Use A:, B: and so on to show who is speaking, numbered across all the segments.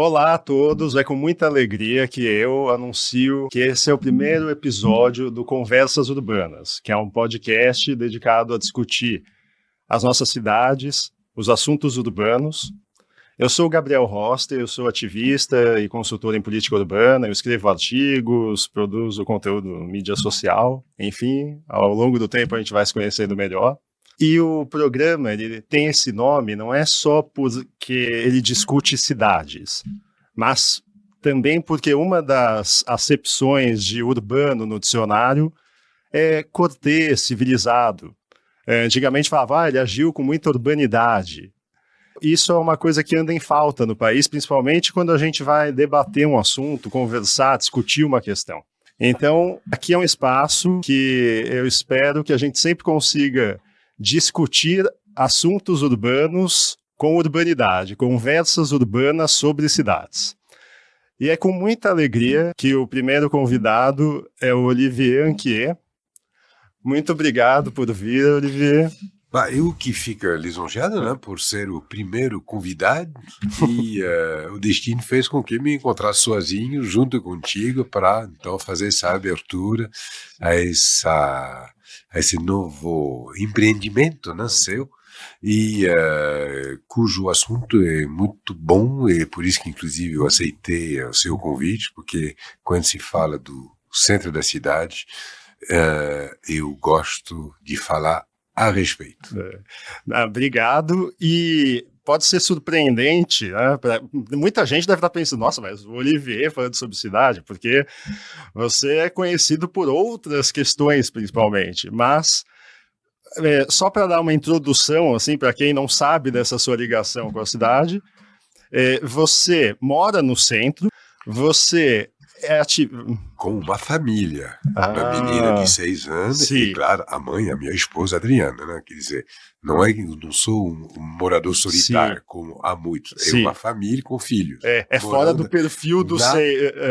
A: Olá a todos, é com muita alegria que eu anuncio que esse é o primeiro episódio do Conversas Urbanas, que é um podcast dedicado a discutir as nossas cidades, os assuntos urbanos. Eu sou o Gabriel Roster, eu sou ativista e consultor em política urbana, eu escrevo artigos, produzo conteúdo mídia social, enfim, ao longo do tempo a gente vai se conhecendo melhor. E o programa, ele tem esse nome não é só porque ele discute cidades, mas também porque uma das acepções de urbano no dicionário é cortês, civilizado. Antigamente falava, ele agiu com muita urbanidade. Isso é uma coisa que anda em falta no país, principalmente quando a gente vai debater um assunto, conversar, discutir uma questão. Então, aqui é um espaço que eu espero que a gente sempre consiga discutir assuntos urbanos com urbanidade, conversas urbanas sobre cidades. E é com muita alegria que o primeiro convidado é o Olivier Anquier. Muito obrigado por vir, Olivier.
B: Eu que fico lisonjeado, né, por ser o primeiro convidado e o destino fez com que me encontrasse sozinho junto contigo para então fazer essa abertura a esse novo empreendimento, né, seu, e cujo assunto é muito bom e por isso que inclusive eu aceitei o seu convite, porque quando se fala do centro da cidade, eu gosto de falar a respeito.
A: Obrigado, e pode ser surpreendente, né? Muita gente deve estar pensando, nossa, mas o Olivier falando sobre cidade, porque você é conhecido por outras questões, principalmente, mas só para dar uma introdução, assim, para quem não sabe dessa sua ligação com a cidade, você mora no centro, você é ativo
B: com uma família, uma menina de 6 anos, sim. E claro, a mãe, a minha esposa Adriana, né? Quer dizer, não sou um morador solitário, sim, como há muitos, sim, é uma família com filhos.
A: Fora do perfil do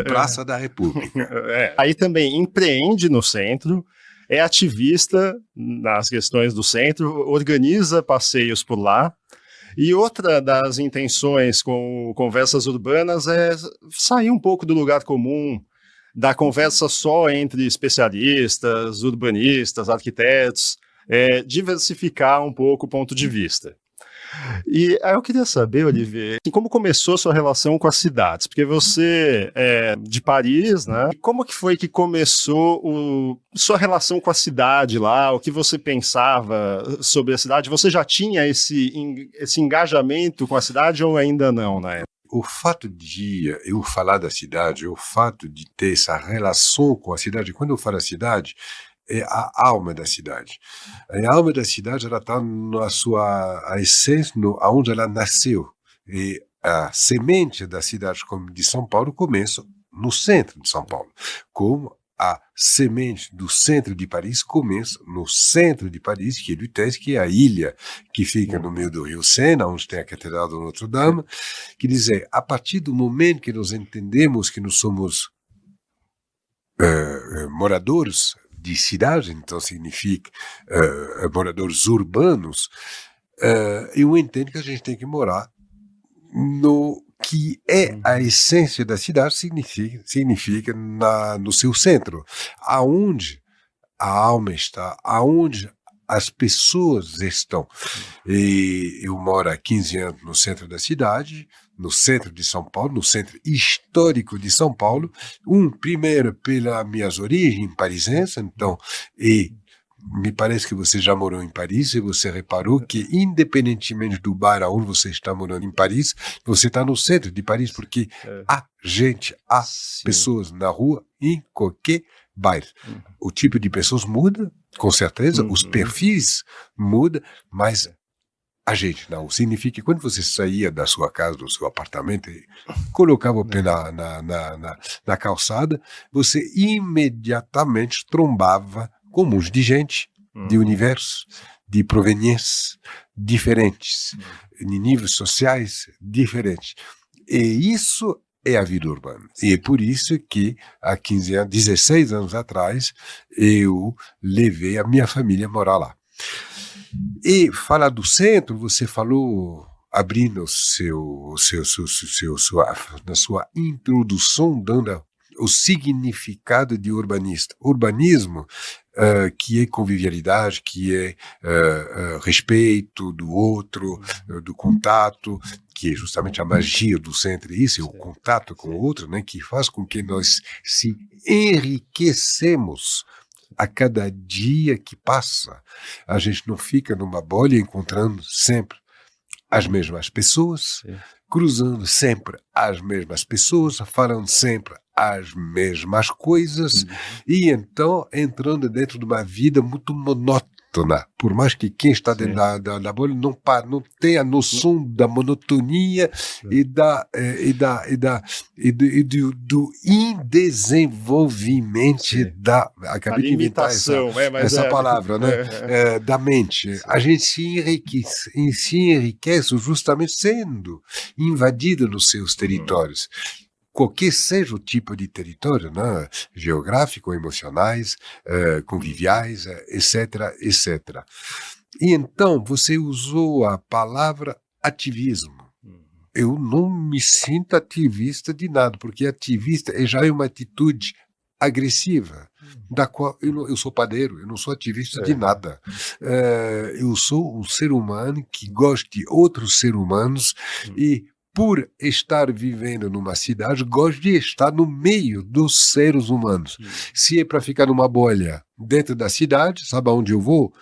B: Praça da República.
A: Aí também empreende no centro, é ativista nas questões do centro, organiza passeios por lá. E outra das intenções com Conversas Urbanas é sair um pouco do lugar comum, da conversa só entre especialistas, urbanistas, arquitetos, diversificar um pouco o ponto de vista. E aí eu queria saber, Olivier, como começou a sua relação com as cidades? Porque você é de Paris, né? Como que foi que começou sua relação com a cidade lá? O que você pensava sobre a cidade? Você já tinha esse engajamento com a cidade ou ainda não, né?
B: O fato de eu falar da cidade, o fato de ter essa relação com a cidade, quando eu falo da cidade, é a alma da cidade. A alma da cidade, ela está na sua essência, aonde ela nasceu. E a semente da cidade de São Paulo começa no centro de São Paulo, como a semente do centro de Paris começa no centro de Paris, que é Lutèce, que é a ilha que fica no meio do rio Sena, onde tem a Catedral de Notre-Dame. Quer dizer, a partir do momento que nós entendemos que nós somos moradores de cidade, então significa moradores urbanos, eu entendo que a gente tem que morar no que é a essência da cidade, significa no seu centro, aonde a alma está, aonde as pessoas estão. E eu moro há 15 anos no centro da cidade, no centro de São Paulo, no centro histórico de São Paulo, primeiro pelas minhas origens parisienses, então, e me parece que você já morou em Paris e você reparou que, independentemente do bairro onde você está morando em Paris, você está no centro de Paris, porque há gente, há pessoas na rua, em qualquer bairro. O tipo de pessoas muda, com certeza, os perfis mudam, mas a gente não. Significa que quando você saía da sua casa, do seu apartamento, e colocava o pé na calçada, você imediatamente trombava com um monte de gente, de universos, de proveniências diferentes, de níveis sociais diferentes. E isso é a vida urbana. E é por isso que há 16 anos atrás, eu levei a minha família a morar lá. E falar do centro, você falou abrindo na sua introdução, dando o significado de urbanista. Urbanismo, que é convivialidade, que é respeito do outro, do contato, que é justamente a magia do centro, isso é o contato com o outro, né, que faz com que nós se enriquecemos a cada dia que passa. A gente não fica numa bolha encontrando sempre as mesmas pessoas, cruzando sempre as mesmas pessoas, falando sempre as mesmas coisas, e então entrando dentro de uma vida muito monótona, por mais que quem está dentro da bolha não tenha a noção da monotonia e do indesenvolvimento acabei de inventar essa palavra, né? Da mente. A gente se enriquece justamente sendo invadido nos seus territórios. Qualquer seja o tipo de território, né? Geográfico, emocionais, conviviais, etc., etc. E então você usou a palavra ativismo. Eu não me sinto ativista de nada, porque ativista já é uma atitude agressiva, da qual eu sou padeiro, eu não sou ativista de nada. Eu sou um ser humano que gosta de outros seres humanos e por estar vivendo numa cidade, gosto de estar no meio dos seres humanos. Se é para ficar numa bolha dentro da cidade, sabe aonde eu vou?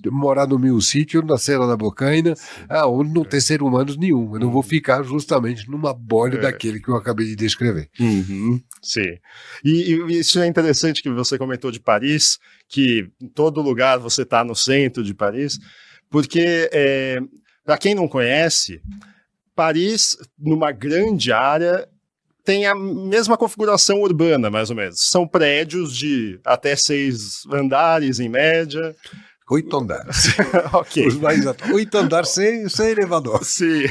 B: Morar no meu sítio, na Serra da Bocaina, onde não tem seres humanos nenhum. Eu não vou ficar justamente numa bolha daquele que eu acabei de descrever.
A: Sim. E isso é interessante que você comentou de Paris, que em todo lugar você está no centro de Paris, porque, para quem não conhece, Paris, numa grande área, tem a mesma configuração urbana, mais ou menos. São prédios de até 6 andares, em média.
B: 8 andares.
A: Ok.
B: 8 andares sem elevador.
A: Sim.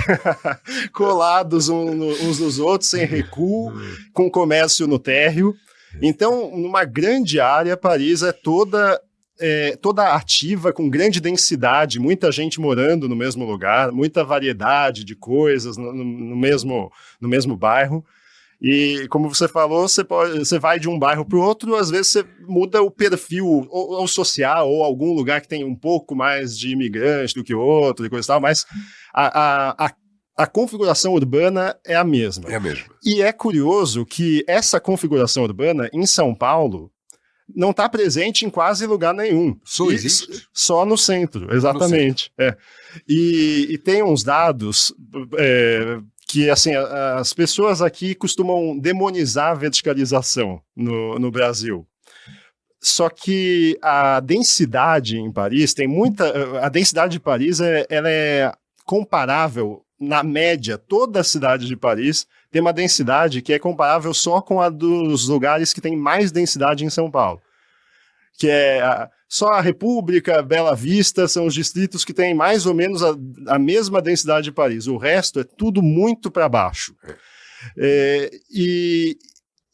A: Colados uns nos outros, sem recuo, com comércio no térreo. Então, numa grande área, Paris é toda ativa, com grande densidade, muita gente morando no mesmo lugar, muita variedade de coisas no mesmo bairro. E, como você falou, você vai de um bairro para o outro, às vezes você muda o perfil ou social, ou algum lugar que tem um pouco mais de imigrante do que outro, e coisa e tal, mas a configuração urbana é a mesma.
B: É a mesma.
A: E é curioso que essa configuração urbana, em São Paulo, não está presente em quase lugar nenhum.
B: Só existe?
A: Só no centro, exatamente. No centro. E tem uns dados que, assim, as pessoas aqui costumam demonizar a verticalização no Brasil. Só que a densidade em Paris a densidade de Paris ela é comparável, na média, toda a cidade de Paris tem uma densidade que é comparável só com a dos lugares que tem mais densidade em São Paulo. Que só a República, Bela Vista, são os distritos que têm mais ou menos a mesma densidade de Paris. O resto é tudo muito para baixo. E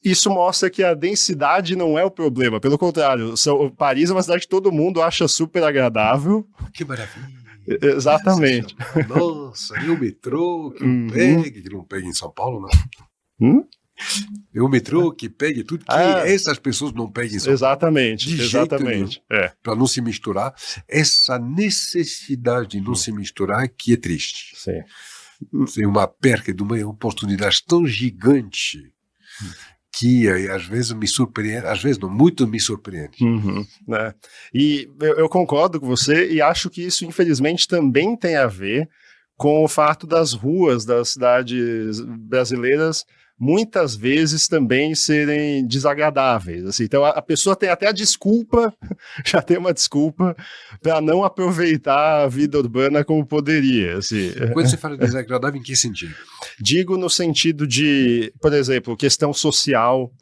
A: isso mostra que a densidade não é o problema. Pelo contrário, Paris é uma cidade que todo mundo acha super agradável.
B: Que maravilha!
A: Exatamente.
B: Nossa, e o metrô que não pega em São Paulo, não? E o metrô que pegue tudo que essas pessoas não peguem em São Paulo.
A: Exatamente.
B: Para não se misturar, essa necessidade de não se misturar que é triste.
A: Sim.
B: É uma perca de uma oportunidade tão gigante que às vezes me surpreende, às vezes não, muito me surpreende.
A: Né? E eu concordo com você e acho que isso, infelizmente, também tem a ver com o fato das ruas das cidades brasileiras muitas vezes também serem desagradáveis. Assim. Então a pessoa tem até a desculpa, já tem uma desculpa, para não aproveitar a vida urbana como poderia. Assim.
B: Quando você fala desagradável, em que sentido?
A: Digo no sentido de, por exemplo, questão social,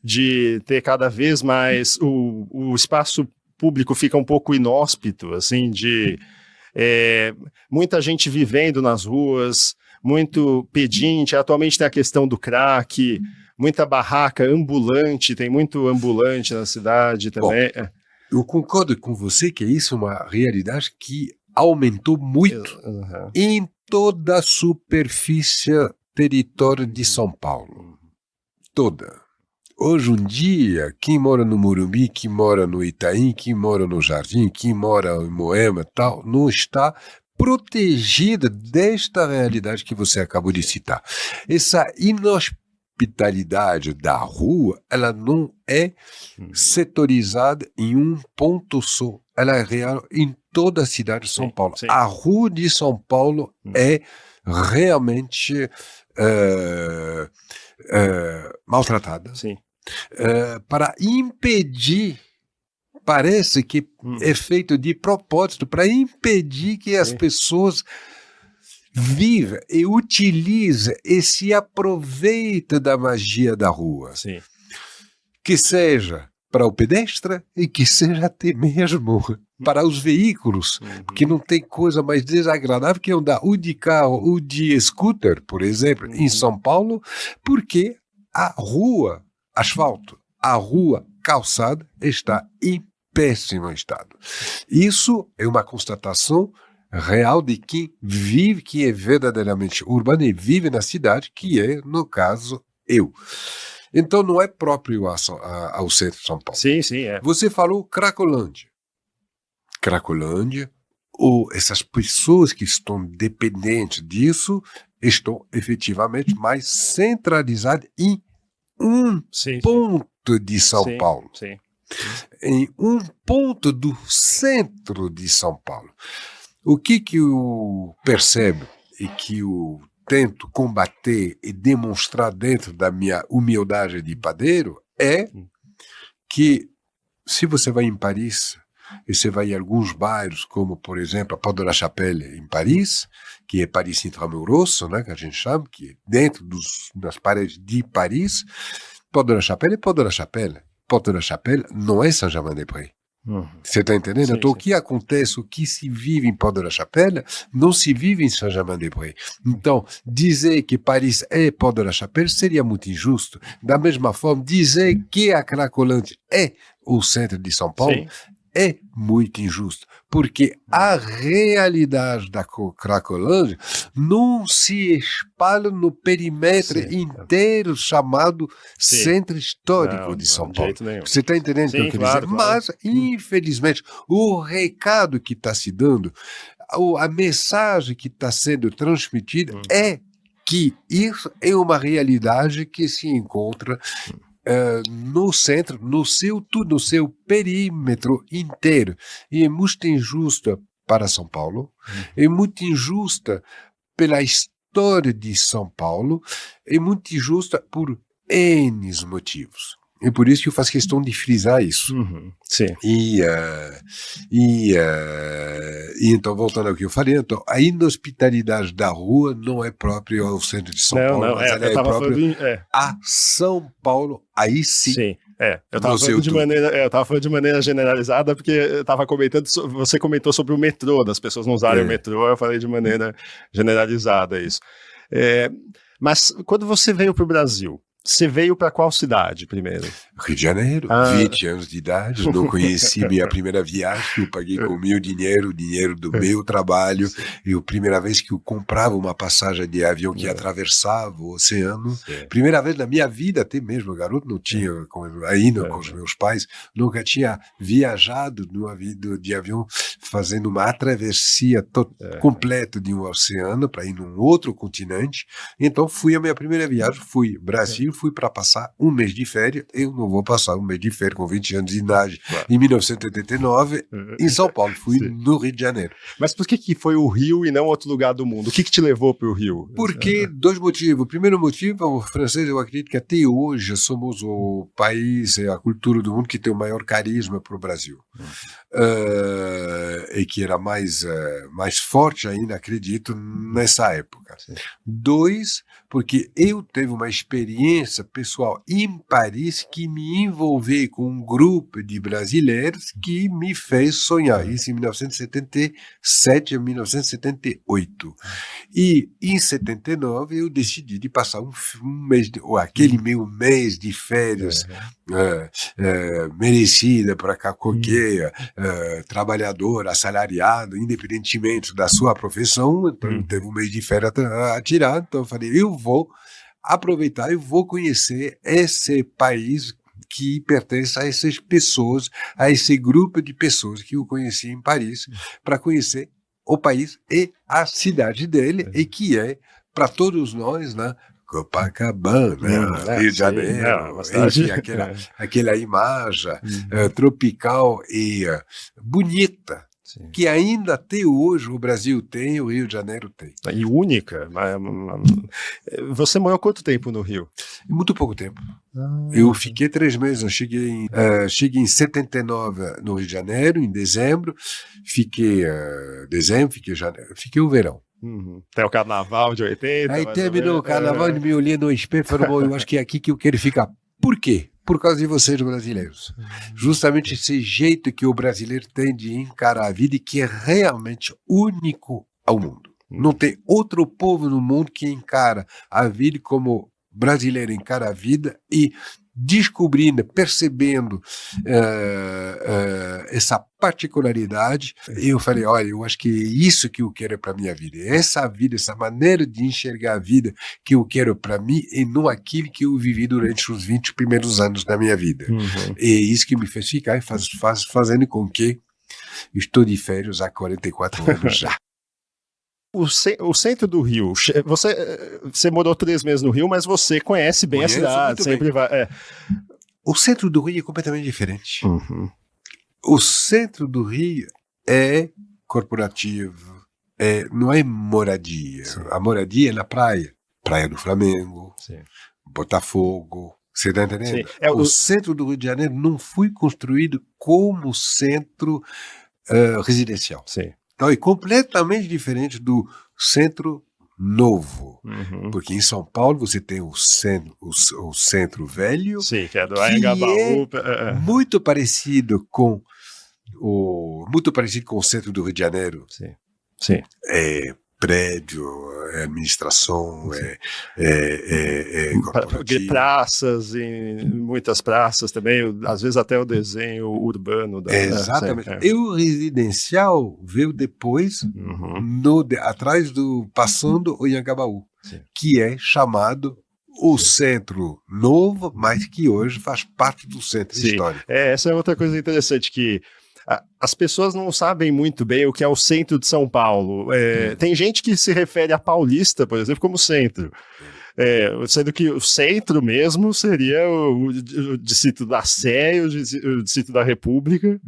A: de ter cada vez mais o espaço público fica um pouco inóspito, assim, de muita gente vivendo nas ruas, muito pedinte. Atualmente tem a questão do crack, muita barraca ambulante, tem muito ambulante na cidade também.
B: Bom, eu concordo com você que isso é uma realidade que aumentou muito
A: Uhum.
B: em toda a superfície território de São Paulo. Toda. Hoje em dia, quem mora no Morumbi, quem mora no Itaim, quem mora no Jardim, quem mora em Moema e tal, não está protegida desta realidade que você acabou de citar. Essa inhospitalidade da rua, ela não é setorizada em um ponto só. Ela é real em toda a cidade de São Paulo.
A: Sim.
B: A rua de São Paulo é realmente maltratada.
A: Sim.
B: Para impedir, parece que é feito de propósito, para impedir que as pessoas vivam e utilizem e se aproveitem da magia da rua.
A: Sim.
B: Que seja para o pedestre e que seja até mesmo para os veículos, porque não tem coisa mais desagradável que andar ou de carro ou de scooter, por exemplo, em São Paulo, porque a rua, asfalto, a rua calçada está em péssimo estado. Isso é uma constatação real de quem vive, que é verdadeiramente urbano e vive na cidade, que é, no caso, eu. Então não é próprio ao centro de São Paulo.
A: Sim, é.
B: Você falou Cracolândia. Cracolândia, ou essas pessoas que estão dependentes disso, estão efetivamente mais centralizadas em um ponto de São Paulo.
A: Sim.
B: Em um ponto do centro de São Paulo. O que eu percebo e que eu tento combater e demonstrar dentro da minha humildade de padeiro é que se você vai em Paris e você vai em alguns bairros, como por exemplo a Porte de la Chapelle em Paris, que é Paris intramuros, né, que a gente chama, que é dentro das paredes de Paris, Porte de la Chapelle é Porte de la Chapelle. Porte de la Chapelle não é Saint-Germain-des-Prés. Você está entendendo?
A: Sim,
B: então, o que acontece, o que se vive em Porte de la Chapelle, não se vive em Saint-Germain-des-Prés. Então, dizer que Paris é Porte de la Chapelle seria muito injusto. Da mesma forma, dizer que a Cracolândia é o centro de São Paulo é muito injusto, porque a realidade da Cracolândia não se espalha no perímetro inteiro chamado Centro Histórico de São Paulo. Você está entendendo o que eu quero dizer? Mas, infelizmente, o recado que está se dando, a mensagem que está sendo transmitida é que isso é uma realidade que se encontra no centro, no seu perímetro inteiro. E é muito injusta para São Paulo, é muito injusta pela história de São Paulo, é muito injusta por N motivos. É por isso que eu faço questão de frisar isso.
A: Sim.
B: E então, voltando ao que eu falei, então, a inhospitalidade da rua não é própria ao centro de São Paulo, mas ela é própria a São Paulo, aí sim.
A: Sim. Eu estava falando de maneira generalizada, porque eu estava comentando, você comentou sobre o metrô, das pessoas não usarem o metrô, eu falei de maneira generalizada isso. Mas quando você veio para o Brasil, você veio para qual cidade primeiro?
B: Rio de Janeiro, 20 anos de idade, não conheci minha primeira viagem, eu paguei com o meu dinheiro, o dinheiro do meu trabalho, e a primeira vez que eu comprava uma passagem de avião que atravessava o oceano, primeira vez na minha vida, até mesmo, garoto, não tinha, ainda com os meus pais, nunca tinha viajado de avião fazendo uma travessia completa de um oceano para ir num outro continente. Então fui a minha primeira viagem, fui Brasil, fui para passar um mês de férias. Eu não vou passar um mês de férias com 20 anos de idade em 1989 em São Paulo, fui no Rio de Janeiro.
A: Mas por que foi o Rio e não outro lugar do mundo? O que te levou para o Rio?
B: Porque dois motivos. O primeiro motivo, o francês, eu acredito que até hoje somos o país e a cultura do mundo que tem o maior carisma para o Brasil. E que era mais forte ainda, acredito, nessa época. Dois, porque eu tive uma experiência experiência pessoal em Paris que me envolveu com um grupo de brasileiros que me fez sonhar. Isso em 1977 a 1978. E em 79 eu decidi de passar um mês, ou aquele meu mês de férias merecida para qualquer trabalhador, assalariado, independentemente da sua profissão. Então teve um mês de férias a tirar, então eu falei, eu vou aproveitar e vou conhecer esse país que pertence a essas pessoas, a esse grupo de pessoas que eu conheci em Paris, para conhecer o país e a cidade dele, e que é, para todos nós, né, Copacabana, Rio de Janeiro, enfim, aquela imagem tropical e bonita, sim, que ainda até hoje o Brasil tem, o Rio de Janeiro tem.
A: E única. Você morou quanto tempo no Rio?
B: Muito pouco tempo. Eu fiquei 3 meses, eu cheguei em 79 no Rio de Janeiro, em dezembro, fiquei janeiro, fiquei o verão.
A: Tem o carnaval de 80.
B: Aí terminou o carnaval e me olhei no espelho e falei, bom, eu acho que é aqui que eu quero ficar. Por quê? Por causa de vocês brasileiros. Justamente esse jeito que o brasileiro tem de encarar a vida e que é realmente único ao mundo. Não tem outro povo no mundo que encara a vida como brasileiro encara a vida, e descobrindo, percebendo essa particularidade, eu falei, olha, eu acho que é isso que eu quero para minha vida, essa vida, essa maneira de enxergar a vida que eu quero para mim, e não aquilo que eu vivi durante os 20 primeiros anos da minha vida. E é isso que me fez ficar, fazendo com que estou de férias há 44 anos já.
A: O centro do Rio, você morou 3 meses no Rio, mas você conhece bem a cidade, sempre vai.
B: O centro do Rio é completamente diferente. O centro do Rio é corporativo, não é moradia. Sim. A moradia é na praia do Flamengo, sim, Botafogo, você está entendendo? O centro do Rio de Janeiro não foi construído como centro residencial. Sim. Então é completamente diferente do centro novo. Porque em São Paulo você tem o centro velho,
A: sim, que é do Anhangabaú,
B: muito parecido com o centro do Rio de Janeiro.
A: Sim. Sim.
B: Prédio, administração, corporativo.
A: Praças, em muitas praças também, às vezes até o desenho urbano.
B: Exatamente. E o residencial veio depois, atrás passando o Anhangabaú, que é chamado o centro novo, mas que hoje faz parte do centro histórico.
A: Essa é outra coisa interessante, que as pessoas não sabem muito bem o que é o centro de São Paulo. Tem gente que se refere a Paulista, por exemplo, como centro. Sendo que o centro mesmo seria o Distrito da Sé, o Distrito da República.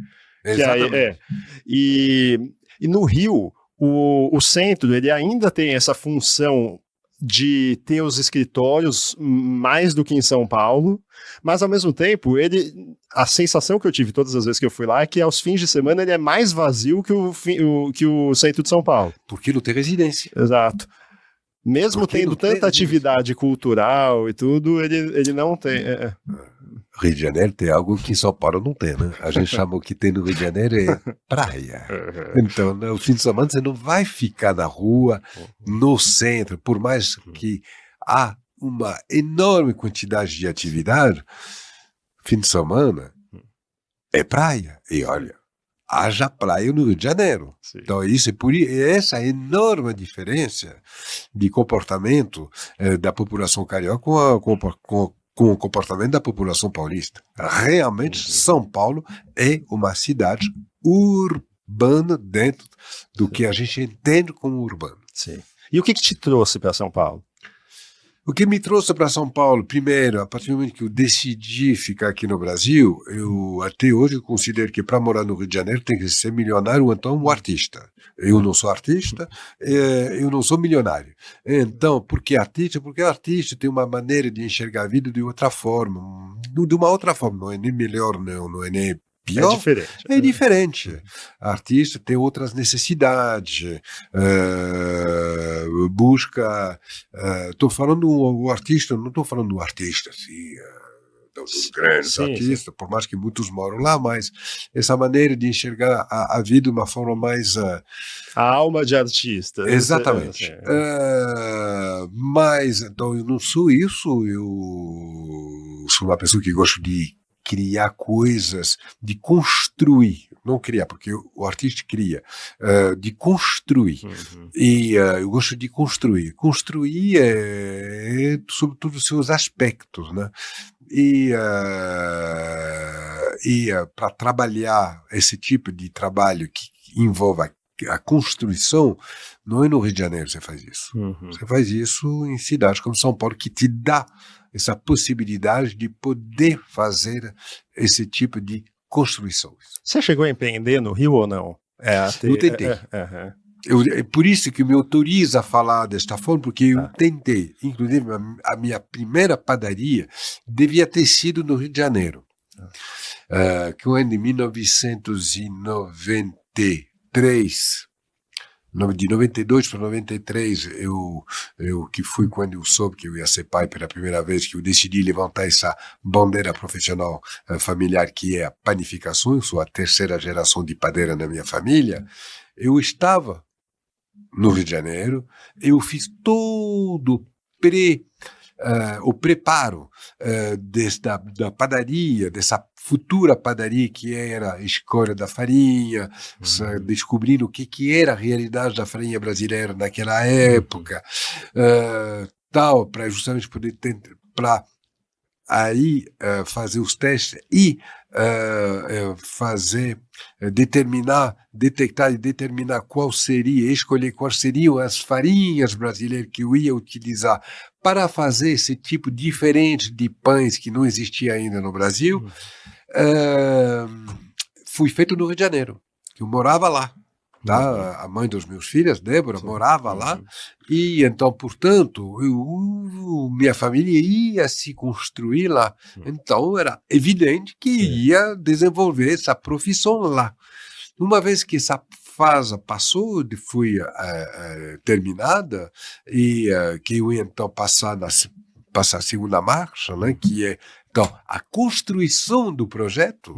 B: Exatamente.
A: E no Rio, o centro ele ainda tem essa função de ter os escritórios mais do que em São Paulo, mas ao mesmo tempo, a sensação que eu tive todas as vezes que eu fui lá é que aos fins de semana ele é mais vazio que o centro de São Paulo.
B: Porque não tem residência.
A: Exato. Mesmo tendo tanta atividade cultural e tudo, ele não tem.
B: Rio de Janeiro tem algo que em São Paulo não tem, né? A gente chama o que tem no Rio de Janeiro é praia. Então, no fim de semana você não vai ficar na rua, no centro, por mais que há uma enorme quantidade de atividade, fim de semana é praia. E olha, haja praia no Rio de Janeiro. Sim. Então isso é essa enorme diferença de comportamento da população carioca com o comportamento da população paulista. Realmente, São Paulo é uma cidade urbana dentro do que a gente entende como urbano.
A: Sim. E o que te trouxe para São Paulo?
B: O que me trouxe para São Paulo, primeiro, a partir do momento que eu decidi ficar aqui no Brasil, até hoje eu considero que para morar no Rio de Janeiro tem que ser milionário ou então um artista. Eu não sou artista, eu não sou milionário. Então, por que artista? Porque artista tem uma maneira de enxergar a vida de outra forma, de uma outra forma, não é nem melhor, não é nem pior.
A: É diferente.
B: É diferente. Artista tem outras necessidades, busca. Estou falando o artista, não estou falando do artista assim. Dos grandes artistas, por mais que muitos moram lá, mas essa maneira de enxergar a vida de uma forma mais...
A: A alma de artista.
B: Exatamente. Mas, então, eu não sou isso, eu sou uma pessoa que gosta de criar coisas, de construir, não criar, porque o artista cria, de construir. E eu gosto de construir. Construir sobretudo os seus aspectos, né? E para trabalhar esse tipo de trabalho que envolve a construção, não é no Rio de Janeiro que você faz isso. Você faz isso em cidades como São Paulo, que te dá essa possibilidade de poder fazer esse tipo de construções.
A: Você chegou a empreender no Rio ou não?
B: Eu tentei. É por isso que me autoriza a falar desta forma, porque eu tentei. Inclusive, a minha primeira padaria devia ter sido no Rio de Janeiro. Que eu, em 1993, de 92 para 93, eu que fui quando eu soube que eu ia ser pai pela primeira vez, que eu decidi levantar essa bandeira profissional familiar, que é a panificação. Eu sou a terceira geração de padeira na minha família. Eu estava no Rio de Janeiro, eu fiz todo o preparo da padaria, dessa futura padaria que era a escolha da farinha, descobrindo o que era a realidade da farinha brasileira naquela época, tal, para justamente poder para aí fazer os testes e detectar e determinar escolher quais seriam as farinhas brasileiras que eu ia utilizar para fazer esse tipo diferente de pães que não existia ainda no Brasil. Fui feito no Rio de Janeiro, que eu morava lá. Tá? A mãe dos meus filhos, Débora, morava lá, e então, portanto, minha família ia se construir lá. Então, era evidente que ia desenvolver essa profissão lá. Uma vez que essa fase passou, foi terminada, e que eu ia então passar a segunda marcha, né, que é então a construção do projeto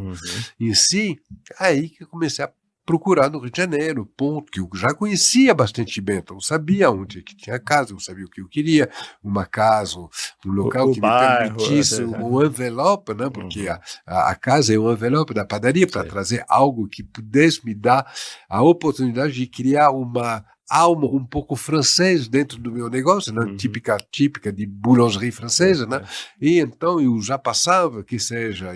B: em si, aí que eu comecei a procurar no Rio de Janeiro, ponto que eu já conhecia bastante bem, então eu sabia onde que tinha casa, eu sabia o que eu queria, uma casa, um local que
A: bairro,
B: me permitisse um envelope, né, porque a casa é um envelope da padaria para trazer algo que pudesse me dar a oportunidade de criar uma alma um pouco francês dentro do meu negócio, né? típica de boulangerie francesa, né? E então eu já passava, que seja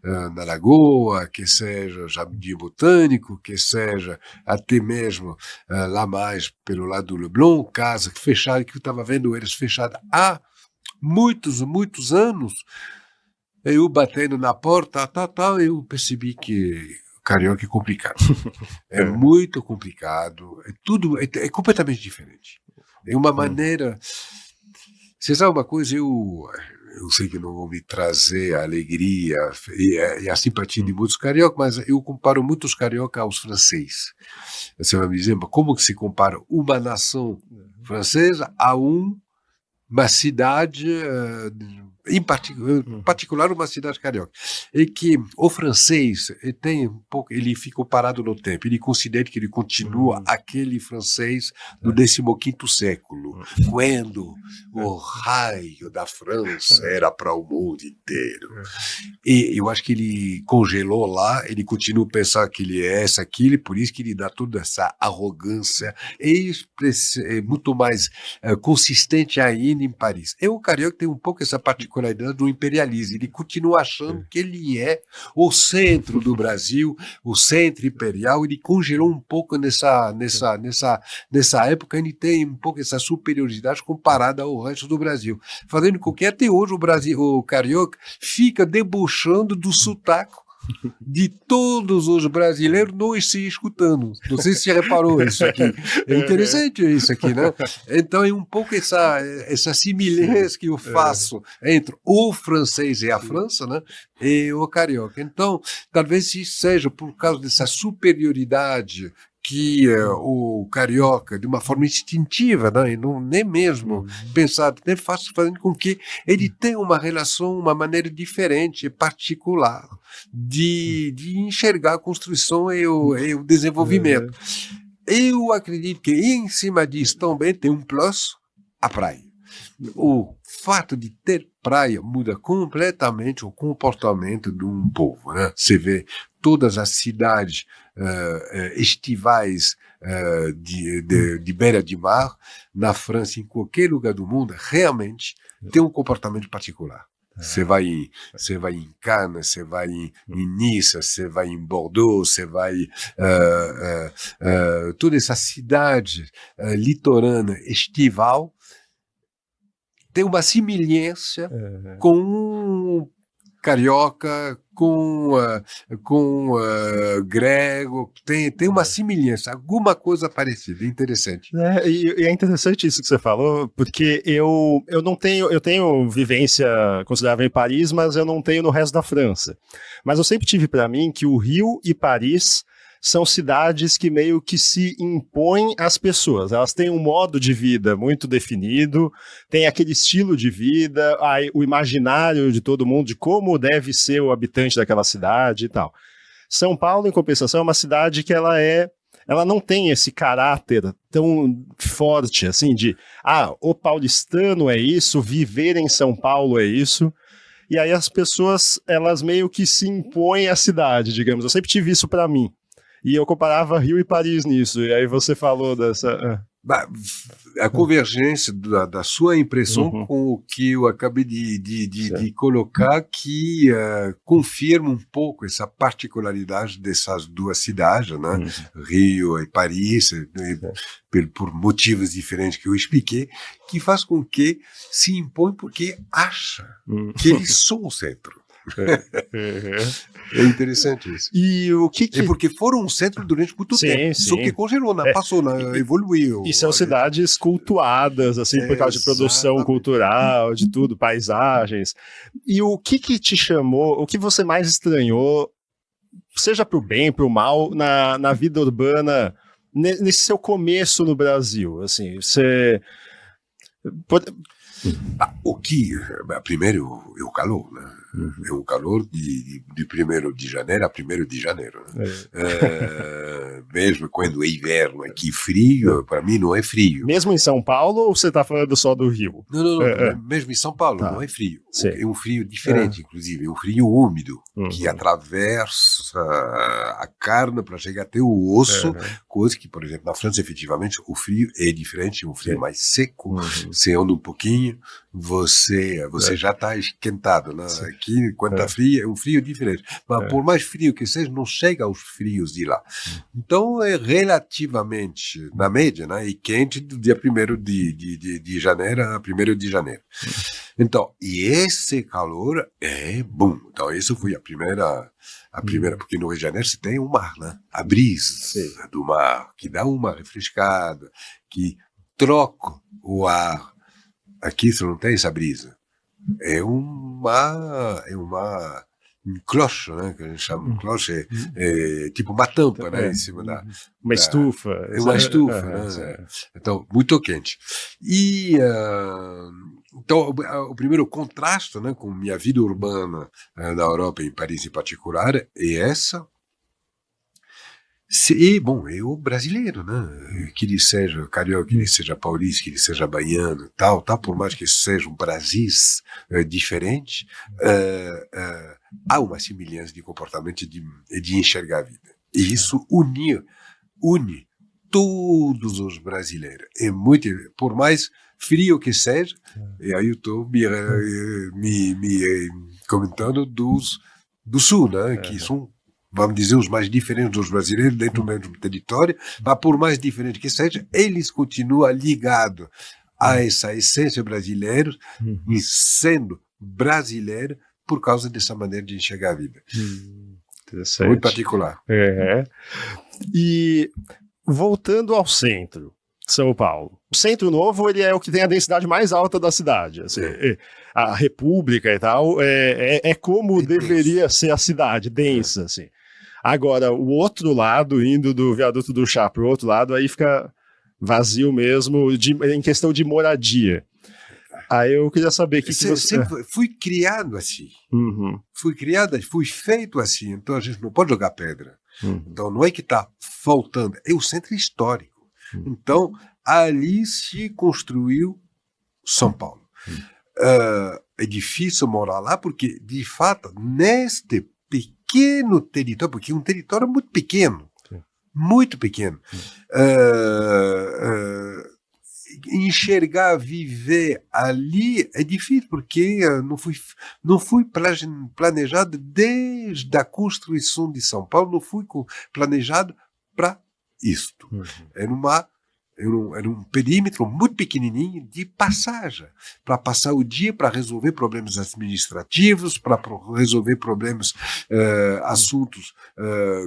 B: na Lagoa, que seja Jardim Botânico, que seja até mesmo lá mais pelo lado do Leblon, casa fechada, que eu estava vendo eles fechadas há muitos anos. Eu batendo na porta, eu percebi que carioca é complicado. É muito complicado. É completamente diferente. É uma maneira... Você sabe uma coisa? Eu sei que não vou me trazer a alegria e a simpatia de muitos cariocas, mas eu comparo muitos cariocas aos franceses. Você vai me dizer, mas como que se compara uma nação francesa a uma cidade... em particular uma cidade carioca, é que o francês tem um pouco, ele fica parado no tempo, ele considera que ele continua aquele francês do 15º século, quando o raio da França era para o mundo inteiro. E eu acho que ele congelou lá, ele continua a pensar que ele é aquilo, e por isso que ele dá toda essa arrogância, é muito mais consistente ainda em Paris. E o carioca tem um pouco essa particularidade do imperialismo. Ele continua achando que ele é o centro do Brasil, o centro imperial. Ele congelou um pouco nessa época. Ele tem um pouco essa superioridade comparada ao resto do Brasil, fazendo com que até hoje o carioca fica debochando do sotaque de todos os brasileiros nós se escutando. Não sei se você reparou isso aqui. É interessante isso aqui, né? Então é um pouco essa semelhança que eu faço entre o francês e a França, né? E o carioca. Então, talvez isso seja por causa dessa superioridade que o carioca, de uma forma instintiva, né, e não, nem mesmo pensado, nem fazendo com que ele tenha uma relação, uma maneira diferente, particular, de enxergar a construção e o desenvolvimento. Eu acredito que em cima disso também tem um plus, a praia. O fato de ter praia muda completamente o comportamento de um povo, né? Você vê todas as cidades estivais de beira de mar, na França, em qualquer lugar do mundo, realmente tem um comportamento particular. Você vai em Cannes, você vai em Nice, você vai em Bordeaux, você vai toda essa cidade litorânea estival tem uma semelhança com carioca, com grego, tem uma semelhança, alguma coisa parecida, interessante.
A: E é interessante isso que você falou, porque eu tenho vivência considerável em Paris, mas eu não tenho no resto da França. Mas eu sempre tive para mim que o Rio e Paris são cidades que meio que se impõem às pessoas. Elas têm um modo de vida muito definido, tem aquele estilo de vida, o imaginário de todo mundo de como deve ser o habitante daquela cidade e tal. São Paulo, em compensação, é uma cidade que ela não tem esse caráter tão forte, assim, de, o paulistano é isso, viver em São Paulo é isso. E aí as pessoas, elas meio que se impõem à cidade, digamos. Eu sempre tive isso para mim. E eu comparava Rio e Paris nisso, e aí você falou dessa...
B: A convergência da sua impressão com o que eu acabei de colocar, que confirma um pouco essa particularidade dessas duas cidades, né? Rio e Paris, por motivos diferentes que eu expliquei, que faz com que se impõe porque acha que eles são o centro. É interessante isso.
A: E o que
B: É porque foram um centro durante muito tempo. Só que congelou, passou, evoluiu.
A: E são cidades cultuadas, assim, por causa de produção cultural, de tudo, paisagens. E o que te chamou, o que você mais estranhou, seja pro bem, pro mal, na vida urbana, nesse seu começo no Brasil? Assim, você...
B: Primeiro é o calor, né? É um calor de 1º de janeiro a 1º de janeiro. Né? Mesmo quando é inverno aqui frio, para mim não é frio.
A: Mesmo em São Paulo ou você está falando só do Rio?
B: Não. Mesmo em São Paulo não é frio. É um frio diferente, inclusive. É um frio úmido, que atravessa a carne para chegar até o osso, coisa que, por exemplo, na França, efetivamente, o frio é diferente, é um frio mais seco. Você anda um pouquinho, você já está esquentado, né? Aqui, quando está frio, é um frio diferente. Mas por mais frio que seja, não chega aos frios de lá. Então, é relativamente, na média, né? E quente do dia 1º de janeiro a 1º de janeiro. Então, e esse calor é bom. Então, isso foi a primeira, porque no Rio de Janeiro você tem o mar, né? A brisa do mar, que dá uma refrescada, que troca o ar. Aqui você não tem essa brisa. É um cloche, né? Que a gente chama de cloche, é tipo uma tampa, né? Em cima
A: uma estufa.
B: É uma estufa, né? Então, muito quente. E então, o primeiro contraste, né, com minha vida urbana na Europa, em Paris em particular, é essa. Bom, é o brasileiro, né? Que ele seja carioca, que ele seja paulista, que ele seja baiano, tal, por mais que sejam Brasis diferentes, há uma semelhança de comportamento e de enxergar a vida. E isso une todos os brasileiros. É muito, por mais frio que seja, e aí eu estou me comentando do sul, né? Que são, vamos dizer, os mais diferentes dos brasileiros dentro do mesmo território, mas por mais diferente que seja, eles continuam ligados a essa essência brasileira, e sendo brasileiro por causa dessa maneira de enxergar a vida.
A: Interessante.
B: Muito particular.
A: E voltando ao centro, São Paulo. O Centro Novo, ele é o que tem a densidade mais alta da cidade. Assim, a República e tal, é como deveria ser a cidade, densa, assim. Agora, o outro lado, indo do viaduto do Chá para o outro lado, aí fica vazio mesmo, em questão de moradia. Aí eu queria saber que você...
B: Sempre fui criado assim. Fui feito assim. Então a gente não pode jogar pedra. Então não é que está faltando, é o centro histórico. Então ali se construiu São Paulo. É difícil morar lá porque, de fato, neste pequeno território, porque é um território muito pequeno, enxergar, viver ali é difícil, porque não fui planejado desde a construção de São Paulo, não fui planejado para isto. Era um perímetro muito pequenininho de passagem, para passar o dia, para resolver problemas administrativos, para resolver problemas, assuntos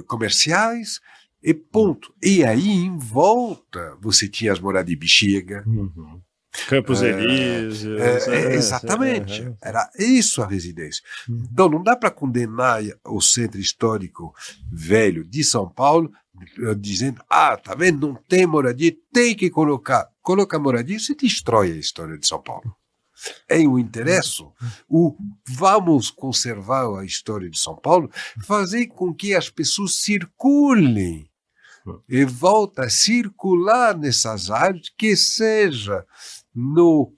B: comerciais, e ponto. E aí, em volta, você tinha as moradas de Bexiga.
A: Campos Elíseos.
B: Exatamente. Era isso a residência. Então, não dá para condenar o centro histórico velho de São Paulo, dizendo, tá vendo, não tem moradia, tem que colocar. Coloca moradia, você destrói a história de São Paulo. É o interesse, vamos conservar a história de São Paulo, fazer com que as pessoas circulem e voltem a circular nessas áreas, que seja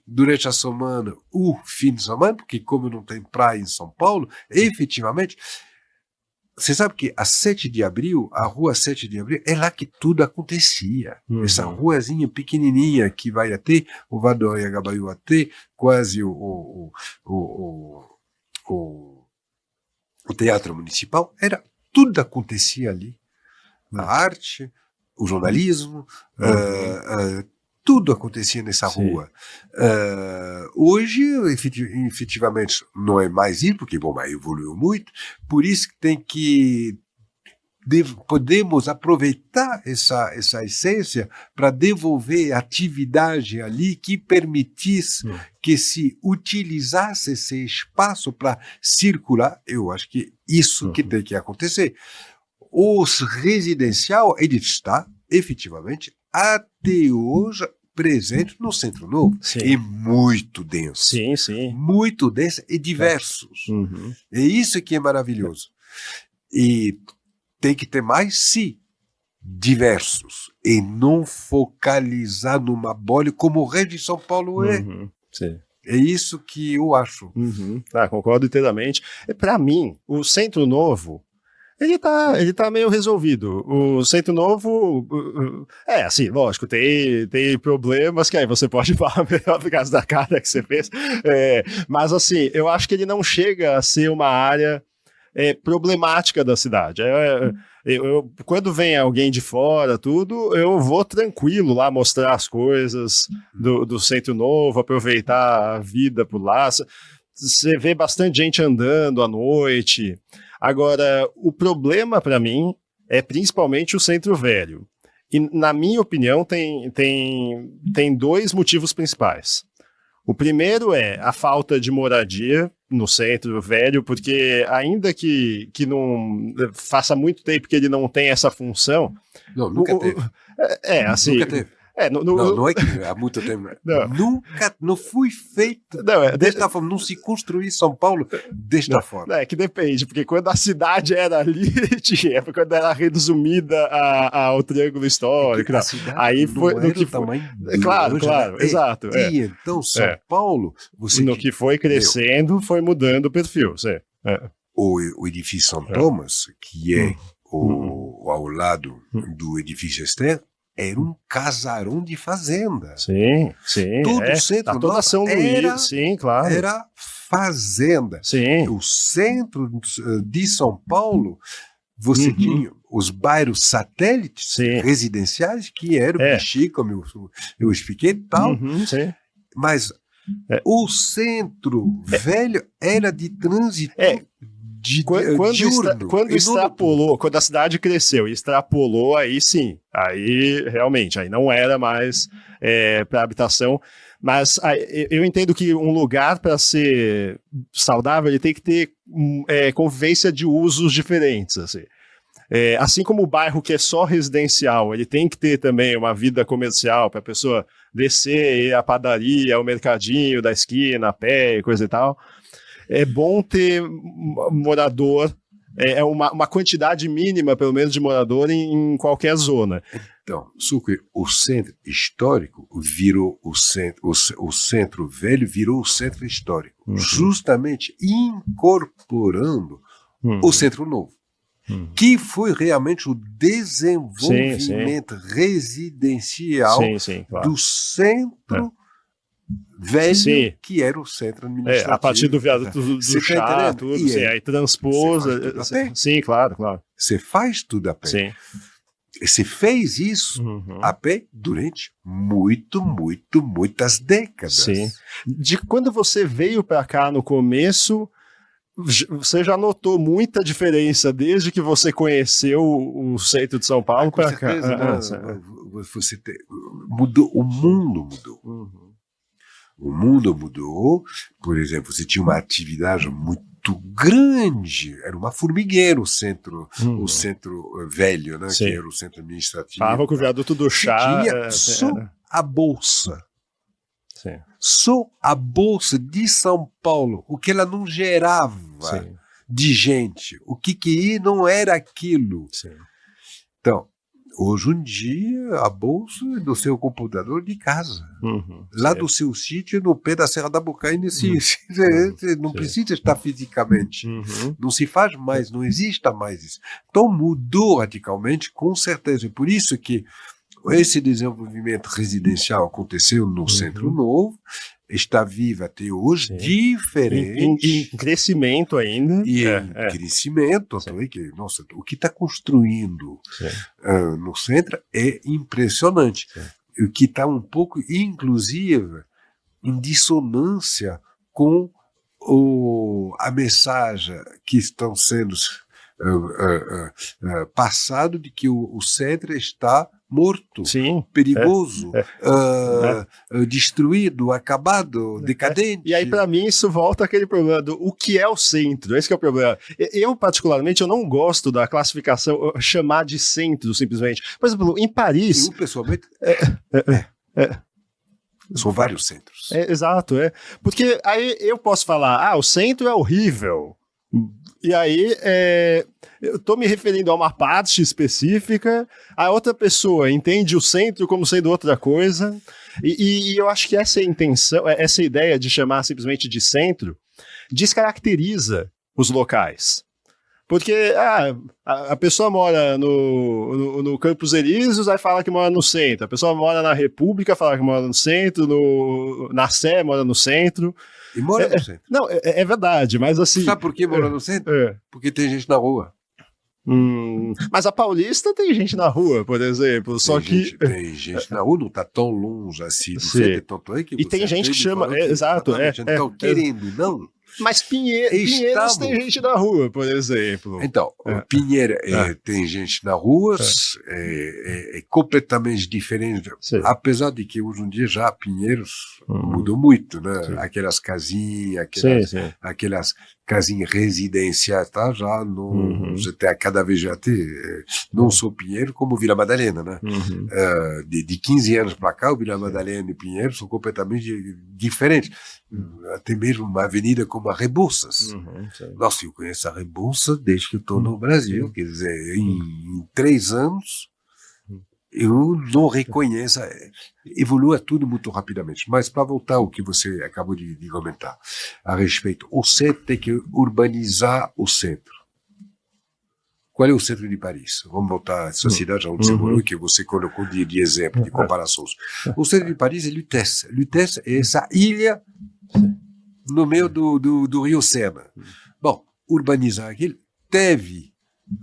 B: durante a semana, o fim de semana, porque como não tem praia em São Paulo, efetivamente, você sabe que a 7 de abril, a rua 7 de abril, é lá que tudo acontecia. Essa ruazinha pequenininha que vai até o Vado Anhangabaú, até quase o Teatro Municipal, tudo acontecia ali. A arte, o jornalismo, tudo acontecia nessa rua. Hoje, efetivamente, não é mais isso, porque, evoluiu muito, por isso que podemos aproveitar essa essência para devolver atividade ali que permitisse que se utilizasse esse espaço para circular. Eu acho que isso que tem que acontecer. O residencial, ele está, efetivamente, até hoje, presente no Centro Novo. E muito denso.
A: Sim.
B: Muito denso e diversos. É isso que é maravilhoso. E tem que ter mais, sim, diversos. E não focalizar numa bolha como o Rio de São Paulo é.
A: Sim.
B: É isso que eu acho.
A: Concordo inteiramente. Para mim, o Centro Novo, ele tá meio resolvido. O Centro Novo, assim, lógico, tem problemas que aí você pode falar melhor por causa da cara que você fez, mas assim, eu acho que ele não chega a ser uma área problemática da cidade. Quando vem alguém de fora, eu vou tranquilo lá mostrar as coisas do Centro Novo, aproveitar a vida por lá. Você vê bastante gente andando à noite. Agora, o problema para mim é principalmente o Centro Velho. E, na minha opinião, tem dois motivos principais. O primeiro é a falta de moradia no Centro Velho, porque ainda que não faça muito tempo que ele não tem essa função...
B: Não, nunca teve.
A: Assim...
B: Nunca teve. Não é que há muito tempo. Nunca, não foi feito desta forma. Não se construiu São Paulo desta forma.
A: É que depende, porque quando a cidade era ali, quando era resumida ao Triângulo Histórico. Aí foi
B: no que foi.
A: Claro, exato.
B: E então, São Paulo.
A: Que foi crescendo, foi mudando o perfil.
B: O edifício São Thomas, que é ao lado do edifício Esther, era um casarão de fazenda.
A: Sim.
B: Todo o centro
A: toda São Luís, sim, claro.
B: Era fazenda.
A: Sim.
B: O centro de São Paulo, você tinha os bairros satélites residenciais, que eram Bexiga, como eu expliquei, tal. Mas o centro velho era de trânsito diurno.
A: Quando extrapolou, quando a cidade cresceu e extrapolou, aí sim, aí realmente, aí não era mais para habitação, mas eu entendo que um lugar para ser saudável, ele tem que ter convivência de usos diferentes, assim. Assim como o bairro que é só residencial, ele tem que ter também uma vida comercial para a pessoa descer, ir à padaria, ao mercadinho da esquina, a pé, coisa e tal. É bom ter morador, uma quantidade mínima, pelo menos, de morador em qualquer zona.
B: Então, Sucre, o centro histórico virou o centro velho virou o centro histórico, justamente incorporando o centro novo, que foi realmente o desenvolvimento residencial
A: claro.
B: do centro velho, que era o centro administrativo.
A: A partir do viaduto do chá, tudo, aí transpôs. Sim, claro.
B: Você faz tudo a pé.
A: Sim.
B: Você fez isso a pé durante muitas décadas.
A: Sim. De quando você veio para cá no começo, você já notou muita diferença desde que você conheceu o centro de São Paulo para cá?
B: Mudou, o mundo mudou. O mundo mudou. Por exemplo, você tinha uma atividade muito grande, era uma formigueira o centro velho, né, que era o centro administrativo.
A: Falava com o viaduto do chá.
B: Tinha só a Bolsa.
A: Sim.
B: Só a Bolsa de São Paulo, o que ela não gerava de gente, o que não era aquilo.
A: Sim.
B: Então, hoje em dia, a Bolsa é do seu computador de casa. Lá do seu sítio, no pé da Serra da Bocaina, não precisa estar fisicamente. Não se faz mais, não existe mais isso. Então, mudou radicalmente, com certeza. E por isso que esse desenvolvimento residencial aconteceu no Centro Novo, está vivo até hoje, diferente.
A: Em crescimento ainda.
B: E em crescimento. Nossa, o que está construindo no centro é impressionante. O que está um pouco, inclusive, em dissonância com a mensagem que estão sendo passado de que o centro está morto, perigoso, destruído, acabado, decadente.
A: E aí, para mim, isso volta àquele problema do o que é o centro. Esse que é o problema. Eu, particularmente, eu não gosto da classificação, chamar de centro, simplesmente. Por exemplo, em Paris...
B: Eu, pessoalmente... São vários centros.
A: Exato, Porque aí eu posso falar, o centro é horrível. E aí, eu estou me referindo a uma parte específica, a outra pessoa entende o centro como sendo outra coisa, e eu acho que essa é a intenção, essa ideia de chamar simplesmente de centro, descaracteriza os locais. Porque a pessoa mora no Campos Elíseos, aí fala que mora no centro. A pessoa mora na República, fala que mora no centro. Na Sé, mora no centro.
B: E mora no centro.
A: Não, é verdade, mas assim...
B: Sabe por que mora no centro? Porque tem gente na rua.
A: Mas a Paulista tem gente na rua, por exemplo.
B: Tem gente na rua, não está tão longe assim do centro. Tanto é que
A: e tem gente que chama... Exato,
B: Então, querendo, não...
A: Mas Pinheiros tem gente na rua, por exemplo.
B: Então, Pinheiros tem gente na rua, é completamente diferente. Apesar de que hoje em dia já Pinheiros mudou muito, né? Aquelas casinhas, aquelas casinhas residenciais, tá? Já não, cada vez já tem, não só Pinheiro, como Vila Madalena, né? De 15 anos para cá, o Vila Madalena e Pinheiro são completamente diferentes. Até mesmo uma avenida como a Rebouças. Nossa, eu conheço a Rebouças desde que eu estou no Brasil. Quer dizer, em 3 anos, eu não reconheço. Evolui tudo muito rapidamente. Mas para voltar ao que você acabou de comentar a respeito, o centro tem que urbanizar o centro. Qual é o centro de Paris? Vamos voltar a essa cidade onde você morou, que você colocou de exemplo, de comparações. O centro de Paris é Lutèce. Lutèce é essa ilha no meio do Rio Sena. Bom, urbanizar aquilo, teve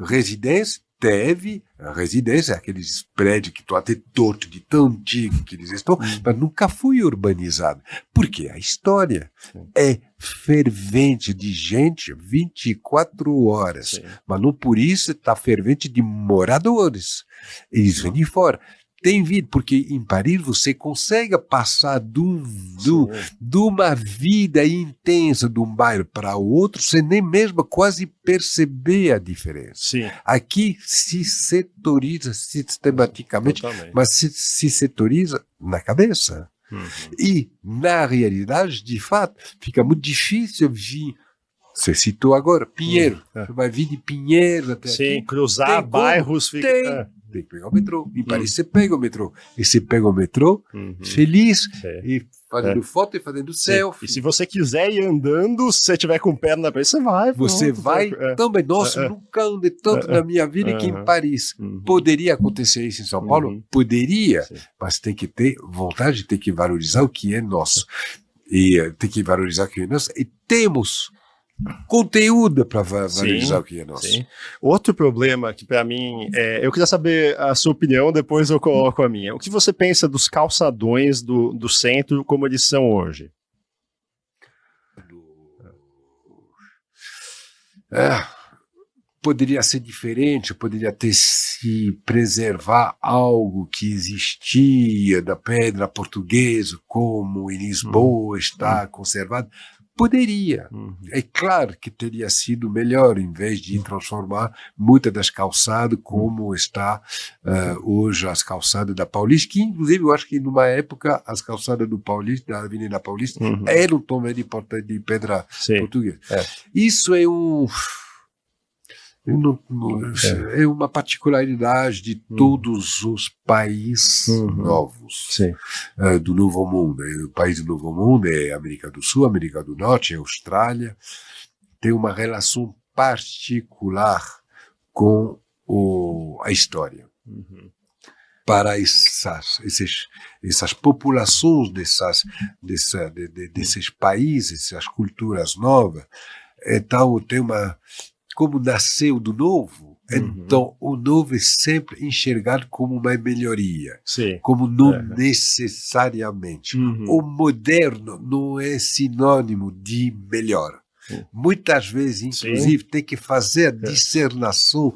B: residência, teve a residência, aqueles prédios que estão até tortos de tão antigo que eles estão, mas nunca foi urbanizado. Porque a história é fervente de gente 24 horas,
A: Sim.
B: mas não por isso está fervente de moradores. Eles vêm de fora. Tem vindo, porque em Paris você consegue passar de uma vida intensa de um bairro para o outro sem nem mesmo quase perceber a diferença.
A: Sim.
B: Aqui se setoriza sistematicamente,
A: Totalmente.
B: mas se setoriza na cabeça. E, na realidade, de fato, fica muito difícil vir. Você citou agora Pinheiro. Você vai vir de Pinheiro até
A: Sim,
B: aqui.
A: cruzar
B: Tem
A: bairros
B: como?
A: fica.
B: Tem que pegar o metrô. Em Paris você pega o metrô. E você pega o metrô, feliz, e fazendo foto e fazendo selfie.
A: E se você quiser ir andando, se você tiver com o pé na frente, você vai.
B: Você vai também. Nossa, nunca andei tanto na minha vida que em Paris. Poderia acontecer isso em São Paulo? Poderia.
A: Sim.
B: Mas tem que ter vontade, tem que valorizar o que é nosso. E tem que valorizar o que é nosso. E temos conteúdo para valorizar o que é nosso.
A: Sim. Outro problema que para mim eu queria saber a sua opinião, depois eu coloco a minha. O que você pensa dos calçadões do centro como eles são hoje?
B: Poderia ser diferente, poderia ter se preservar algo que existia da pedra portuguesa, como em Lisboa está conservado. Poderia. É claro que teria sido melhor, em vez de transformar muitas das calçadas como está hoje as calçadas da Paulista, que inclusive eu acho que numa época as calçadas do Paulista, da Avenida Paulista, eram também de pedra portuguesa. Isso é é uma particularidade de todos os países novos do Novo Mundo. O país do Novo Mundo é América do Sul, América do Norte, é Austrália. Tem uma relação particular com a história. Para essas populações desses países, essas culturas novas, então tem uma... Como nasceu do novo, então o novo é sempre enxergado como uma melhoria, como não necessariamente. O moderno não é sinônimo de melhor. Muitas vezes, inclusive, tem que fazer a discernação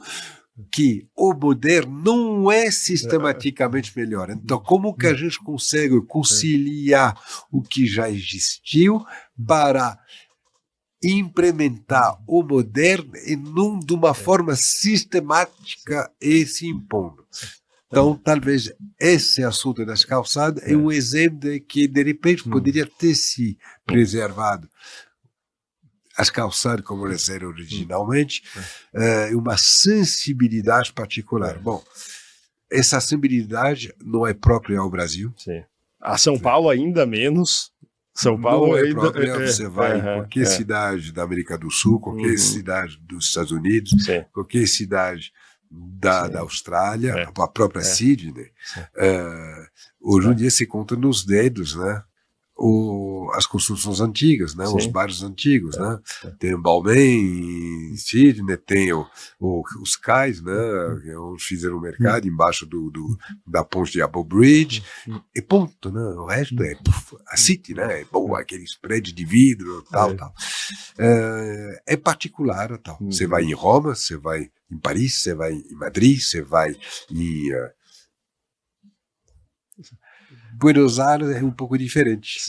B: que o moderno não é sistematicamente melhor. Então, como que a gente consegue conciliar o que já existiu para implementar o moderno e não de uma forma sistemática e se impondo. Então, talvez esse assunto das calçadas é um exemplo de que, de repente, poderia ter se preservado as calçadas como elas eram originalmente, uma sensibilidade particular. Bom, essa sensibilidade não é própria ao Brasil.
A: A São Paulo ainda menos. São Paulo
B: não é própria, você vai em qualquer cidade da América do Sul, qualquer cidade dos Estados Unidos, qualquer cidade da Austrália, a própria Sydney. Hoje em dia se conta nos dedos, né? As construções antigas, né? Os bairros antigos, né? Tem o Balmain em Sydney, tem os cais, né? Onde fizeram o mercado embaixo da ponte de Apple Bridge, e ponto, né? O resto é a City, né? É bom, aqueles prédios de vidro, tal. É particular, tal. Você vai em Roma, você vai em Paris, você vai em Madrid, você vai em Buenos Aires é um pouco diferente.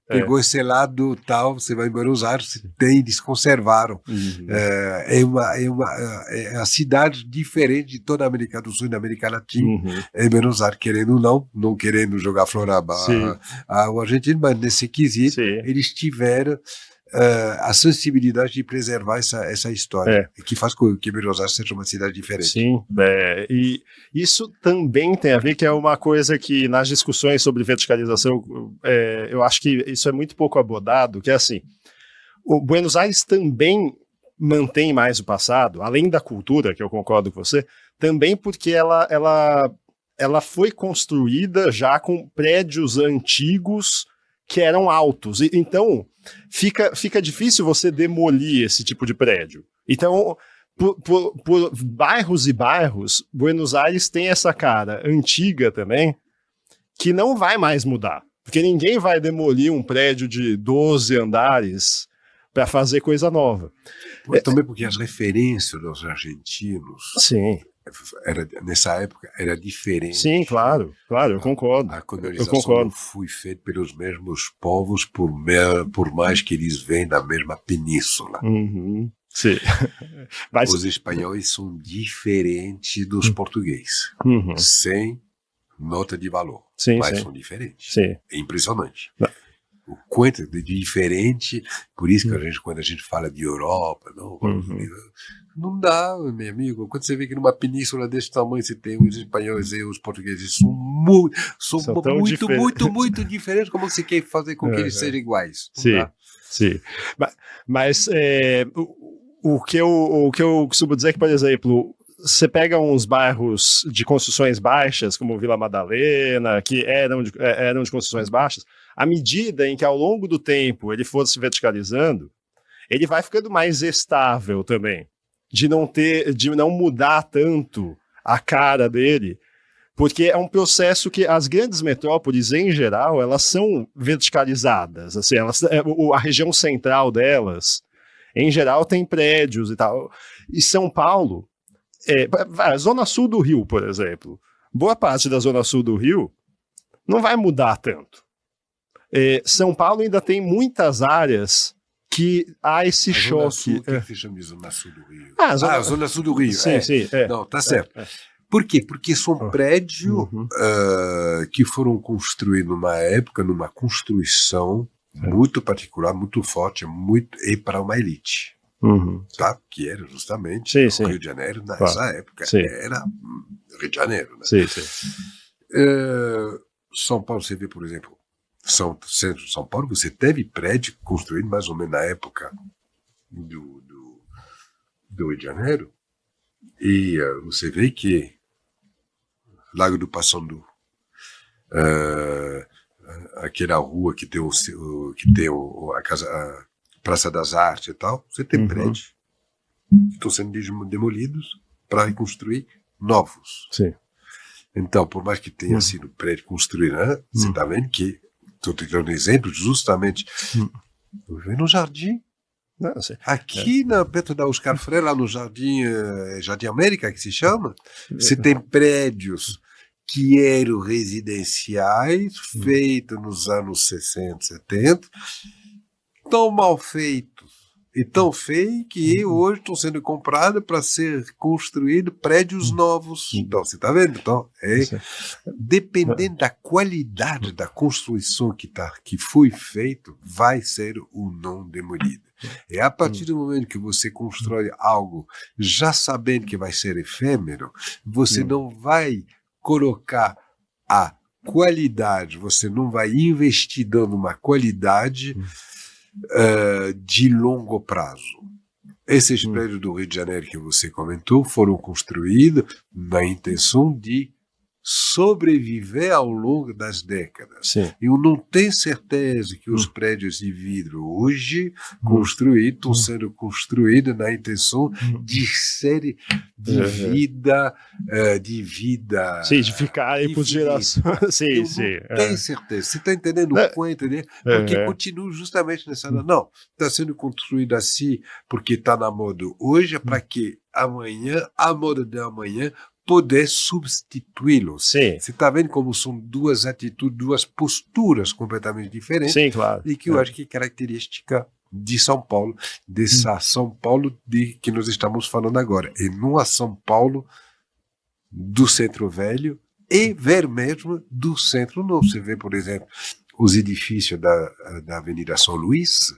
B: Pegou esse lado tal, você vai em Buenos Aires, eles conservaram. É a cidade diferente de toda a América do Sul e da América Latina. É Buenos Aires, querendo ou não querendo jogar flor ao argentino, mas nesse quesito eles tiveram a sensibilidade de preservar essa história, que faz com que Buenos Aires seja uma cidade diferente.
A: E isso também tem a ver, que é uma coisa que nas discussões sobre verticalização, eu acho que isso é muito pouco abordado, que é assim, o Buenos Aires também mantém mais o passado, além da cultura, que eu concordo com você, também porque ela foi construída já com prédios antigos que eram altos, então fica difícil você demolir esse tipo de prédio. Então, por bairros e bairros, Buenos Aires tem essa cara antiga também, que não vai mais mudar. Porque ninguém vai demolir um prédio de 12 andares para fazer coisa nova.
B: Também porque as referências dos argentinos,
A: sim,
B: nessa época, era diferente.
A: Sim, claro, eu concordo.
B: A colonização não foi feita pelos mesmos povos, por mais que eles venham da mesma península.
A: Uhum, sim. Mas...
B: Os espanhóis são diferentes dos portugueses, sem nota de valor, mas são diferentes.
A: Sim.
B: É impressionante.
A: Não.
B: O quanto de diferente, por isso que quando a gente fala de Europa, não dá, meu amigo. Quando você vê que numa península desse tamanho você tem os espanhóis e os portugueses são muito diferentes. Como você quer fazer com que eles sejam iguais?
A: Sim. Mas o que eu costumo dizer é que, por exemplo, você pega uns bairros de construções baixas, como Vila Madalena, que eram de construções baixas, à medida em que ao longo do tempo ele for se verticalizando, ele vai ficando mais estável também, de não mudar tanto a cara dele, porque é um processo que as grandes metrópoles, em geral, elas são verticalizadas, assim, a região central delas, em geral, tem prédios e tal. E São Paulo, a Zona Sul do Rio, por exemplo, boa parte da Zona Sul do Rio não vai mudar tanto. São Paulo ainda tem muitas áreas que há esse choque.
B: O que chama de Zona Sul do Rio? A Zona Sul do Rio.
A: Sim.
B: Não, tá certo. Por quê? Porque são prédios que foram construídos numa época, numa construção muito particular, muito forte, e para uma elite. Tá? Que era justamente o Rio de Janeiro nessa época. Era Rio de Janeiro. Né?
A: Sim.
B: São Paulo, você vê, por exemplo, centro de São Paulo, você teve prédio construído mais ou menos na época do Rio de Janeiro, e você vê que Lago do Paissandu, aquela rua que tem a casa, a Praça das Artes e tal, você tem prédios que estão sendo demolidos para reconstruir novos.
A: Sim.
B: Então, por mais que tenha sido prédio construído, você está vendo que, estou te dando um exemplo, justamente, no Jardim, aqui perto da Oscar Freire, lá no Jardim América, que se chama, você tem prédios que eram residenciais, feitos nos anos 60, 70, tão mal feitos e tão feios que hoje estão sendo comprados para ser construídos prédios novos. Então, você está vendo? Então, dependendo da qualidade da construção que foi feito, vai ser ou não demolido. É a partir do momento que você constrói algo já sabendo que vai ser efêmero, você não vai colocar a qualidade, você não vai investir dando uma qualidade de longo prazo. Esses prédios do Rio de Janeiro que você comentou foram construídos na intenção de sobreviver ao longo das décadas.
A: Sim.
B: Eu não tenho certeza que os prédios de vidro hoje estão sendo construídos na intenção de ser de vida,
A: Sim, de ficarem por gerações. Sim.
B: Não tenho certeza. Você está entendendo o quanto, né? Porque continua justamente nessa. Não, está sendo construído assim porque está na moda hoje, para que amanhã, a moda de amanhã, poder substituí-los.
A: Sim.
B: Você está vendo como são duas atitudes, duas posturas completamente diferentes.
A: Sim, claro.
B: E que eu acho que é característica de São Paulo, dessa São Paulo de que nós estamos falando agora. E não a São Paulo do Centro Velho e ver mesmo do Centro Novo. Você vê, por exemplo, os edifícios da Avenida São Luís,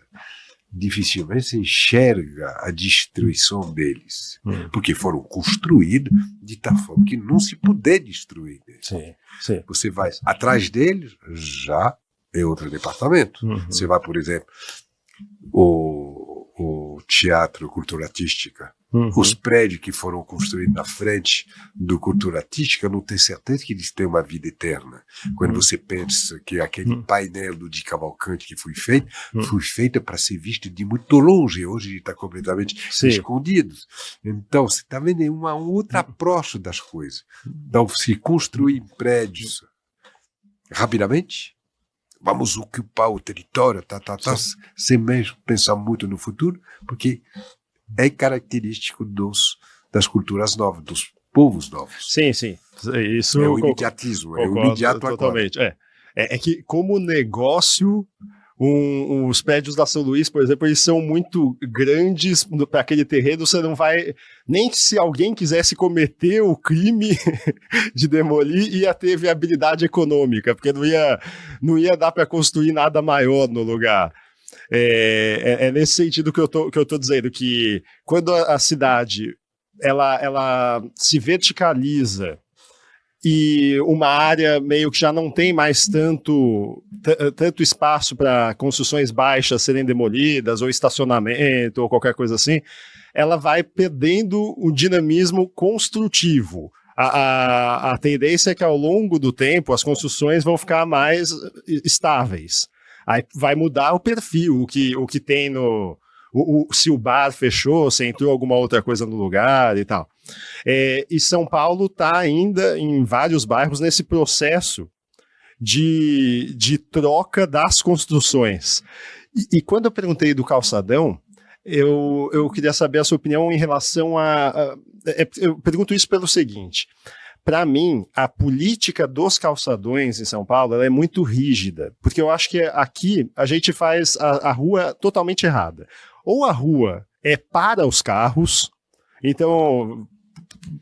B: dificilmente se enxerga a destruição deles, porque foram construídos de tal forma que não se puder destruir eles.
A: Sim.
B: Você vai atrás deles, já é outro departamento. Você vai, por exemplo, o Teatro Cultura Artística Os prédios que foram construídos na frente do cultura artística não tem certeza que eles têm uma vida eterna. Quando você pensa que aquele painel do Di Cavalcanti que foi feito para ser visto de muito longe, hoje ele está completamente escondido. Então, você está vendo uma outra approach das coisas. Então, se construir prédios rapidamente, vamos ocupar o território, sem mesmo pensar muito no futuro, porque é característico das culturas novas, dos povos novos.
A: Sim. Isso
B: é o imediatismo, é o imediato
A: totalmente. É que como negócio, os prédios da São Luís, por exemplo, eles são muito grandes para aquele terreno, você não vai... Nem que se alguém quisesse cometer o crime de demolir, ia ter viabilidade econômica, porque não ia dar para construir nada maior no lugar. É nesse sentido que eu tô dizendo, que quando a cidade ela se verticaliza e uma área meio que já não tem mais tanto espaço para construções baixas serem demolidas, ou estacionamento, ou qualquer coisa assim, ela vai perdendo o dinamismo construtivo. A tendência é que ao longo do tempo as construções vão ficar mais estáveis. Aí vai mudar o perfil, o que tem se o bar fechou, se entrou alguma outra coisa no lugar e tal. E São Paulo está ainda em vários bairros nesse processo de troca das construções. E quando eu perguntei do calçadão, eu queria saber a sua opinião em relação eu pergunto isso pelo seguinte: para mim, a política dos calçadões em São Paulo ela é muito rígida, porque eu acho que aqui a gente faz a rua totalmente errada. Ou a rua é para os carros, então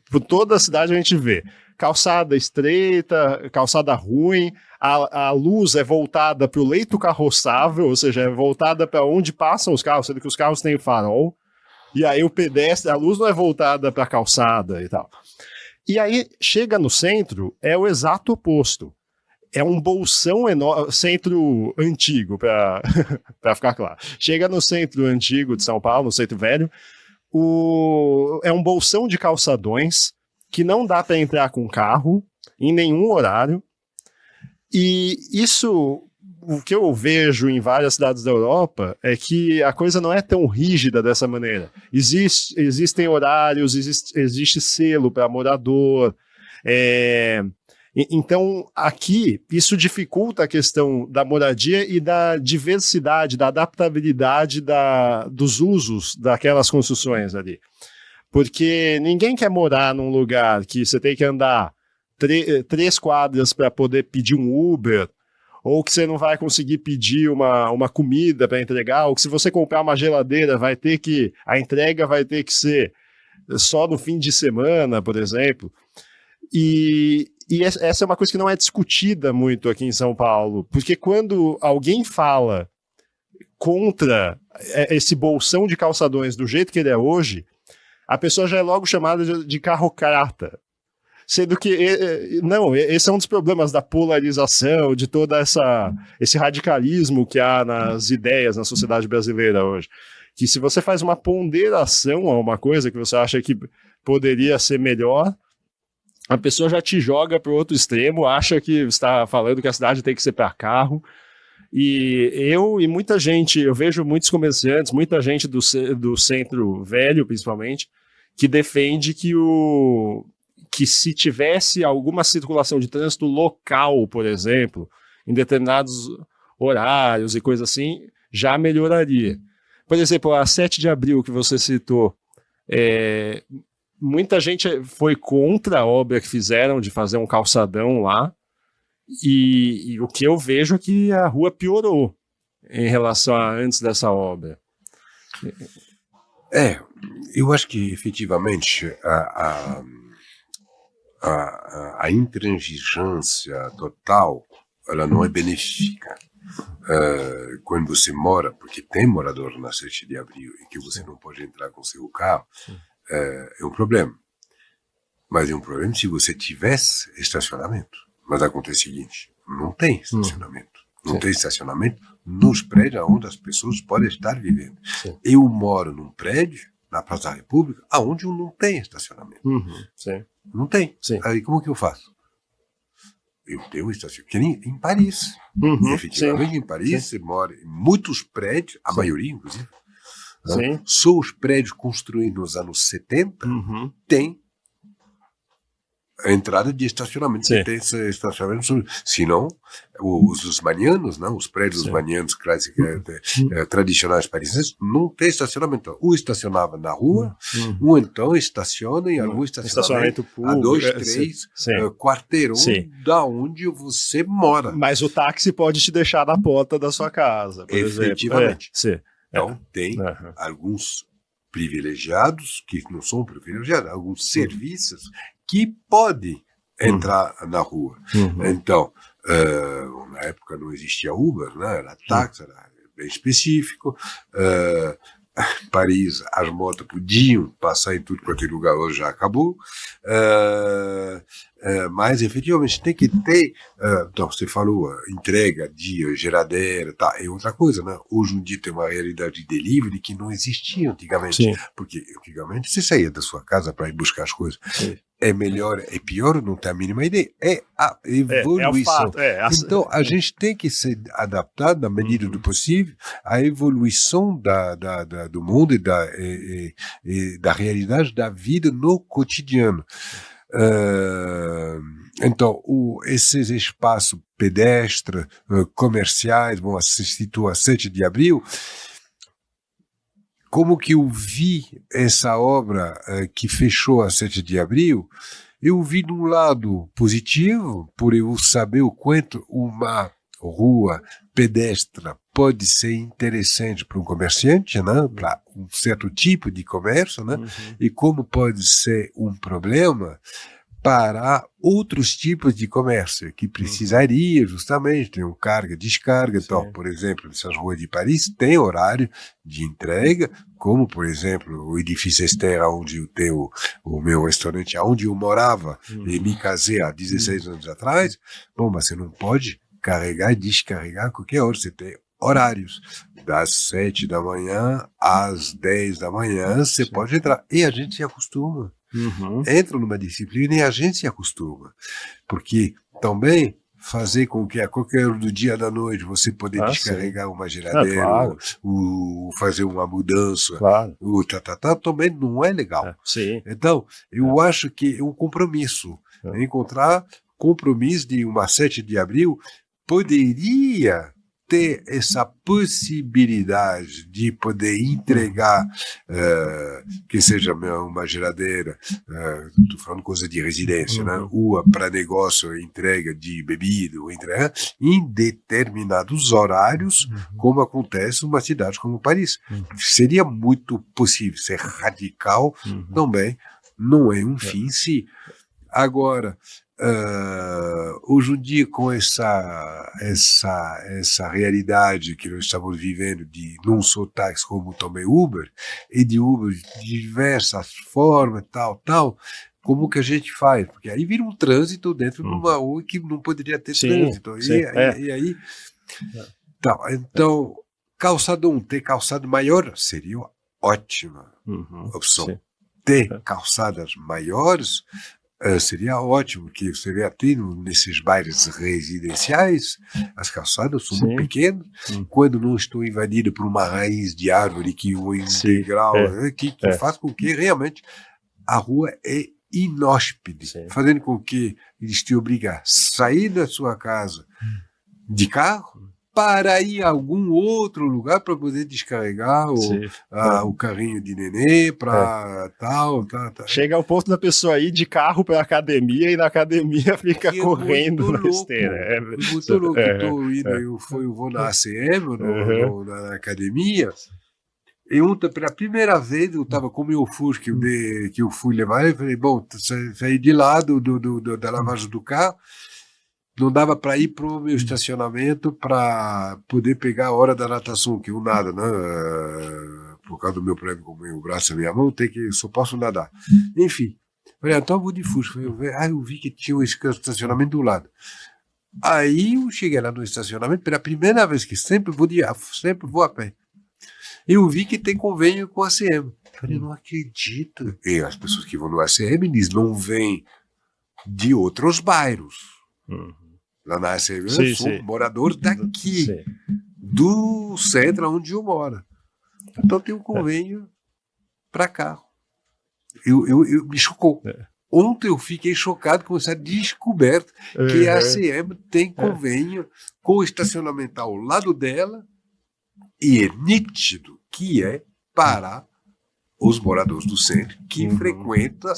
A: por toda a cidade a gente vê calçada estreita, calçada ruim, a luz é voltada para o leito carroçável, ou seja, é voltada para onde passam os carros, sendo que os carros têm farol, e aí o pedestre, a luz não é voltada para a calçada e tal. E aí, chega no centro, é o exato oposto. É um bolsão enorme, centro antigo, para ficar claro. Chega no centro antigo de São Paulo, no centro velho, é um bolsão de calçadões que não dá para entrar com carro em nenhum horário. E isso, o que eu vejo em várias cidades da Europa, é que a coisa não é tão rígida dessa maneira. Existem horários, existe selo para morador. Então, aqui, isso dificulta a questão da moradia e da diversidade, da adaptabilidade dos usos daquelas construções ali. Porque ninguém quer morar num lugar que você tem que andar 3 quadras para poder pedir um Uber, ou que você não vai conseguir pedir uma comida para entregar, ou que se você comprar uma geladeira, a entrega vai ter que ser só no fim de semana, por exemplo. E essa é uma coisa que não é discutida muito aqui em São Paulo, porque quando alguém fala contra esse bolsão de calçadões do jeito que ele é hoje, a pessoa já é logo chamada de carrocrata. Sendo que, esse é um dos problemas da polarização, de todo esse radicalismo que há nas ideias na sociedade brasileira hoje. Que se você faz uma ponderação a uma coisa que você acha que poderia ser melhor, a pessoa já te joga para o outro extremo, acha que está falando que a cidade tem que ser para carro. E muita gente, eu vejo muitos comerciantes, muita gente do centro velho, principalmente, que defende que se tivesse alguma circulação de trânsito local, por exemplo, em determinados horários e coisas assim, já melhoraria. Por exemplo, a 7 de abril que você citou, muita gente foi contra a obra que fizeram de fazer um calçadão lá, e o que eu vejo é que a rua piorou em relação a antes dessa obra.
B: Eu acho que efetivamente a intransigência total, ela não é benéfica. Quando você mora, porque tem morador na 7 de abril e que você não pode entrar com seu carro, é um problema. Mas é um problema se você tivesse estacionamento. Mas acontece o seguinte, não tem estacionamento. Não tem estacionamento nos prédios onde as pessoas podem estar vivendo. Eu moro num prédio na Praça da República, aonde não tem estacionamento.
A: Sim.
B: Não tem.
A: Sim.
B: Aí como que eu faço? Eu tenho um estacionamento, que nem em Paris. E, efetivamente,
A: sim.
B: em Paris, você mora em muitos prédios, a maioria, inclusive,
A: Sim.
B: só os prédios construídos nos anos 70 tem a entrada de estacionamento, que tem esse estacionamento, senão os husmanianos, né, os prédios husmanianos tradicionais parisienses, não tem estacionamento. Um estacionava na rua, um então estaciona em algum estacionamento público, a 2, 3 quarteirão da onde você mora.
A: Mas o táxi pode te deixar na porta da sua casa, por
B: efetivamente.
A: exemplo.
B: Então, tem alguns privilegiados, que não são privilegiados, alguns serviços que podem entrar na rua. Então, na época não existia Uber, né? Era táxi, era bem específico. Paris, as motos podiam passar em tudo quanto é lugar, hoje já acabou. Mas, efetivamente, tem que ter... então, você falou, entrega de geladeira, tá, é outra coisa, né? Hoje em dia tem uma realidade de delivery que não existia antigamente. Porque, antigamente, você saía da sua casa para ir buscar as coisas. É melhor, é pior, não tem a mínima ideia. É a evolução. Então, a gente tem que se adaptar, na medida do possível, à evolução do mundo e da realidade da vida no cotidiano. Então, esses espaços pedestres, comerciais, vão assistir a 7 de abril. Como que eu vi essa obra que fechou a 7 de abril, eu vi de um lado positivo, por eu saber o quanto uma rua pedestre pode ser interessante para um comerciante, né? Para um certo tipo de comércio, né? E como pode ser um problema para outros tipos de comércio que precisaria justamente ter um carga, descarga. Então, por exemplo, nessas ruas de Paris tem horário de entrega, como, por exemplo, o edifício Esther, onde eu tenho o meu restaurante, onde eu morava e me casei há 16 anos atrás. Bom, mas você não pode carregar e descarregar a qualquer hora, você tem horários. Das 7 da manhã às 10 da manhã, você pode entrar. E a gente se acostuma. Entra numa disciplina e a gente se acostuma. Porque também fazer com que a qualquer hora do dia da noite você poder descarregar uma geladeira, ou fazer uma mudança, ou também não é legal. Então, eu acho que é um compromisso. Encontrar compromisso de uma 7 de abril poderia ter essa possibilidade de poder entregar, que seja uma geladeira, estou falando coisa de residência, né? Ou para negócio, entrega de bebida, ou entrega em determinados horários, como acontece numa cidade como Paris. Seria muito possível, ser radical também, não é um fim em si. Agora, hoje em dia, com essa realidade que nós estamos vivendo de não só táxi como também Uber, e de Uber de diversas formas, tal, como que a gente faz? Porque aí vira um trânsito dentro de uma rua que não poderia ter trânsito. E aí, então, ter calçado maior seria uma ótima opção. Ter calçadas maiores seria ótimo, que você vê até nesses bairros residenciais, as calçadas são muito pequenas, quando não estão invadidas por uma raiz de árvore que o integral, que faz com que realmente a rua é inóspede, fazendo com que eles te obriguem a sair da sua casa de carro para ir a algum outro lugar para poder descarregar o carrinho de nenê para tal.
A: Chega ao ponto da pessoa ir de carro para a academia e na academia fica correndo na esteira.
B: É muito louco. Eu vou na ACM, na academia, e pela primeira vez eu estava com o meu Fusca que eu fui levar, eu falei, bom, saí de lá da lavagem do carro, não dava para ir para o meu estacionamento para poder pegar a hora da natação, que eu nado, né? Por causa do meu problema com o meu braço e minha mão, só posso nadar. Enfim, falei, então eu vou de Fusca. Eu vi que tinha um estacionamento do lado. Aí eu cheguei lá no estacionamento, pela primeira vez que sempre vou a pé. Eu vi que tem convênio com a ACM. Falei, não acredito. E as pessoas que vão no ACM, eles não vêm de outros bairros. Lá na ACM, eu sou morador daqui, do centro onde eu moro. Então tem um convênio para carro. Eu me chocou. Ontem eu fiquei chocado com essa descoberta que a ACM tem convênio com o estacionamento ao lado dela e é nítido que é para os moradores do centro que frequentam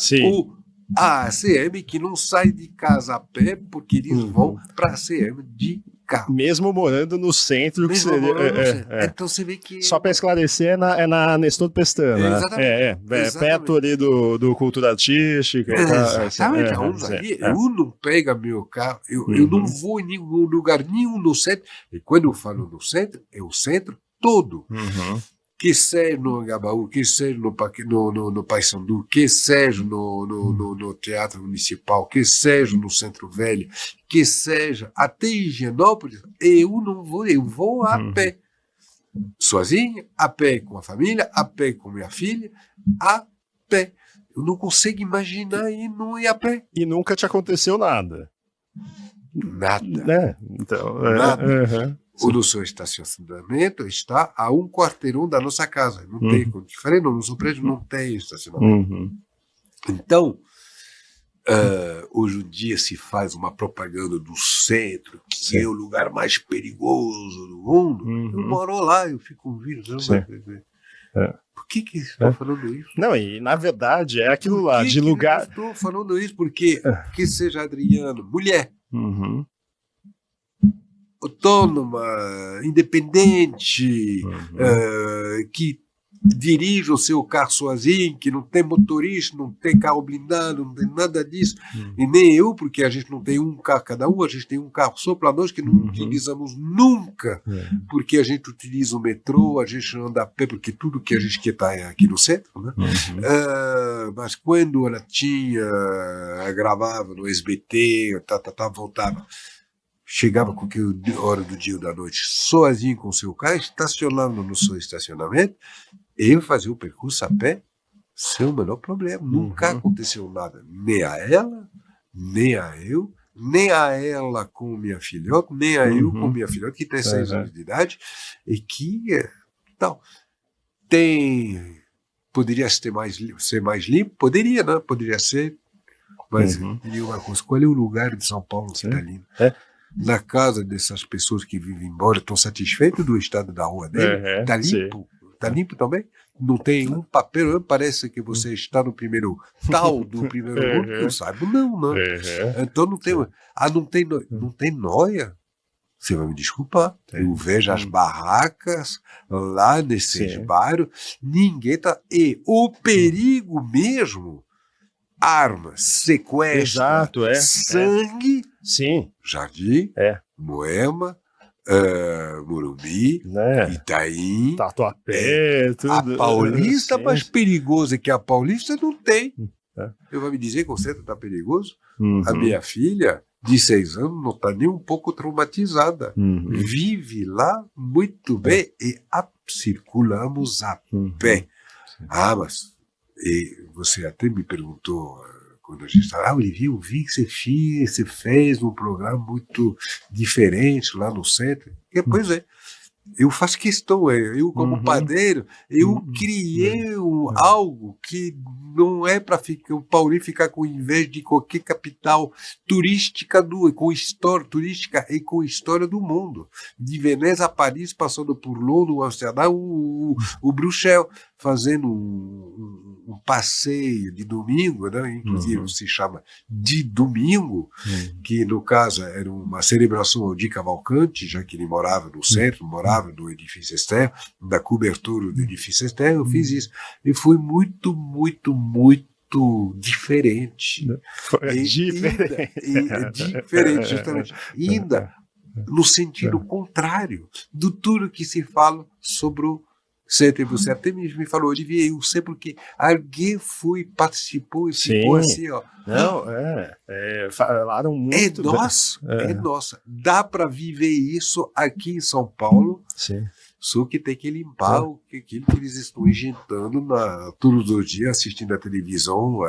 B: a ACM, que não sai de casa a pé porque eles vão para a ACM de carro.
A: Mesmo morando no centro.
B: Mesmo
A: que
B: morando no centro. Então você vê que...
A: Só para esclarecer, é na Nestor Pestana.
B: Exatamente.
A: Perto ali do Cultura Artística.
B: Exatamente. Eu não pego meu carro, eu não vou em nenhum lugar, nenhum no centro. E quando eu falo no centro, é o centro todo. Que seja no Anhangabaú, que seja no Paissandu, que seja no Teatro Municipal, que seja no Centro Velho, que seja até Higienópolis, eu não vou, eu vou a pé. Sozinho, a pé com a família, a pé com minha filha, a pé. Eu não consigo imaginar ir não ir a pé.
A: E nunca te aconteceu nada.
B: Nada.
A: Então,
B: nada. O do seu estacionamento está a um quarteirão da nossa casa. Não tem, como diferente, no nosso prédio não tem estacionamento. Então, hoje em dia se faz uma propaganda do centro, que é o lugar mais perigoso do mundo. Eu moro lá, eu fico ouvindo. Por que estou falando isso?
A: Não, e na verdade é aquilo lá, de lugar...
B: Estou falando isso porque, que seja Adriano, mulher, autônoma, independente, que dirige o seu carro sozinho, que não tem motorista, não tem carro blindado, não tem nada disso, e nem eu, porque a gente não tem um carro cada um, a gente tem um carro só para nós, que não utilizamos nunca, porque a gente utiliza o metrô, a gente anda a pé, porque tudo que a gente quer está aqui no centro, né? Mas quando ela gravava no SBT, voltava, chegava com que hora do dia ou da noite, sozinho com o seu carro, estacionando no seu estacionamento, eu fazia o percurso a pé sem o menor problema. Nunca aconteceu nada, nem a ela, nem a eu, nem a ela com minha filhote, nem a eu com minha filhote, que tem 6 anos de idade, e que tal. Poderia ser mais limpo? Poderia, né? Poderia ser, mas diria uma coisa, qual é o lugar de São Paulo que está limpo? Na casa dessas pessoas que vivem embora, estão satisfeitos do estado da rua dele? Está limpo? Está limpo também? Não tem um papel, parece que você está no primeiro do primeiro mundo, que eu saiba, não, né? Então não tem, não tem noia? Você vai me desculpar. Eu vejo as barracas lá nesses bairros, ninguém está... E o perigo mesmo, armas, sequestro, sangue...
A: Sim.
B: Jardim, Moema, Morumbi, Itaim,
A: Tatuapé, tudo.
B: A Paulista mais perigosa que a Paulista não tem. Eu vou me dizer que o centro está perigoso? A minha filha, de 6 anos, não está nem um pouco traumatizada. Vive lá muito bem e circulamos a pé. Mas você até me perguntou... Quando a gente estava, Olivier, eu vi que você fez um programa muito diferente lá no centro. Pois é, eu faço questão, eu como padeiro, eu criei algo que não é para o Paulinho ficar com inveja de qualquer capital turística com história turística e com história do mundo. De Veneza a Paris, passando por Londres, Amsterdã, o Bruxelas, fazendo um passeio de domingo, né? Inclusive se chama de domingo, que no caso era uma celebração ao Di Cavalcanti, já que ele morava no centro, morava no edifício Esther, da cobertura do edifício Esther, eu fiz isso. E foi muito, muito, muito diferente. Diferente, justamente. Ainda no sentido contrário de tudo que se fala sobre o Sempre você até me falou, Olivier, eu sei porque alguém participou e ficou assim, ó.
A: Não, falaram muito.
B: É nossa. Dá para viver isso aqui em São Paulo.
A: Sim.
B: Só que tem que limpar aquilo que eles estão injetando todos os dias, assistindo a televisão,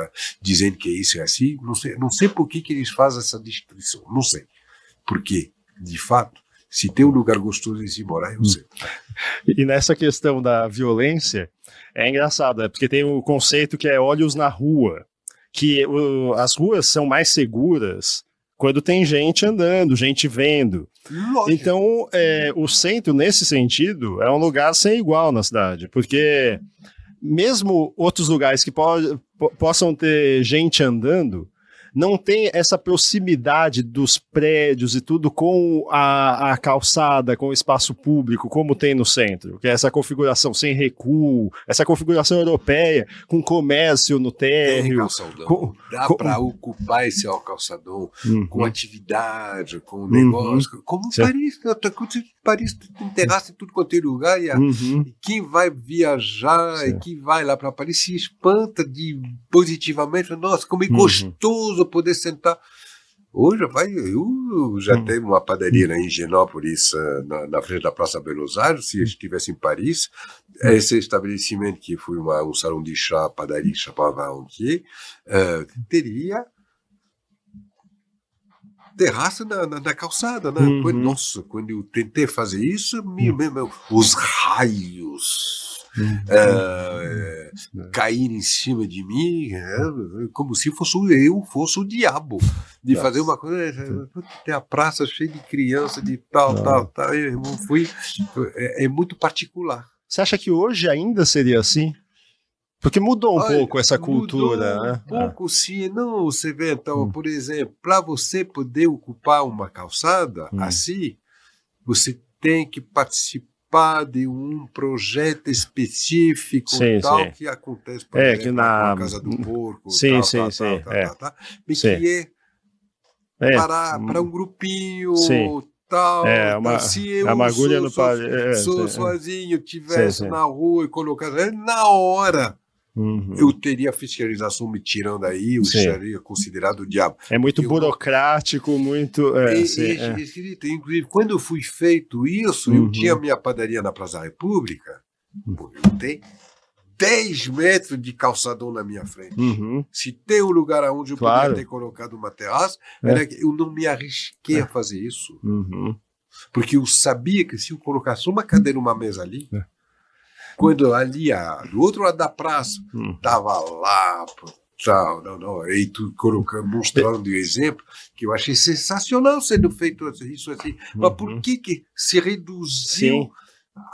B: dizendo que isso é assim. Não sei por que eles fazem essa destruição. Não sei. Porque, de fato, se tem um lugar gostoso de se morar, eu sei.
A: E nessa questão da violência, é engraçado, porque tem o conceito que é olhos na rua, que as ruas são mais seguras quando tem gente andando, gente vendo. Lógico. Então, o centro, nesse sentido, é um lugar sem igual na cidade, porque mesmo outros lugares que possam ter gente andando, não tem essa proximidade dos prédios e tudo com a calçada, com o espaço público, como tem no centro, que é essa configuração sem recuo, essa configuração europeia, com comércio no térreo.
B: Dá para ocupar esse calçadão com atividade, com negócio, como Paris tem terraça em tudo quanto é lugar, e quem vai viajar e quem vai lá para Paris se espanta positivamente, nossa, como é gostoso poder sentar. Hoje eu já tenho uma padaria na Higienópolis, na frente da Praça Belos Aires. Se eu estivesse em Paris, esse estabelecimento que foi um salão de chá, padaria que chamava Anquier, teria terraça na calçada, né? Nossa, quando eu tentei fazer isso, os raios cair em cima de mim, como se eu fosse o diabo de fazer uma coisa. Tem a praça cheia de criança, de tal. Eu fui, é muito particular.
A: Você acha que hoje ainda seria assim? Porque mudou um pouco essa cultura,
B: mudou
A: né?
B: Um pouco, sim. Não, você vê, então, por exemplo, para você poder ocupar uma calçada assim, você tem que participar de um projeto específico, que acontece, por exemplo, que na Casa do Porco, tal, que para um grupinho, tal. Se eu sou sozinho, tivesse na rua e colocasse, na hora eu teria a fiscalização me tirando aí, eu seria considerado o diabo.
A: É muito burocrático, muito...
B: Inclusive, quando foi feito isso, eu tinha minha padaria na Praça da República, eu tenho 10 metros de calçadão na minha frente. Se tem um lugar onde eu poderia ter colocado uma terraça, eu não me arrisquei a fazer isso. Porque eu sabia que se eu colocasse uma cadeira e uma mesa ali, quando ali, do outro lado da praça, estava lá, e tu mostrando o exemplo, que eu achei sensacional sendo feito isso assim. Mas por que se reduziu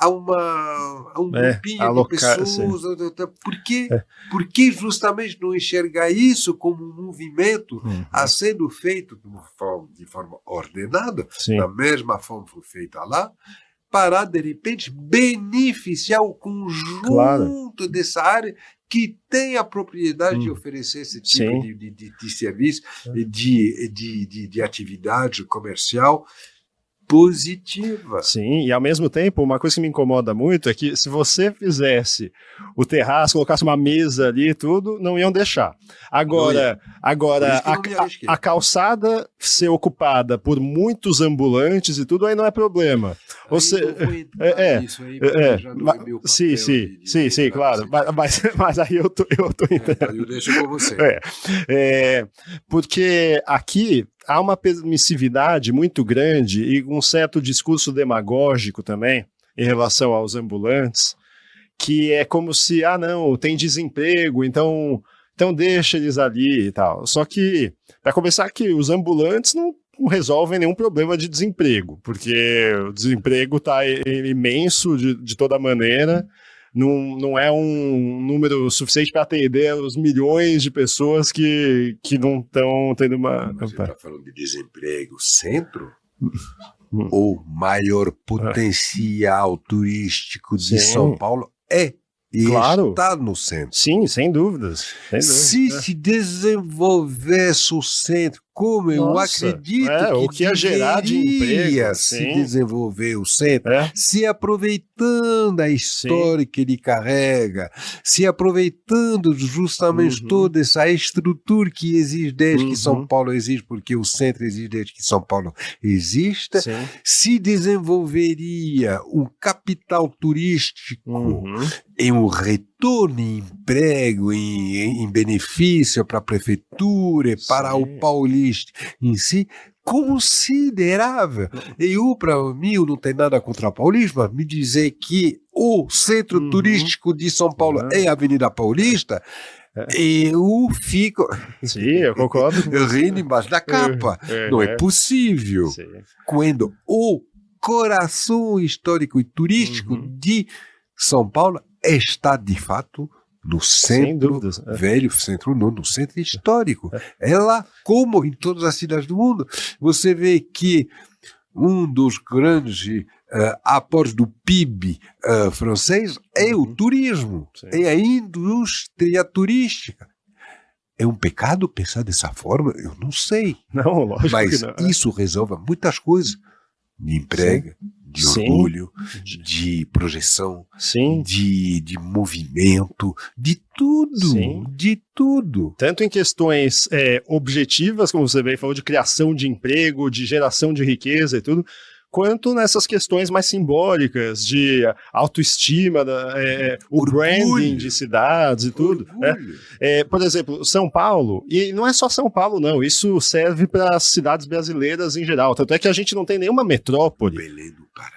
B: a um grupinho de pessoas? Por que justamente não enxergar isso como um movimento a sendo feito de forma ordenada, da mesma forma que foi feita lá, para, de repente, beneficiar o conjunto dessa área que tem a propriedade de oferecer esse tipo de serviço, de atividade comercial positiva.
A: Sim, e ao mesmo tempo, uma coisa que me incomoda muito é que se você fizesse o terraço, colocasse uma mesa ali e tudo, não iam deixar. Agora a calçada ser ocupada por muitos ambulantes e tudo, aí não é problema. Sim, claro. Mas aí eu tô entendendo.
B: Eu deixo com você.
A: Porque aqui há uma permissividade muito grande e um certo discurso demagógico também em relação aos ambulantes, que é como se, não, tem desemprego, então deixa eles ali e tal. Só que, para começar, que os ambulantes não resolvem nenhum problema de desemprego, porque o desemprego está imenso de toda maneira. Não é um número suficiente para atender os milhões de pessoas que não estão tendo uma...
B: Você está falando de desemprego, centro? O maior potencial turístico de São Paulo está no centro.
A: Sim, sem dúvidas.
B: Se desenvolvesse o centro, como eu acredito que
A: o que ia gerar de emprego,
B: se desenvolver o centro, se aproveitando aproveitando a história que ele carrega, se aproveitando justamente toda essa estrutura que existe desde que São Paulo existe, porque o centro existe desde que São Paulo existe, se desenvolveria um capital turístico em um retorno em emprego, em benefício para a prefeitura e para o paulista em si, considerável. Para mim, não tem nada contra o paulismo, me dizer que o centro turístico de São Paulo é a Avenida Paulista, eu fico...
A: Sim, eu concordo.
B: rindo embaixo da capa. Não é possível.
A: Sim.
B: Quando o coração histórico e turístico de São Paulo está, de fato, no centro velho, centro novo, no centro histórico. É lá, como em todas as cidades do mundo. Você vê que um dos grandes aportes do PIB francês é o turismo, é a indústria turística. É um pecado pensar dessa forma? Eu não sei.
A: Não, lógico
B: mas
A: que não.
B: Isso resolve muitas coisas. De emprego, de orgulho, de projeção, de movimento, de tudo, de tudo.
A: Tanto em questões objetivas, como você bem falou, de criação de emprego, de geração de riqueza e tudo, quanto nessas questões mais simbólicas, de autoestima, o branding de cidades e tudo. Por exemplo, São Paulo, e não é só São Paulo não, isso serve para as cidades brasileiras em geral, tanto é que a gente não tem nenhuma metrópole.
B: Belém do Pará.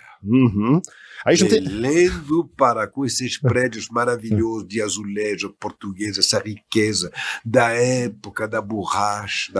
A: Belém
B: do Pará, com esses prédios maravilhosos de azulejo português, essa riqueza da época da borracha,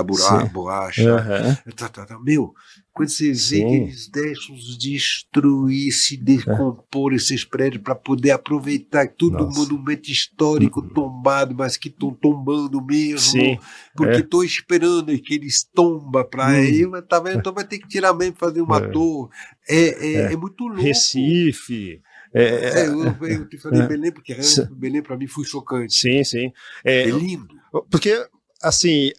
B: Meu, quando você vê que eles deixam destruir, se decompor esses prédios para poder aproveitar todo o monumento histórico tombado, mas que estão tombando mesmo, porque estou esperando que eles tombam para aí, mas tá vendo? Então vai ter que tirar mesmo, fazer uma torre. É muito louco.
A: Recife.
B: Eu te falei Belém, porque Belém para mim foi chocante.
A: Sim.
B: É lindo.
A: Porque, assim...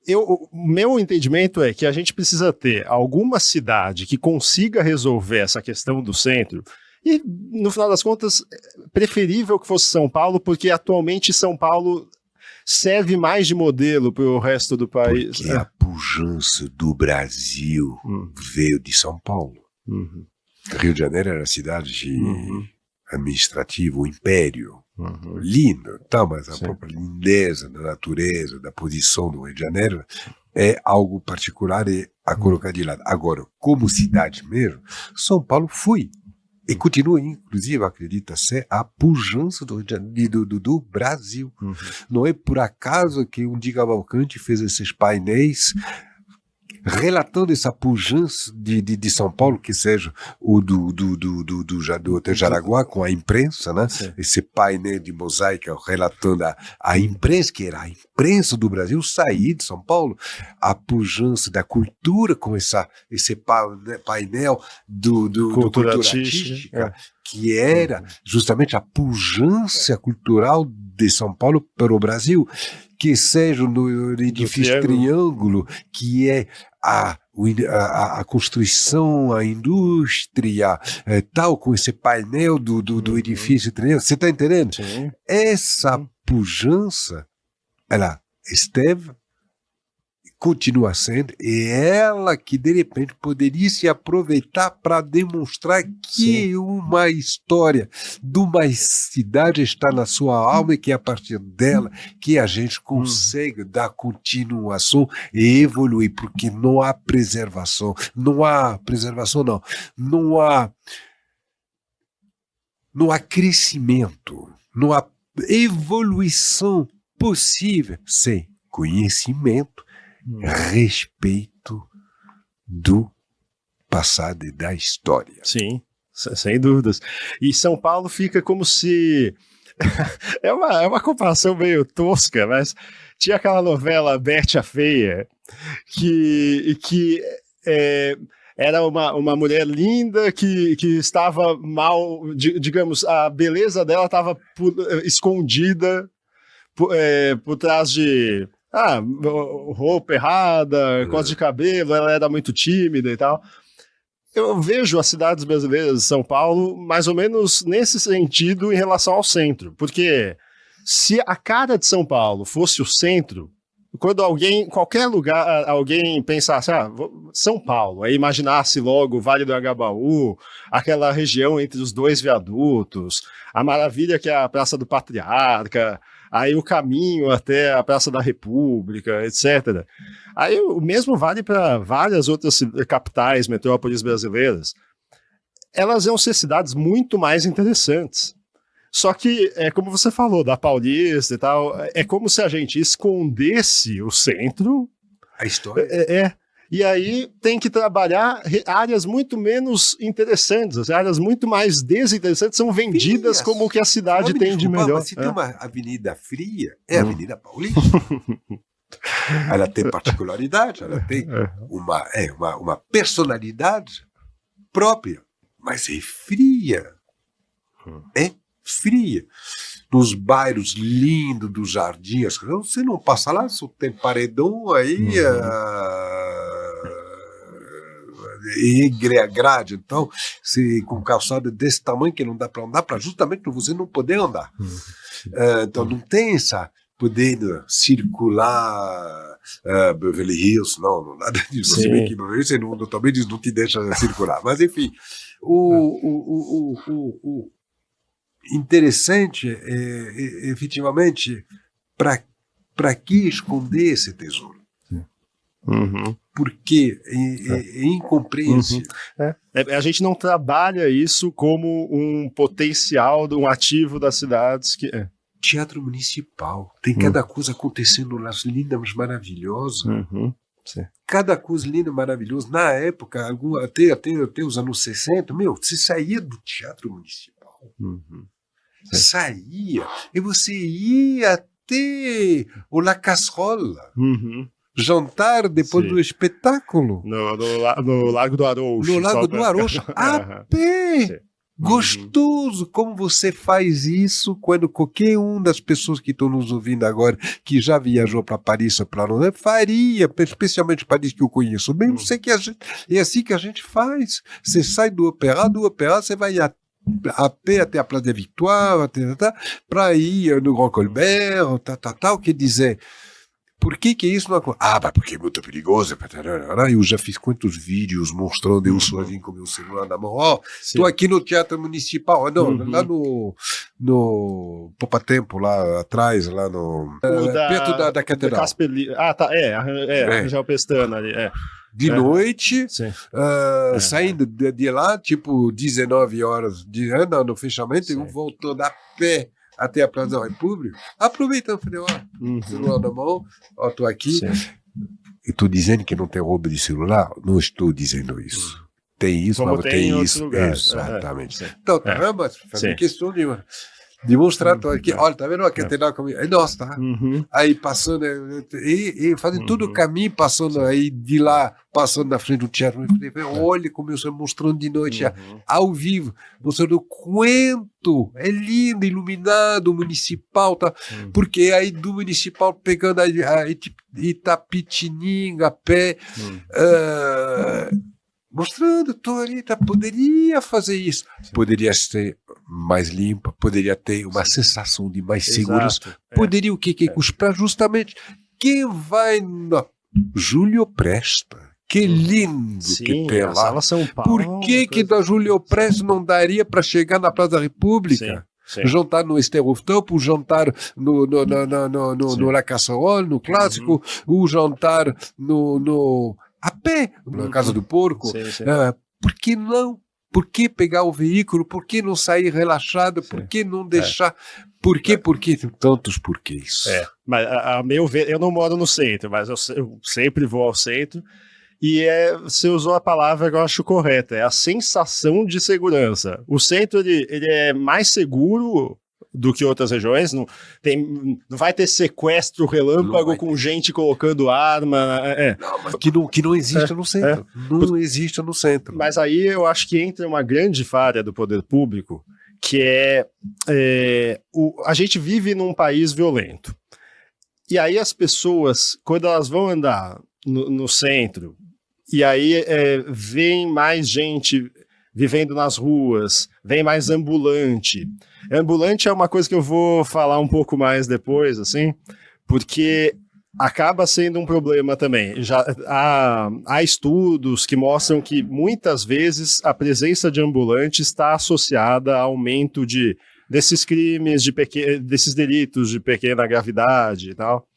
A: O meu entendimento é que a gente precisa ter alguma cidade que consiga resolver essa questão do centro e, no final das contas, preferível que fosse São Paulo, porque atualmente São Paulo serve mais de modelo para o resto do país.
B: Porque a pujança do Brasil veio de São Paulo. Rio de Janeiro era a cidade administrativa, o império. Lindo, mas a própria lindeza da natureza, da posição do Rio de Janeiro é algo particular e a colocar de lado. Agora, como cidade mesmo, São Paulo foi e continua, inclusive, acredita ser a pujança do Brasil. Não é por acaso que um Di Cavalcanti fez esses painéis relatando essa pujança de São Paulo, que seja o do Hotel Jaraguá com a imprensa, né? Esse painel de mosaica relatando a imprensa, que era a imprensa do Brasil, sair de São Paulo, a pujança da cultura com esse painel do cultura artística, que era justamente a pujança cultural de São Paulo para o Brasil, que seja no edifício Triângulo, que é a construção, a indústria, tal, com esse painel do edifício Triângulo. Você está entendendo?
A: Sim.
B: Essa pujança, ela esteve, continua sendo, e ela que de repente poderia se aproveitar para demonstrar que uma história de uma cidade está na sua alma e que a partir dela que a gente consegue dar continuação e evoluir, porque não há crescimento, não há evolução possível sem conhecimento, respeito do passado e da história.
A: Sim, sem dúvidas. E São Paulo fica como se... é uma comparação meio tosca, mas tinha aquela novela Betty a Feia, que era uma mulher linda que estava mal, digamos, a beleza dela estava escondida por trás de... roupa errada, corte de cabelo, ela era muito tímida e tal. eu vejo as cidades brasileiras de São Paulo mais ou menos nesse sentido em relação ao centro, porque se a cara de São Paulo fosse o centro, quando qualquer lugar, alguém pensasse, São Paulo, aí imaginasse logo o Vale do Agabaú, aquela região entre os dois viadutos, a maravilha que é a Praça do Patriarca, aí o caminho até a Praça da República, etc. Aí o mesmo vale para várias outras capitais, metrópoles brasileiras. Elas iam ser cidades muito mais interessantes. Só que, como você falou, da Paulista e tal, é como se a gente escondesse o centro.
B: A história.
A: E aí tem que trabalhar áreas muito menos interessantes, as áreas muito mais desinteressantes são vendidas como o que a cidade tem de melhor.
B: Mas se tem uma avenida fria, é a Avenida Paulista. Ela tem particularidade, ela tem uma personalidade própria, mas é fria. É fria. Nos bairros lindos dos jardins, você não passa lá, só tem paredão aí e grade. Então, com calçada desse tamanho que não dá para andar, justamente para você não poder andar. Então, não tem essa poder circular Beverly Hills, não nada disso. Você vê que Beverly Hills também não te deixa circular. Mas, enfim, o interessante é efetivamente para que esconder esse tesouro? Porque é incompreensível.
A: A gente não trabalha isso como um potencial, um ativo das cidades que
B: Teatro municipal, tem cada coisa acontecendo lá, linda, mas maravilhosa. Cada coisa linda, maravilhosa. Na época, até os anos 60, você saía do teatro municipal. Saía, e você ia até o La Casrola. Jantar depois do espetáculo.
A: No Lago do Arouche.
B: No Lago do Arouche, a pé. Gostoso. Como você faz isso quando qualquer das pessoas que estão nos ouvindo agora, que já viajou para Paris ou para Londres, faria, especialmente Paris que eu conheço bem, eu sei que é assim que a gente faz. Você sai do opéra você vai a pé até a Place de Victoire, para ir no Grand Colbert, quer dizer, por que isso não acontece? Porque é muito perigoso. Eu já fiz quantos vídeos mostrando eu sozinho com meu celular na mão. Estou aqui no Teatro Municipal. Lá no Poupa Tempo, lá atrás, lá perto da Catedral.
A: Rangel Pestana ali,
B: de noite, saindo de lá, tipo 19 horas no fechamento, e voltando a pé até a Praça da República, aproveitando, falei, celular na mão, estou aqui. E estou dizendo que não tem roubo de celular? Não estou dizendo isso. Tem isso,
A: como
B: mas tem isso. Exatamente. Então, mas fazendo questão de mostrar aqui, olha, tá vendo a catedral comigo? É nossa, tá? Aí passando, e fazendo todo o caminho, passando aí de lá, passando na frente do teatro, olha como eu estou mostrando de noite, ao vivo, mostrando o Quento, é lindo, iluminado, municipal, tá? Porque aí do municipal pegando a Itapetininga a pé, mostrando, estou ali, poderia fazer isso, poderia ser mais limpa, poderia ter uma sensação de mais segurança, poderia o que para justamente quem vai na Júlio Presta, que lindo que tem lá.
A: São Paulo,
B: por que da Júlio Presta não daria para chegar na Praça da República? Jantar no Esteroftop, o jantar no La Casserole, no Clássico, o jantar a pé, na Casa do Porco. Por que não? Por que pegar o veículo? Por que não sair relaxado? Por que não deixar? Por quê? Porque tantos porquês.
A: Mas a meu ver, eu não moro no centro, mas eu sempre vou ao centro. E você usou a palavra que eu acho correta, é a sensação de segurança. O centro ele é mais seguro do que outras regiões, não vai ter sequestro relâmpago com gente colocando arma.
B: Não, mas que não existe no centro. Não existe no centro.
A: Mas aí eu acho que entra uma grande falha do poder público, que a gente vive num país violento. E aí as pessoas, quando elas vão andar no centro, E aí vem mais gente vivendo nas ruas, vem mais ambulante. Ambulante é uma coisa que eu vou falar um pouco mais depois, assim, porque acaba sendo um problema também. Já há estudos que mostram que muitas vezes a presença de ambulante está associada a aumento desses crimes, desses delitos de pequena gravidade e tal.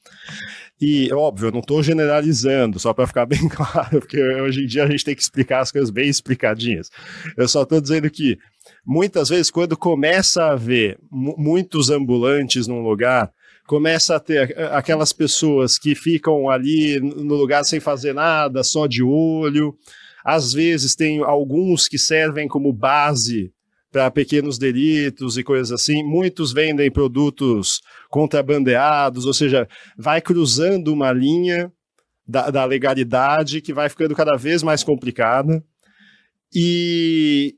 A: E, óbvio, eu não estou generalizando, só para ficar bem claro, porque hoje em dia a gente tem que explicar as coisas bem explicadinhas. Eu só estou dizendo que, muitas vezes, quando começa a haver muitos ambulantes num lugar, começa a ter aquelas pessoas que ficam ali no lugar sem fazer nada, só de olho. Às vezes tem alguns que servem como base para pequenos delitos e coisas assim. Muitos vendem produtos contrabandeados, ou seja, vai cruzando uma linha da legalidade que vai ficando cada vez mais complicada. E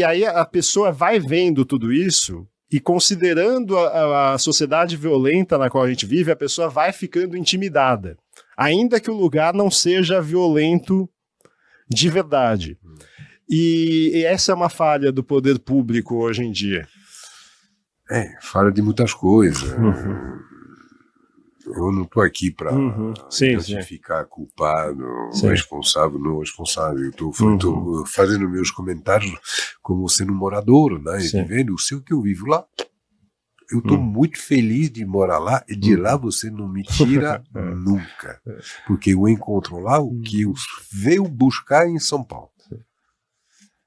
A: aí a pessoa vai vendo tudo isso e considerando a sociedade violenta na qual a gente vive, a pessoa vai ficando intimidada, ainda que o lugar não seja violento de verdade. E essa é uma falha do poder público hoje em dia.
B: Falha de muitas coisas. Eu não estou aqui para identificar culpado, responsável, não responsável. Eu estou fazendo meus comentários como sendo morador, né? E vivendo o seu que eu vivo lá. Eu estou muito feliz de morar lá e de lá você não me tira nunca. Porque eu encontro lá o que eu venho buscar em São Paulo.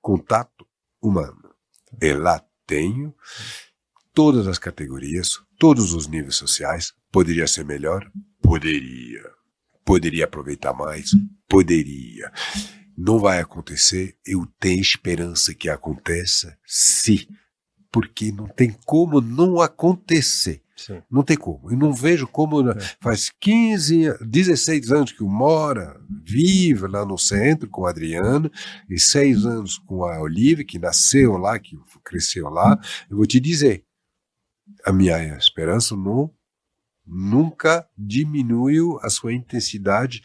B: Contato humano. E lá tenho todas as categorias, todos os níveis sociais. Poderia ser melhor? Poderia. Poderia aproveitar mais? Poderia. Não vai acontecer. Eu tenho esperança que aconteça, sim. Porque não tem como não acontecer. Sim. Não tem como. Eu não vejo como faz 16 anos que eu vivo lá no centro com a Adriana, e 6 anos com a Olivia, que nasceu lá, que cresceu lá. Eu vou te dizer, a minha esperança nunca diminuiu a sua intensidade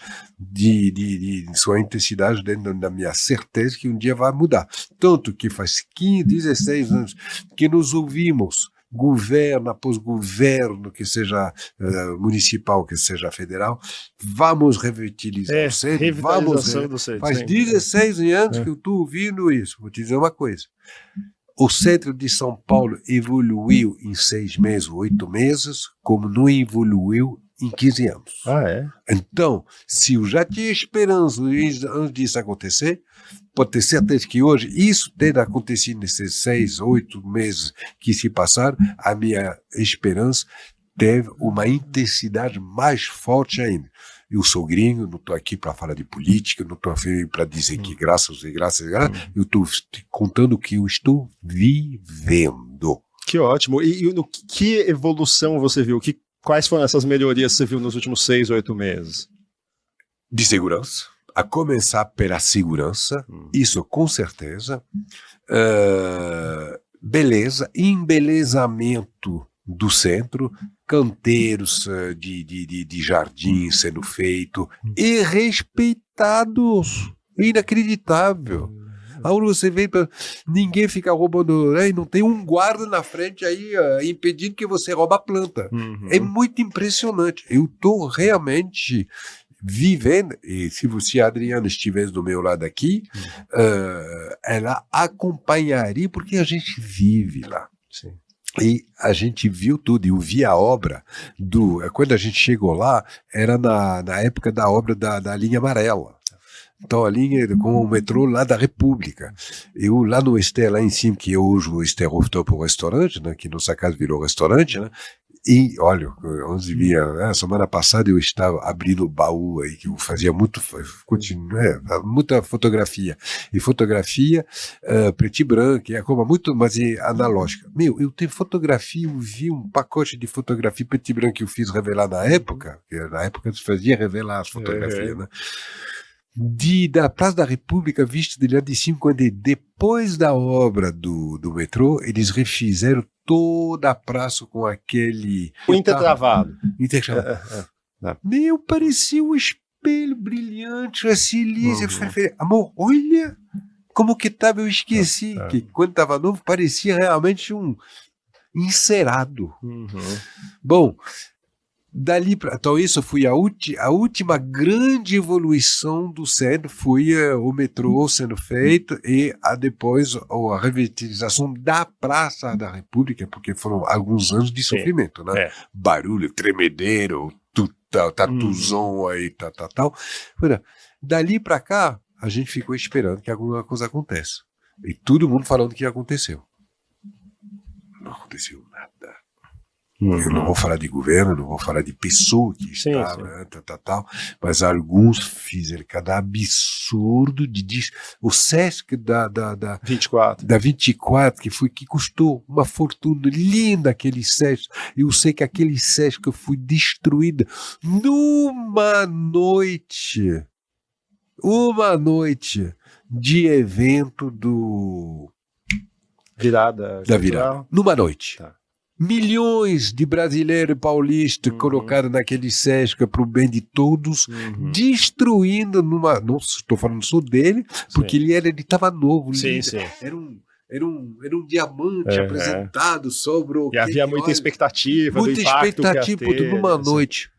B: sua intensidade dentro da minha certeza que um dia vai mudar. Tanto que faz 16 anos que nos ouvimos, governo após governo, que seja municipal, que seja federal, vamos revitalizar o centro, faz 16 anos que eu estou ouvindo isso. Vou te dizer uma coisa, o centro de São Paulo evoluiu em 6 meses, 8 meses, como não evoluiu em 15 anos. Então, se eu já tinha esperança antes disso acontecer, pode ter certeza que hoje, isso ter acontecido nesses 6, 8 meses que se passaram, a minha esperança teve uma intensidade mais forte ainda. Eu sou gringo, não estou aqui para falar de política, não estou aqui para dizer que graças, eu estou contando o que eu estou vivendo.
A: Que ótimo. E que evolução você viu? Quais foram essas melhorias que você viu nos últimos 6, 8 meses?
B: De segurança. A começar pela segurança, isso com certeza. Beleza, embelezamento do centro, canteiros de jardim sendo feito e respeitados. Inacreditável. Aonde você vê, ninguém fica roubando, não tem um guarda na frente aí impedindo que você rouba a planta. É muito impressionante. Eu estou realmente vivendo, e se a Adriana estivesse do meu lado aqui, ela acompanharia, porque a gente vive lá.
A: Sim.
B: E a gente viu tudo, eu vi a obra quando a gente chegou lá, era na época da obra da linha amarela. Então a linha com o metrô lá da República. Eu lá no Esther, lá em cima, que hoje o Esther Rooftop o restaurante, né, que nossa casa virou restaurante, né? E, olha, onde via, semana passada eu estava abrindo o baú aí, que eu fazia muita fotografia. E fotografia preto e branco, é como muito, mas é analógica. Eu tenho fotografia, eu vi um pacote de fotografia preto e branco que eu fiz revelar na época se fazia revelar as fotografias, né? Da Praça da República, visto de lá de cima, quando depois da obra do metrô, eles refizeram toda a praça com aquele...
A: Intertravado.
B: Intertravado. Parecia um pele brilhante, assim, lisa. Eu falei, amor, olha como que tava, eu esqueci, que quando tava novo parecia realmente um encerado. Bom, dali para então isso foi a última grande evolução do centro, foi o metrô sendo feito e depois a revitalização da Praça da República, porque foram alguns anos de sofrimento, né? Barulho, tremedeiro, tatuzão aí, tal. Dali para cá, a gente ficou esperando que alguma coisa aconteça. E todo mundo falando que aconteceu. Não aconteceu nada. Eu não vou falar de governo, não vou falar de pessoa que está, né, tal, mas alguns fizeram cada absurdo o Sesc da 24, que custou uma fortuna linda, aquele Sesc. Eu sei que aquele Sesc foi destruído numa noite de evento da virada, numa noite. Tá. Milhões de brasileiros e paulistas colocaram naquele Sesc para o bem de todos, destruindo não estou falando só dele, porque ele estava novo, era um diamante apresentado sobre o
A: e havia muita expectativa do impacto que ia ter,
B: numa noite.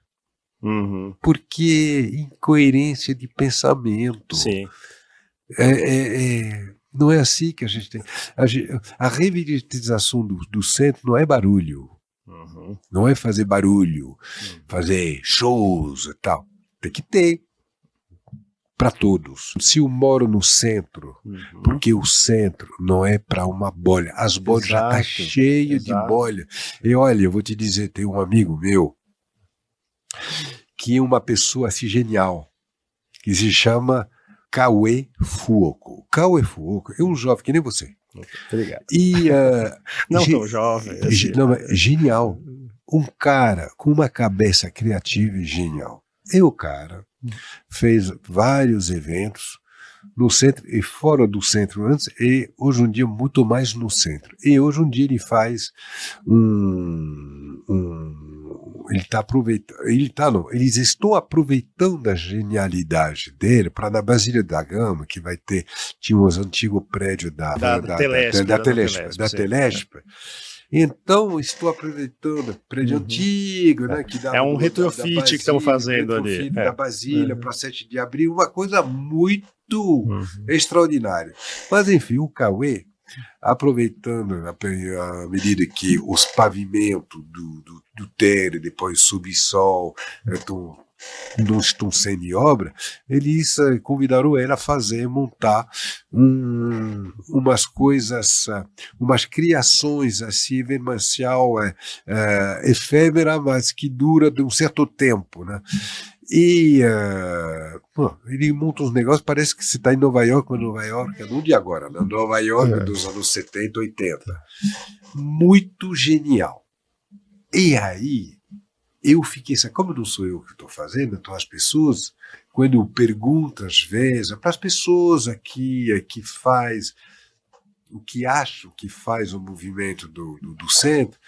B: Porque incoerência de pensamento. Não é assim que a gente tem. A revitalização do centro não é barulho. Não é fazer barulho, fazer shows e tal. Tem que ter. Para todos. Se eu moro no centro, porque o centro não é para uma bolha. As bolhas já estão cheias de bolha. E olha, eu vou te dizer, tem um amigo meu que é uma pessoa assim genial, que se chama Cauê Fuoco. Cauê Fuoco é um jovem que nem você.
A: Obrigado.
B: E,
A: não tão jovem. Assim,
B: genial. Um cara com uma cabeça criativa e genial. E o cara fez vários eventos no centro e fora do centro antes, e hoje em dia muito mais no centro. E hoje em dia ele faz ele está aproveitando, eles estão aproveitando a genialidade dele para na Basília da Gama, que tinha os antigos prédios da Telesp. Então, estou aproveitando prédio antigo, né? Que
A: é um retrofit que estão fazendo ali.
B: Da Basília para 7 de abril, uma coisa muito extraordinária. Mas, enfim, o Cauê, aproveitando à medida que os pavimentos do térreo, depois subsolo, não estão sendo em obra, eles convidaram ele a montar umas coisas, umas criações assim, evenencial, efêmera, mas que dura de um certo tempo, né? E ele monta uns negócios, parece que você está em Nova York, mas Nova York não de agora, né? Nova York dos anos 70, 80. Muito genial. E aí, eu fiquei, como não sou eu que estou fazendo, então as pessoas, quando eu pergunto às vezes, para as pessoas aqui que faz, o que acham que faz o movimento do centro,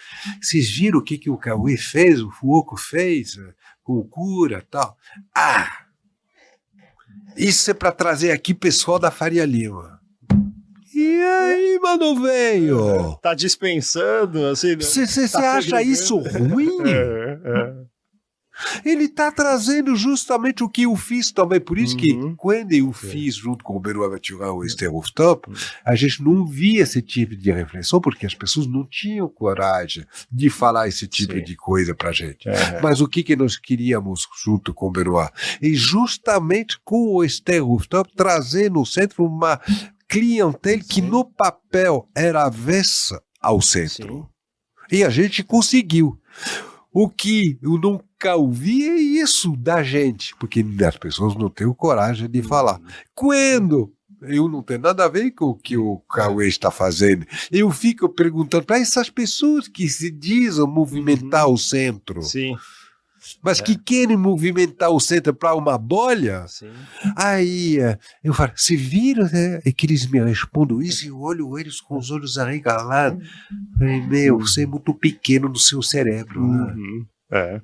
B: vocês viram o que o Cauê fez, o Fuoco fez, com o Cura e tal? Isso é para trazer aqui pessoal da Faria Lima. E aí, mano, velho?
A: Tá dispensando, assim...
B: Você acha isso ruim? Ele tá trazendo justamente o que eu fiz também. Por isso que, quando eu fiz, junto com o Benoît Mathurin, o Esther Rooftop, a gente não via esse tipo de reflexão, porque as pessoas não tinham coragem de falar esse tipo de coisa pra gente. Mas o que nós queríamos, junto com o Benoît? E justamente com o Esther Rooftop, trazer no centro uma clientela que no papel era avessa ao centro. E a gente conseguiu. O que eu nunca ouvi é isso da gente, porque as pessoas não têm coragem de falar. Quando eu não tenho nada a ver com o que o Cauê está fazendo, eu fico perguntando para essas pessoas que se dizem movimentar o centro. Mas que querem movimentar o centro para uma bolha, aí eu falo, se viram, né? É que eles me respondem isso e eu olho eles com os olhos arregalados. Falei, você é muito pequeno no seu cérebro.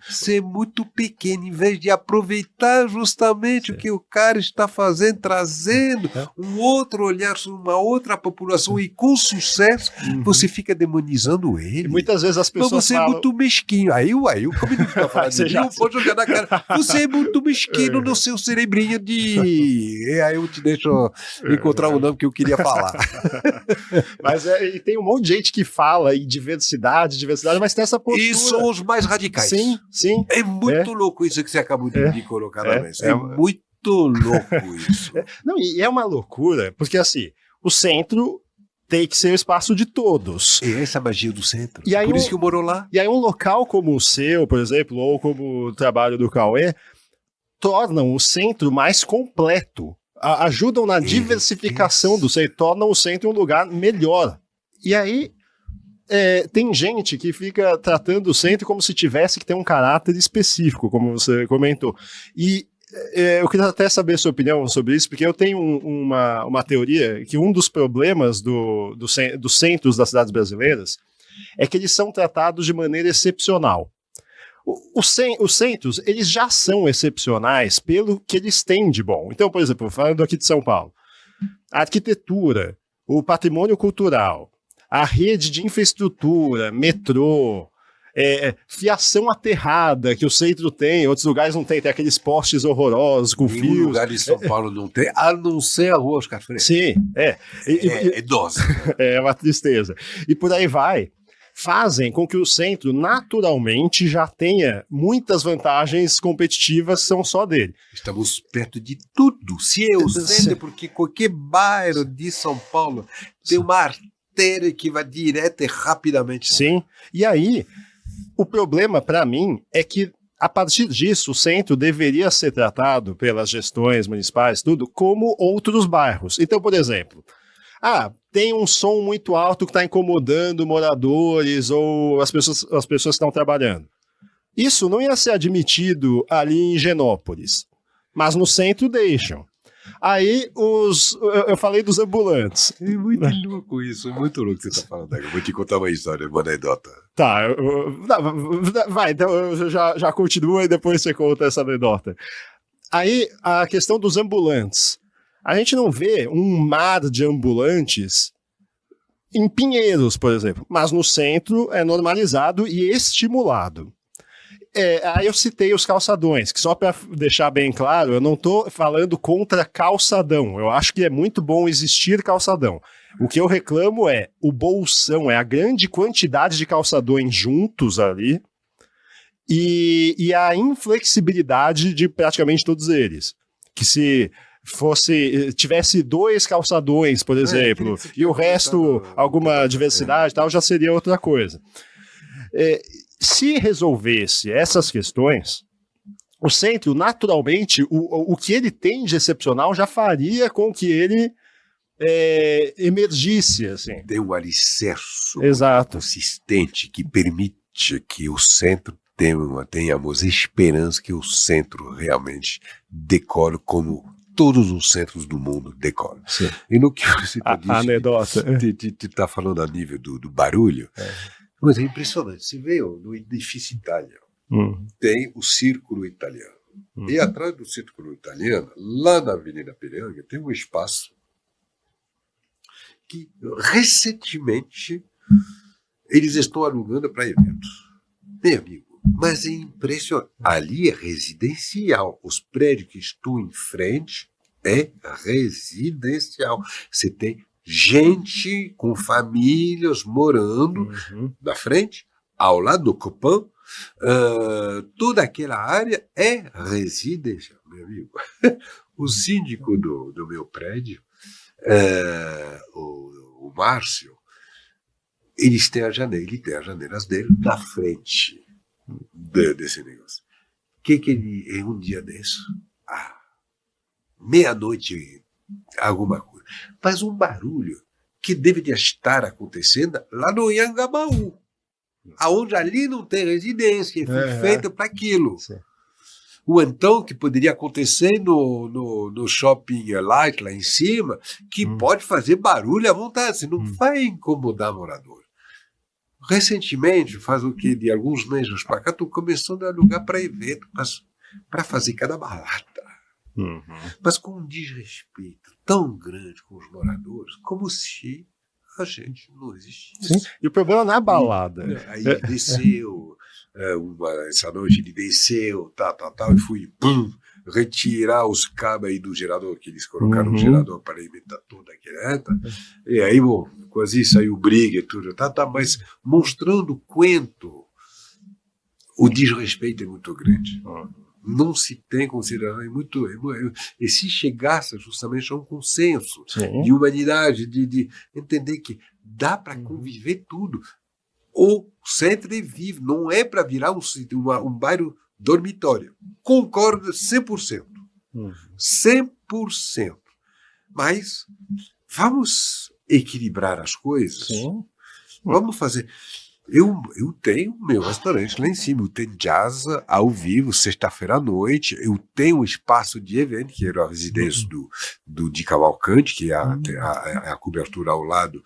B: Você é muito pequeno, em vez de aproveitar justamente o que o cara está fazendo, trazendo um outro olhar sobre uma outra população e com sucesso, você fica demonizando ele.
A: E muitas vezes as pessoas
B: Mas você
A: falam...
B: é muito mesquinho. Aí o comunista está falando de mim, eu vou jogar na cara. Você é muito mesquinho no seu cerebrinho de... E aí eu te deixo encontrar o nome que eu queria falar.
A: Mas e tem um monte de gente que fala em diversidade, mas tem essa postura.
B: E são os mais radicais.
A: Sim.
B: É muito louco isso que você acabou de colocar na mesa. É muito louco isso.
A: Não, e é uma loucura, porque assim, o centro tem que ser o espaço de todos.
B: É essa magia do centro.
A: E aí
B: por isso que eu moro lá.
A: E aí um local como o seu, por exemplo, ou como o trabalho do Cauê, tornam o centro mais completo. Ajudam na diversificação do centro, tornam o centro um lugar melhor. E aí tem gente que fica tratando o centro como se tivesse que ter um caráter específico, como você comentou. E eu queria até saber a sua opinião sobre isso, porque eu tenho uma teoria que um dos problemas dos centros das cidades brasileiras é que eles são tratados de maneira excepcional. Os centros, eles já são excepcionais pelo que eles têm de bom. Então, por exemplo, falando aqui de São Paulo, a arquitetura, o patrimônio cultural, a rede de infraestrutura, metrô, fiação aterrada que o centro tem, outros lugares não tem aqueles postes horrorosos com fios.
B: Nenhum lugar de São Paulo não tem, a não ser a Rua Oscar Freire.
A: Sim,
B: é dose.
A: É uma tristeza. E por aí vai. Fazem com que o centro naturalmente já tenha muitas vantagens competitivas que são só dele.
B: Estamos perto de tudo. Se é o centro, porque qualquer bairro de São Paulo tem uma artéria que vai direto e rapidamente.
A: Sim. E aí, o problema para mim é que a partir disso, o centro deveria ser tratado pelas gestões municipais, tudo, como outros bairros. Então, por exemplo, tem um som muito alto que está incomodando moradores ou as pessoas que estão trabalhando. Isso não ia ser admitido ali em Higienópolis, mas no centro deixam. Aí eu falei dos ambulantes.
B: É muito louco isso, é muito louco o que você está falando. Eu vou te contar uma história, uma anedota.
A: Tá, vai, então eu já continuo e depois você conta essa anedota. Aí a questão dos ambulantes. A gente não vê um mar de ambulantes em Pinheiros, por exemplo, mas no centro é normalizado e estimulado. Aí eu citei os calçadões, que só para deixar bem claro, eu não estou falando contra calçadão. Eu acho que é muito bom existir calçadão. O que eu reclamo é o bolsão, é a grande quantidade de calçadões juntos ali e a inflexibilidade de praticamente todos eles. Que se tivesse 2 calçadões, por exemplo, e o resto alguma diversidade e tal, já seria outra coisa. Se resolvesse essas questões, o centro, naturalmente, o que ele tem de excepcional já faria com que ele emergisse. Assim.
B: Tem um alicerce consistente que permite que o centro tenhamos esperança que o centro realmente decore como todos os centros do mundo decoram. Sim. E no que você
A: anedota.
B: Está falando a nível do barulho, mas é impressionante. Você vê no edifício italiano, tem o Círculo Italiano. E atrás do Círculo Italiano, lá na Avenida Piranga, tem um espaço que recentemente eles estão alugando para eventos. Meu amigo, mas é impressionante. Ali é residencial. Os prédios que estão em frente é residencial. Você tem gente com famílias morando na frente, ao lado do Copan. Toda aquela área é residencial, meu amigo. O síndico do meu prédio, o Márcio, ele tem as janelas dele na frente desse negócio. Que ele, um dia desse, meia-noite, alguma coisa, faz um barulho que deveria estar acontecendo lá no Anhangabaú, aonde ali não tem residência, foi feito para aquilo. Sim. Ou então que poderia acontecer no Shopping Light, lá em cima, que pode fazer barulho à vontade, você não vai incomodar morador. Recentemente, faz o que, de alguns meses para cá, estou começando a alugar para evento, mas para fazer cada balada. Mas com um desrespeito tão grande com os moradores, como se a gente não existisse.
A: Sim. E o problema não é a balada.
B: Aí ele desceu, essa noite ele desceu, tal, e fui, retirar os cabos aí do gerador, que eles colocaram o gerador para alimentar toda aquela. E aí, bom, quase saiu briga e tudo, mas mostrando o quanto o desrespeito é muito grande. Não se tem consideração, e se chegasse justamente a um consenso de humanidade, de entender que dá para conviver tudo. O centro é vivo, não é para virar um bairro dormitório. Concordo 100%. 100%. Mas vamos equilibrar as coisas. Vamos fazer... Eu tenho meu restaurante lá em cima, eu tenho jazz ao vivo, sexta-feira à noite, eu tenho um espaço de evento, que era a residência de Cavalcante, que é a cobertura ao lado,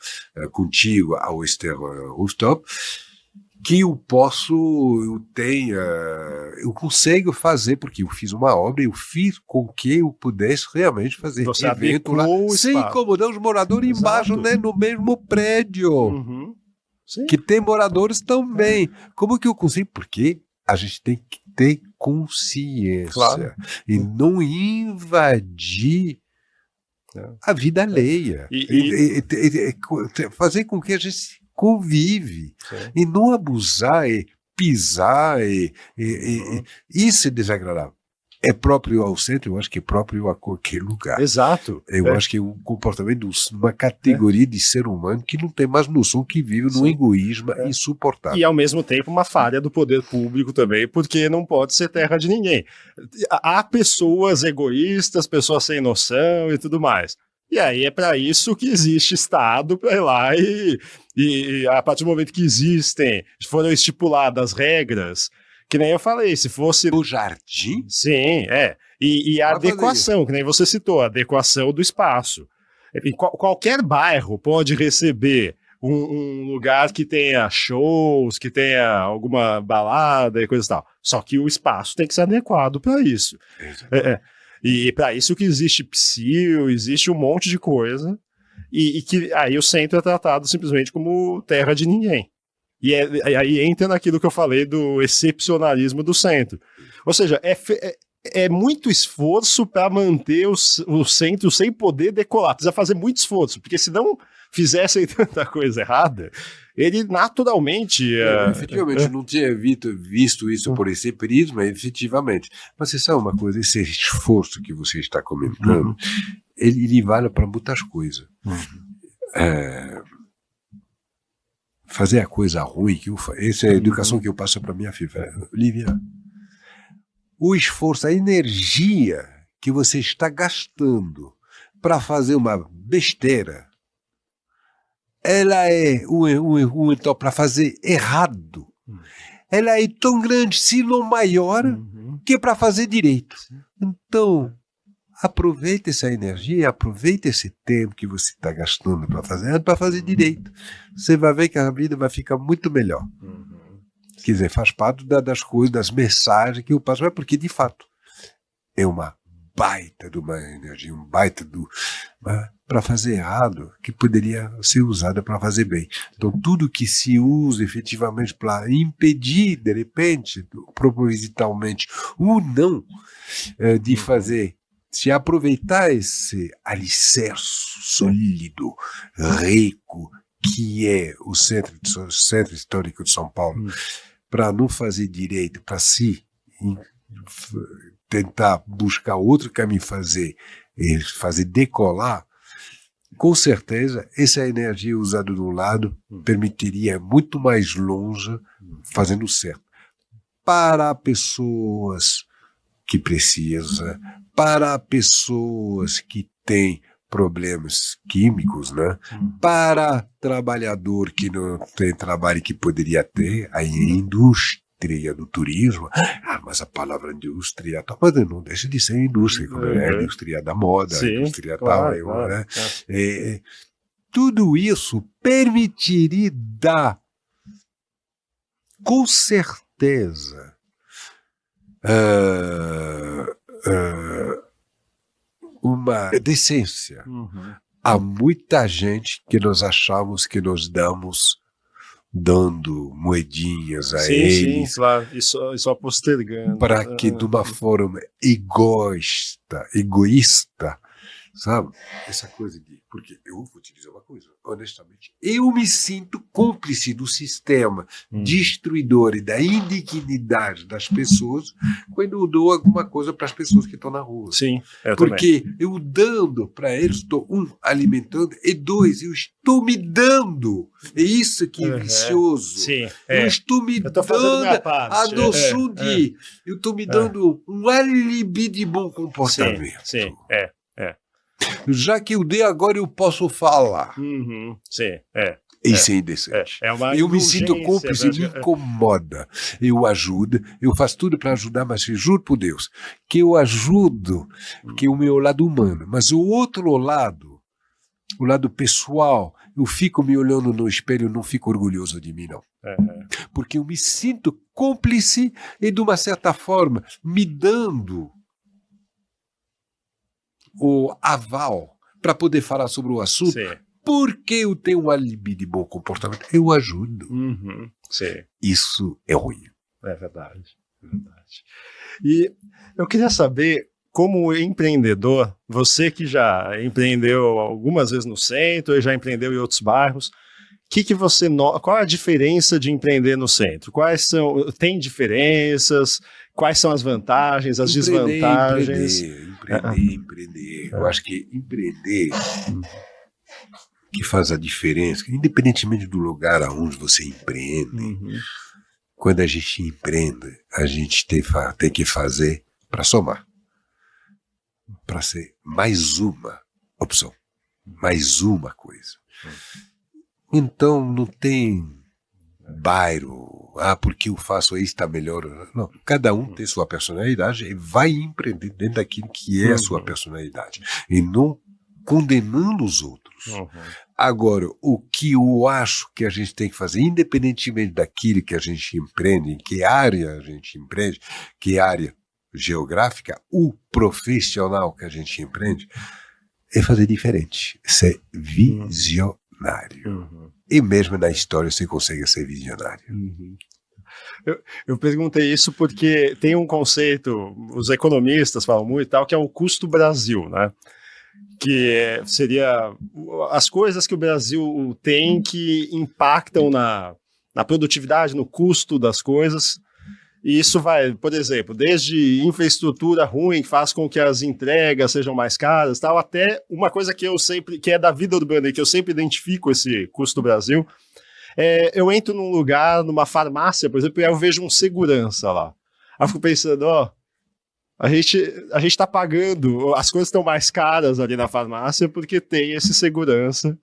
B: contigo ao Ester Rooftop, que eu consigo fazer, porque eu fiz uma obra, eu fiz com que eu pudesse realmente fazer evento lá, sem incomodar os moradores embaixo, né, no mesmo prédio. Que tem moradores também. Como que eu consigo? Porque a gente tem que ter consciência e não invadir a vida alheia. E fazer com que a gente convive e não abusar e pisar isso é desagradável. É próprio ao centro, eu acho que é próprio a qualquer lugar.
A: Exato.
B: Eu acho que é um comportamento de uma categoria de ser humano que não tem mais noção, que vive num egoísmo insuportável.
A: E, ao mesmo tempo, uma falha do poder público também, porque não pode ser terra de ninguém. Há pessoas egoístas, pessoas sem noção e tudo mais. E aí é para isso que existe Estado, para ir lá e a partir do momento que foram estipuladas regras, que nem eu falei, se fosse...
B: O jardim?
A: Sim, E a adequação, que nem você citou, a adequação do espaço. Qualquer bairro pode receber um lugar que tenha shows, que tenha alguma balada e coisa e tal. Só que o espaço tem que ser adequado para isso. E para isso que existe PSIL, existe um monte de coisa, e que aí o centro é tratado simplesmente como terra de ninguém. E aí entra naquilo que eu falei do excepcionalismo do centro. Ou seja, é muito esforço para manter o centro sem poder decolar. Precisa fazer muito esforço, porque se não fizessem tanta coisa errada, ele naturalmente...
B: efetivamente, não tinha visto isso por esse prisma, efetivamente. Mas você sabe uma coisa, esse esforço que você está comentando, ele vale para muitas coisas. Fazer a coisa ruim, essa é a educação que eu passo para minha filha. Lívia, o esforço, a energia que você está gastando para fazer uma besteira, ela é então, para fazer errado, ela é tão grande, se não maior, que para fazer direito. Então, aproveite essa energia, aproveite esse tempo que você está gastando para fazer direito. Você vai ver que a vida vai ficar muito melhor. Quer dizer, faz parte das coisas, das mensagens que eu passo, porque de fato é uma baita de uma energia, um baita para fazer errado, que poderia ser usada para fazer bem. Então, tudo que se usa efetivamente para impedir, de repente, propositalmente, ou não, de fazer, se aproveitar esse alicerce sólido, rico, que é o centro histórico de São Paulo, para não fazer direito, para si tentar buscar outro caminho, fazer decolar, com certeza essa energia usada de um lado permitiria muito mais longe, fazendo certo. Para pessoas que precisam, para pessoas que têm problemas químicos, né? Para trabalhador que não tem trabalho que poderia ter, aí a indústria do turismo, mas a palavra indústria, mas não deixa de ser indústria, como é a indústria da moda, a indústria tal, né? Tudo isso permitiria dar com certeza, uma decência. Há muita gente que nós achamos que nós dando moedinhas a eles.
A: Sim, claro, e só postergando.
B: Para que, de uma forma egoísta, sabe? Essa coisa de... Porque eu vou te dizer uma coisa, honestamente, eu me sinto cúmplice do sistema destruidor e da indignidade das pessoas quando eu dou alguma coisa para as pessoas que estão na rua.
A: Sim, eu
B: porque
A: também.
B: eu dando para eles, estou, alimentando, e dois, eu estou me dando. É isso que é vicioso.
A: Sim,
B: eu estou me dando a noção de... Eu estou me dando um alibi de bom comportamento.
A: Sim.
B: Já que eu dei agora, eu posso falar.
A: Sim,
B: Isso é indecente. Eu me sinto cúmplice, me incomoda. Eu ajudo, eu faço tudo para ajudar, mas eu juro por Deus que eu ajudo, porque é o meu lado humano. Mas o outro lado, o lado pessoal, eu fico me olhando no espelho, não fico orgulhoso de mim, não. Porque eu me sinto cúmplice e, de uma certa forma, me dando o aval para poder falar sobre o assunto, porque eu tenho um alibi de bom comportamento, eu ajudo. Isso é ruim.
A: É verdade. E eu queria saber, como empreendedor, você que já empreendeu algumas vezes no centro e já empreendeu em outros bairros, que você qual é a diferença de empreender no centro? Tem diferenças? Quais são as vantagens, as desvantagens?
B: Empreender. Eu acho que empreender que faz a diferença, independentemente do lugar aonde você empreende, quando a gente empreende, a gente tem que fazer para somar, para ser mais uma opção, mais uma coisa. Então não tem bairro, porque eu faço isso, está melhor. Não, cada um tem sua personalidade e vai empreender dentro daquilo que é a sua personalidade. E não condenando os outros. Agora, o que eu acho que a gente tem que fazer, independentemente daquilo que a gente empreende, em que área a gente empreende, que área geográfica, o profissional que a gente empreende, é fazer diferente, ser visionário. E mesmo na história você consegue ser visionário.
A: Eu perguntei isso porque tem um conceito, os economistas falam muito, tal, que é o custo Brasil, né? Que seria as coisas que o Brasil tem que impactam na produtividade, no custo das coisas. E isso vai, por exemplo, desde infraestrutura ruim, que faz com que as entregas sejam mais caras, tal, até uma coisa que é da vida urbana e que eu sempre identifico esse custo Brasil, eu entro num lugar, numa farmácia, por exemplo, e eu vejo um segurança lá. Aí eu fico pensando, a gente tá pagando, as coisas estão mais caras ali na farmácia porque tem esse segurança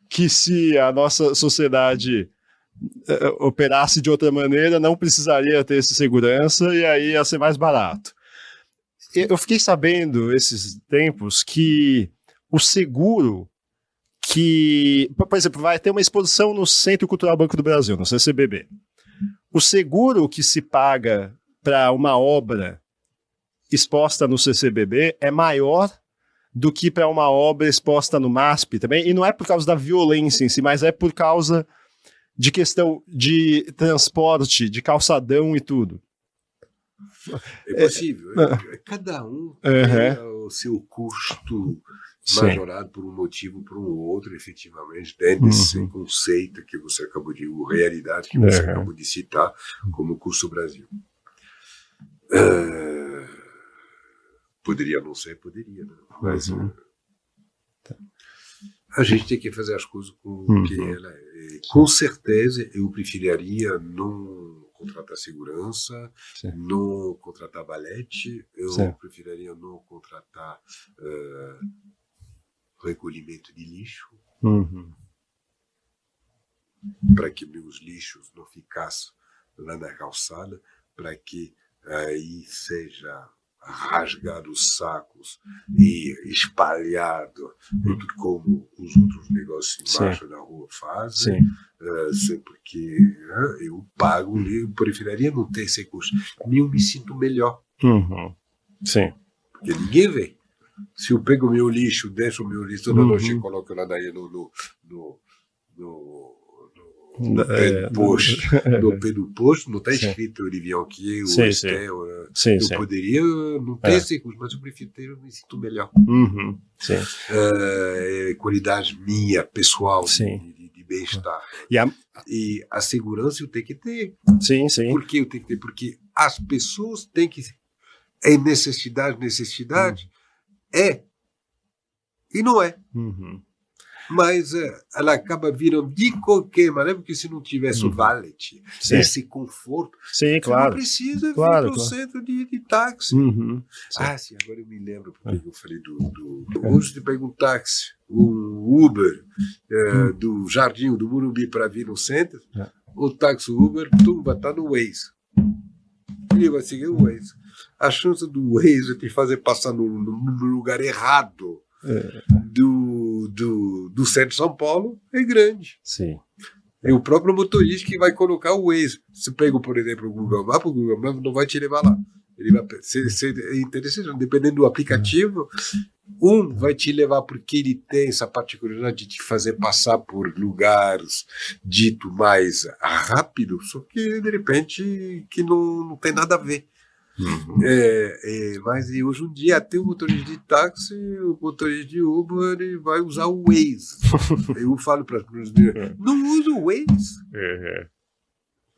A: que, se a nossa sociedade operasse de outra maneira, não precisaria ter esse segurança e aí ia ser mais barato. Eu fiquei sabendo esses tempos que o seguro por exemplo, vai ter uma exposição no Centro Cultural Banco do Brasil, no CCBB. O seguro que se paga para uma obra exposta no CCBB é maior do que para uma obra exposta no MASP também, e não é por causa da violência em si, mas é por causa de questão de transporte, de calçadão e tudo.
B: É possível. Cada um tem o seu custo majorado por um motivo ou por um outro, efetivamente, dentro desse conceito que você acabou de... realidade que você acabou de citar como custo Brasil. Poderia não ser, poderia, né? Mas a gente tem que fazer as coisas com que ela é. Com certeza, eu preferiria não contratar segurança, não contratar balete, eu preferiria não contratar recolhimento de lixo, para que meus lixos não ficassem lá na calçada, para que aí seja rasgado os sacos e espalhado, como os outros negócios embaixo da rua fazem. porque eu pago, eu preferiria não ter esse custo. Eu me sinto melhor.
A: Sim.
B: Porque ninguém vê. Se eu pego o meu lixo, deixo o meu lixo toda noite e coloco lá daí no pé do posto, não está escrito Rivian que o Estel. Eu poderia não ter esse custo, mas eu prefiro ter, eu me sinto melhor. Qualidade minha, pessoal, de bem-estar. E a segurança eu tenho que ter. Por que eu tenho que ter? Porque as pessoas têm que. É necessidade. E não é. Mas ela acaba virando de qualquer maneira, porque se não tivesse o valet, esse conforto, você não precisa vir para o centro de táxi. Sim, agora eu me lembro porque eu falei hoje de pegar um táxi, um Uber do Jardim, do Morumbi para vir no centro, o táxi Uber, vai estar no Waze. Ele vai seguir o Waze. A chance do Waze te fazer passar no lugar errado do centro de São Paulo é grande.
A: Sim.
B: É o próprio motorista que vai colocar o Waze. Se pega, por exemplo, o Google Maps não vai te levar lá. Ele vai ser interessante, dependendo do aplicativo, vai te levar porque ele tem essa particularidade de te fazer passar por lugares dito mais rápido, só que de repente que não tem nada a ver. Mas hoje em dia até o motorista de táxi, o motorista de Uber, ele vai usar o Waze. Eu falo para as pessoas, não usa o Waze.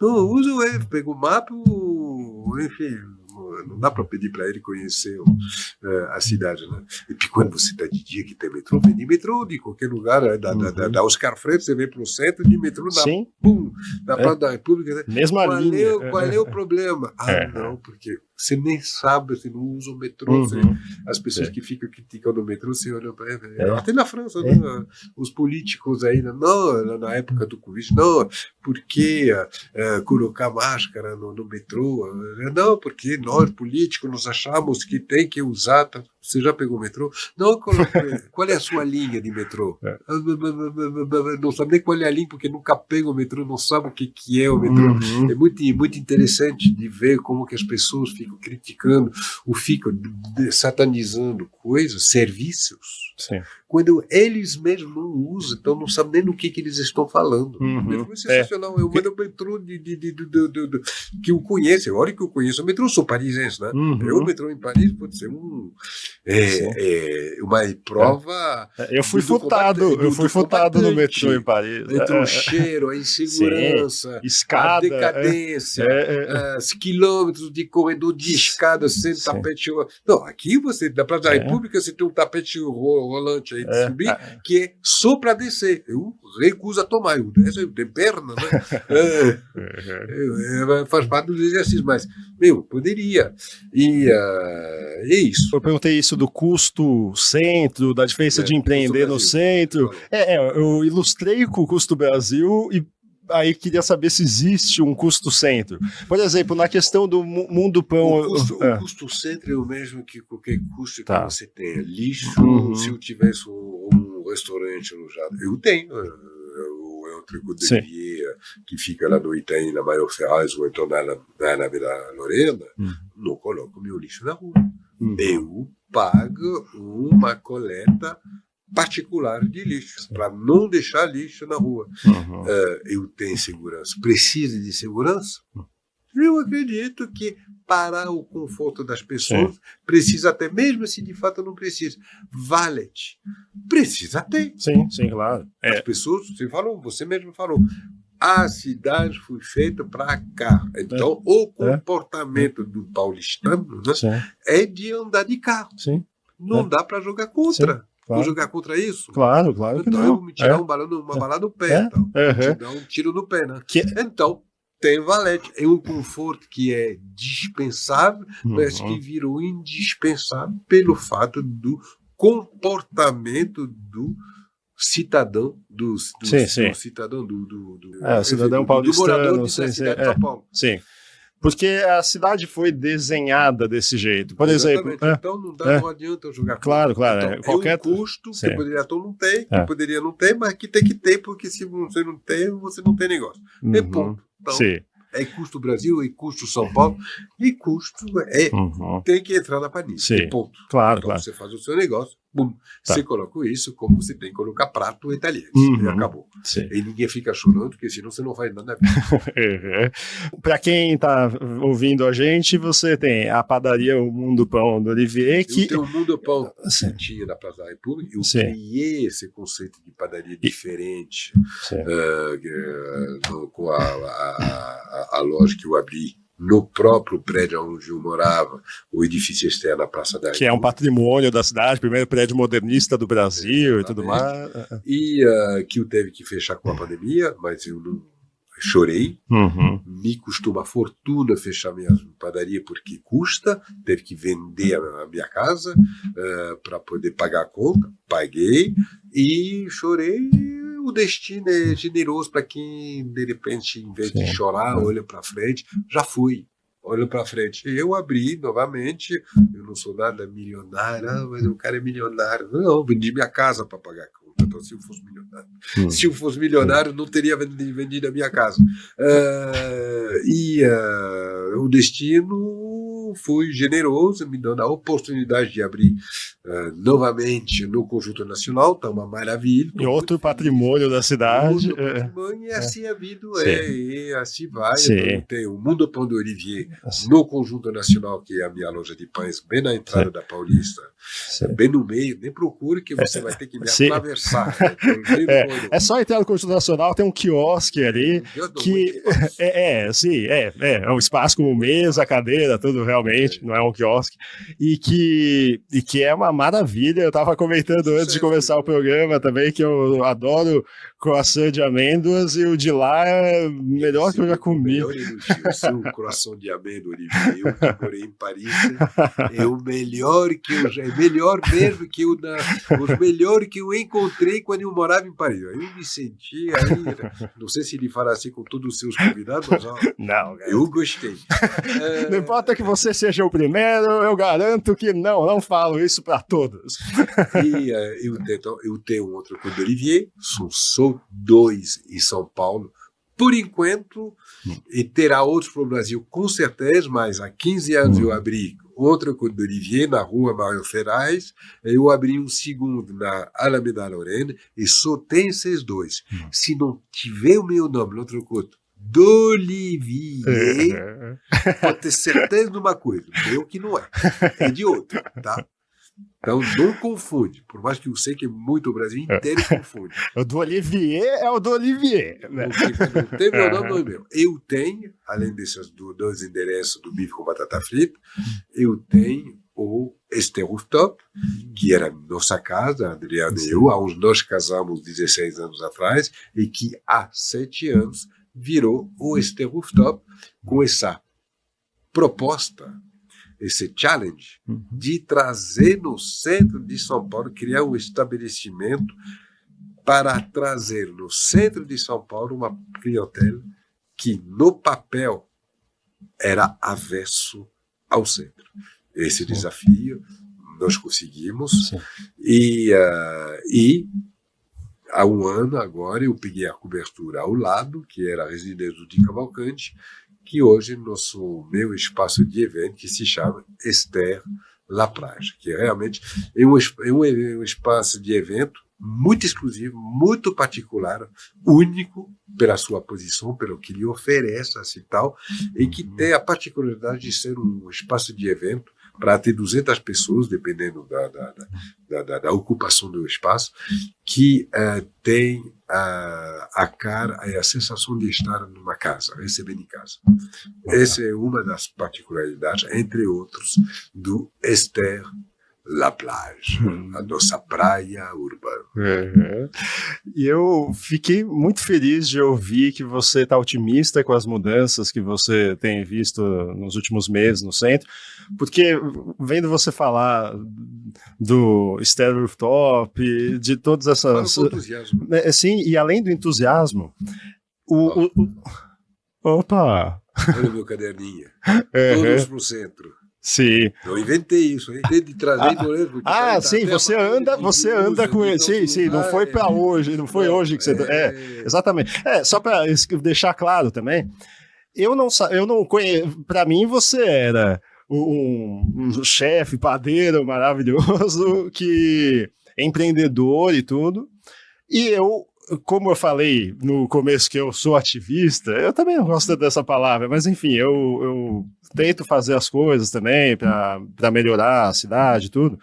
B: Não usa o Waze, pega o mapa, enfim, não dá para pedir para ele conhecer a cidade, né? E puis, quando você está de dia que tem metrô, vem de metrô de qualquer lugar, da Oscar Freire, você vem para o centro de metrô na Praça da República. Né?
A: Mesma linha.
B: Qual é o problema? Não, porque você nem sabe, você não usa o metrô. As pessoas que ficam criticando o metrô, você olha para ele. Até na França, né? Os políticos aí, não, na época do Covid, não, por que colocar máscara no metrô? Não, porque nós, políticos, nós achamos que tem que usar. Você já pegou o metrô? Não, qual é a sua linha de metrô? Não sabe nem qual é a linha, porque nunca pega o metrô, não sabe o que é o metrô. É muito interessante de ver como que as pessoas ficam criticando, ou ficam satanizando coisas, serviços, quando eles mesmos não usam, então não sabem nem no que eles estão falando. O metrô é sensacional. Eu mando o metrô que eu conheço, olha que eu conheço o metrô, sou parisiense, né? O metrô em Paris pode ser uma prova.
A: Eu fui furtado no metrô em Paris.
B: Entre o cheiro, a insegurança, a decadência, os quilômetros de corredor de escada sem tapete. Não, aqui você, na Praça da República, você tem um tapete rolante aí de subir, que é só para descer. Eu recuso a tomar. Eu tenho perna, né? Faz parte dos exercícios, mas, poderia. E é isso.
A: Eu perguntei isso do custo centro, da diferença de empreender no centro. Eu ilustrei com o custo Brasil e aí queria saber se existe um custo centro. Por exemplo, na questão do mundo pão...
B: O custo centro é o mesmo que qualquer custo que você tenha. Lixo, se eu tivesse um restaurante alojado. Eu tenho. O Trigo de Vier, que fica lá no Itaim, na Mário Ferraz, ou então na Vila Lorena, não coloco meu lixo na rua. Eu pago uma coleta particular de lixo, para não deixar lixo na rua. Eu tenho segurança. Precisa de segurança? Eu acredito que para o conforto das pessoas, precisa ter, mesmo se de fato não precisa. Valet, precisa ter.
A: Sim, claro.
B: As pessoas, você mesmo falou, a cidade foi feita para carro. Então, o comportamento do paulistano, né, é de andar de carro. Não dá para jogar contra. Vou jogar contra isso?
A: Claro que
B: então
A: não.
B: Eu vou me tirar uma bala no pé. Então. Te dar um tiro no pé, né? Então, tem valete. É um conforto que é dispensável, mas que virou indispensável pelo fato do comportamento do cidadão,
A: cidadão paulistano,
B: do morador da cidade de São Paulo.
A: Sim. Porque a cidade foi desenhada desse jeito. Por exemplo...
B: Então não adianta eu jogar.
A: Claro.
B: Então,
A: qualquer...
B: É um custo
A: Sim.
B: que poderia ter, não tem, que poderia não ter, mas que tem que ter, porque se você não tem, você não tem negócio. É ponto. Então,
A: Sim.
B: é custo Brasil, é custo São Paulo, e custo tem que entrar na planilha.
A: Sim.
B: Ponto.
A: Claro.
B: Você faz o seu negócio, bum,
A: Tá.
B: você coloca isso como você tem que colocar prato italiano. E acabou.
A: Sim.
B: E ninguém fica chorando, porque senão você não faz nada na vida.
A: Para quem está ouvindo a gente, você tem a padaria O Mundo Pão do Olivier, que...
B: Eu tenho o Mundo Pão
A: Sim.
B: que tinha na Praça da República, eu
A: Sim.
B: criei esse conceito de padaria diferente
A: Sim.
B: com a loja que eu abri no próprio prédio onde eu morava, o edifício externo na Praça da República.
A: Que é um patrimônio da cidade, primeiro prédio modernista do Brasil. Exatamente. E tudo mais.
B: E que eu teve que fechar com a pandemia, mas eu não chorei. Me custou uma fortuna fechar minha padaria, porque custa. Teve que vender a minha casa para poder pagar a conta. Paguei e chorei. O destino é generoso para quem, de repente, em vez de chorar, olha para frente. Já fui. Olha para frente. Eu abri novamente. Eu não sou nada milionário, mas o cara é milionário. Não, vendi minha casa para pagar a conta. Então, se eu fosse milionário, não teria vendido a minha casa. O destino foi generoso, me dando a oportunidade de abrir novamente no Conjunto Nacional. Está uma maravilha.
A: E outro patrimônio da cidade.
B: Outro patrimônio, e assim a vida e assim vai.
A: Sim.
B: Então, tem o Mundo Pão do Olivier no Conjunto Nacional, que é a minha loja de pães, bem na entrada da Paulista, bem no meio. Nem procure, que você vai ter que me atravessar.
A: É só entrar no Conjunto Nacional, tem um quiosque ali, que é um espaço com mesa, cadeira, tudo realmente, não é um quiosque, e que é uma maravilha. Eu estava comentando antes de começar o programa também, que eu adoro croissant de amêndoas, e o de lá é melhor que eu já comi.
B: O croissant de amêndoa, Olivier, eu que morei em Paris, é o melhor que eu já, é melhor mesmo que os melhores que eu encontrei quando eu morava em Paris. Eu me senti aí, não sei se ele fala assim com todos os seus convidados, mas
A: não,
B: eu gostei.
A: Não importa que você seja o primeiro, eu garanto que não falo isso para todos.
B: E eu tenho um outro com o Olivier, são só 2 em São Paulo, por enquanto, e terá outros para o Brasil com certeza, mas há 15 anos eu abri outro com o Olivier na rua Mário Ferraz, eu abri um segundo na Alameda Lorena, e só tem esses 2. Se não tiver o meu nome no outro canto, D'Olivier, pode ter certeza de uma coisa, meu que não é de outro, tá? Então não confunde, por mais que eu sei que muito o Brasil inteiro confunde.
A: O do Olivier é o do Olivier.
B: Não tem meu nome, não é meu. Eu tenho, além desses 2 endereços do bife com batata frita, eu tenho o Esther Rooftop, que era nossa casa, Adriano e eu, onde nós casamos 16 anos atrás, e que há 7 anos virou o Esther Rooftop, com essa proposta, esse challenge de trazer no centro de São Paulo, criar um estabelecimento para trazer no centro de São Paulo uma clientela que no papel era avesso ao centro. Esse desafio nós conseguimos. E há um ano agora eu peguei a cobertura ao lado, que era a residência do Di Cavalcante, que hoje é meu espaço de evento, que se chama Esther La Plage, que realmente é um espaço de evento muito exclusivo, muito particular, único pela sua posição, pelo que lhe oferece assim, tal, e que tem a particularidade de ser um espaço de evento para ter 200 pessoas, dependendo da ocupação do espaço, que tem a cara e a sensação de estar numa casa, recebendo em casa. Essa é uma das particularidades, entre outros, do Esther La Plage, a nossa praia urbana.
A: E eu fiquei muito feliz de ouvir que você está otimista com as mudanças que você tem visto nos últimos meses no centro, porque vendo você falar do Esther Rooftop, de todas essas...
B: entusiasmo.
A: Sim, e além do entusiasmo, Opa!
B: Olha o meu caderninho.
A: Uhum.
B: Todos pro centro.
A: Sim.
B: Eu inventei isso, eu inventei de trazer
A: Sim, você anda com ele. Sim, sim, não foi para hoje, não foi hoje que você. Exatamente. Só para deixar claro também, eu não conheço. Para mim, você era um chefe, padeiro maravilhoso, que empreendedor e tudo. E eu, como eu falei no começo que eu sou ativista, eu também não gosto dessa palavra, mas enfim, eu tento fazer as coisas também para melhorar a cidade e tudo.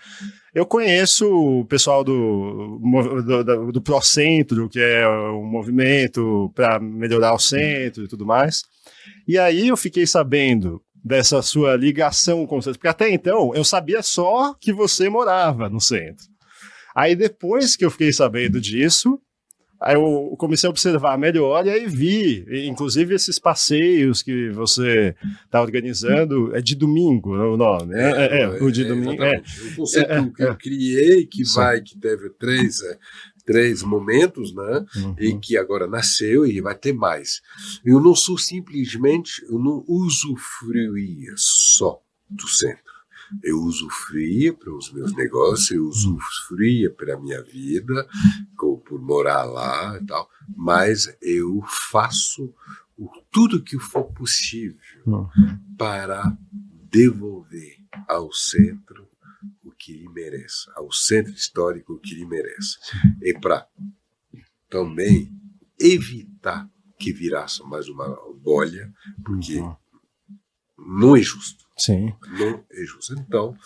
A: Eu conheço o pessoal do Procentro, que é um movimento para melhorar o centro e tudo mais. E aí eu fiquei sabendo dessa sua ligação com o centro, porque até então eu sabia só que você morava no centro. Aí depois que eu fiquei sabendo disso, aí eu comecei a observar melhor e aí vi, inclusive esses passeios que você está organizando, é de domingo o nome, o de domingo.
B: O conceito que eu criei, que teve três momentos, né?
A: Uhum.
B: E que agora nasceu e vai ter mais. Eu não sou simplesmente, eu não usufruía só do centro. Eu usufruía para os meus negócios, eu usufruía para a minha vida, por morar lá e tal, mas eu faço tudo que for possível para devolver ao centro o que lhe merece, ao centro histórico o que lhe merece. E para também evitar que virasse mais uma bolha, porque não é justo.
A: Sim.
B: Não é justo. Então,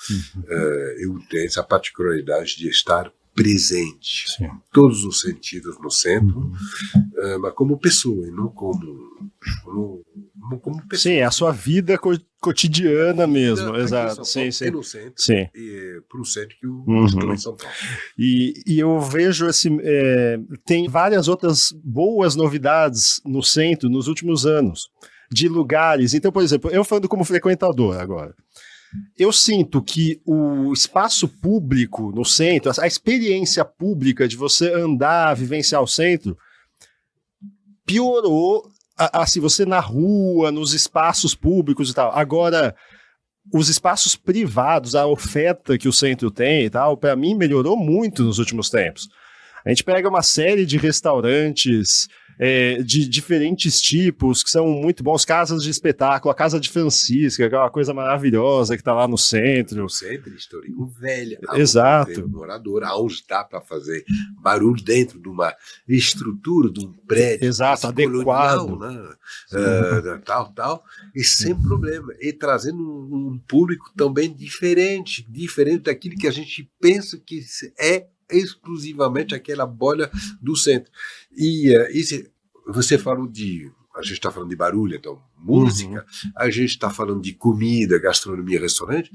B: eu tenho essa particularidade de estar presente em todos os sentidos no centro, mas como pessoa e não como pessoa.
A: Sim, é a sua vida cotidiana mesmo, exato. Sim.
B: É no centro,
A: sim.
B: E para o centro que eu estou em São Paulo.
A: E eu vejo tem várias outras boas novidades no centro nos últimos anos, de lugares. Então, por exemplo, eu falando como frequentador agora, eu sinto que o espaço público no centro, a experiência pública de você andar, vivenciar o centro, piorou, assim, você na rua, nos espaços públicos e tal. Agora, os espaços privados, a oferta que o centro tem e tal, para mim melhorou muito nos últimos tempos. A gente pega uma série de restaurantes de diferentes tipos, que são muito bons, casas de espetáculo, a Casa de Francisca, que é uma coisa maravilhosa, que está lá no centro.
B: No centro histórico velho.
A: Exato.
B: Morador, onde dá para fazer barulho dentro de uma estrutura, de um prédio.
A: Exato, adequado.
B: Colonial, né? Tal, e sem problema. E trazendo um público também diferente daquilo que a gente pensa que é exclusivamente aquela bolha do centro. E você falou a gente está falando de barulho, então música, a gente está falando de comida, gastronomia, restaurante,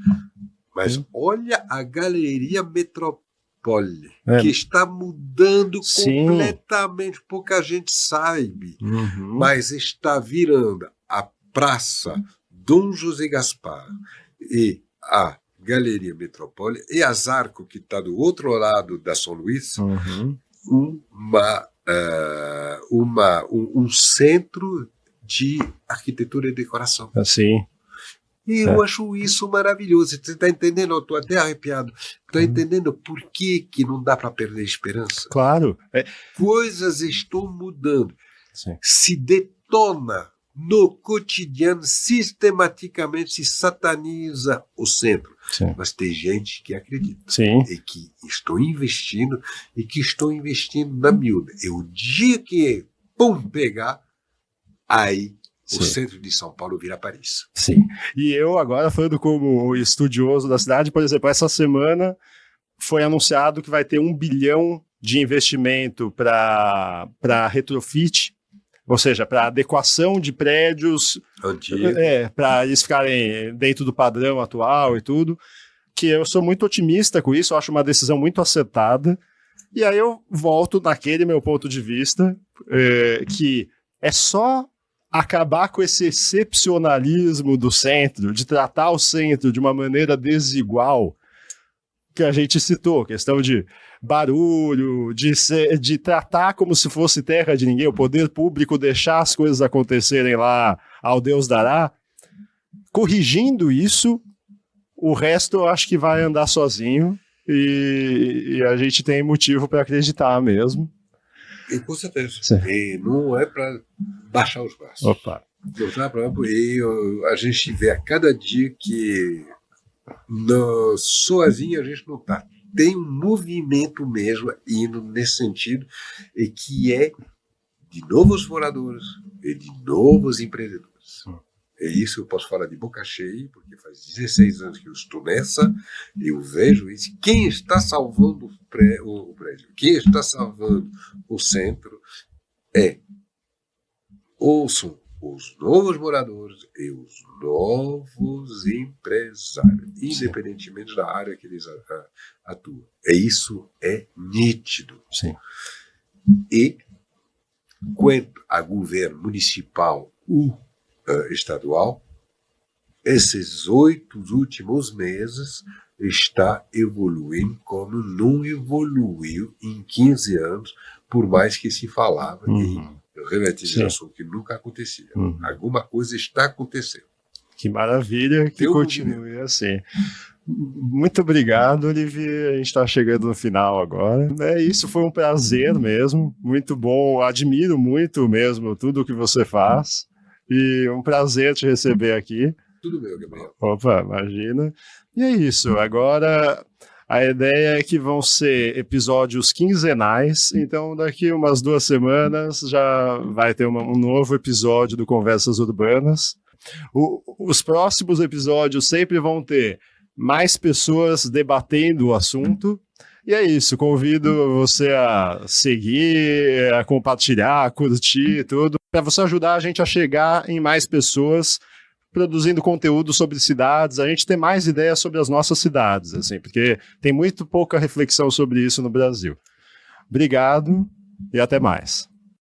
B: mas olha a Galeria Metrópole, que está mudando completamente, pouca gente sabe, mas está virando a Praça Dom José Gaspar e a Galeria Metrópole e a Zarco, que está do outro lado da São Luís, um centro de arquitetura e decoração.
A: Sim.
B: E eu acho isso maravilhoso. Você está entendendo? Eu estou até arrepiado. Está entendendo por que não dá para perder a esperança?
A: Claro.
B: Coisas estão mudando.
A: Sim.
B: Se detona no cotidiano, sistematicamente se sataniza o centro.
A: Sim.
B: Mas tem gente que acredita.
A: Sim.
B: E que estão investindo na miúda. E o dia que pegar, aí o centro de São Paulo vira Paris.
A: Sim. E eu agora, falando como estudioso da cidade, por exemplo, essa semana foi anunciado que vai ter 1 bilhão de investimento para retrofit, ou seja, para adequação de prédios, para eles ficarem dentro do padrão atual e tudo, que eu sou muito otimista com isso, eu acho uma decisão muito acertada, e aí eu volto naquele meu ponto de vista, que é só acabar com esse excepcionalismo do centro, de tratar o centro de uma maneira desigual, que a gente citou, questão de barulho, de tratar como se fosse terra de ninguém, o poder público deixar as coisas acontecerem lá ao Deus dará, corrigindo isso, o resto eu acho que vai andar sozinho e a gente tem motivo para acreditar mesmo.
B: E com certeza.
A: Sim.
B: E não é para baixar os braços.
A: Opa.
B: A gente vê a cada dia que sozinho a gente não está. Tem um movimento mesmo indo nesse sentido, e que é de novos moradores e de novos empreendedores. É isso, eu posso falar de boca cheia, porque faz 16 anos que eu estou nessa, e eu vejo isso. Quem está salvando o prédio, quem está salvando o centro são os novos moradores e os novos empresários, independentemente da área que eles atuam. Isso é nítido.
A: Sim.
B: E quanto a governo municipal ou estadual, esses 8 últimos meses está evoluindo como não evoluiu em 15 anos, por mais que se falava em relativização, que nunca acontecia. Alguma coisa está acontecendo.
A: Que maravilha que continue assim. Muito obrigado, Olivier. A gente está chegando no final agora. Isso foi um prazer mesmo. Muito bom. Admiro muito mesmo tudo o que você faz. E um prazer te receber aqui.
B: Tudo meu, Gabriel.
A: Opa, imagina. E é isso. Agora, a ideia é que vão ser episódios quinzenais. Então, daqui umas 2 semanas já vai ter um novo episódio do Conversas Urbanas. Os próximos episódios sempre vão ter mais pessoas debatendo o assunto. E é isso, convido você a seguir, a compartilhar, a curtir tudo, para você ajudar a gente a chegar em mais pessoas produzindo conteúdo sobre cidades, a gente ter mais ideias sobre as nossas cidades, assim, porque tem muito pouca reflexão sobre isso no Brasil. Obrigado e até mais.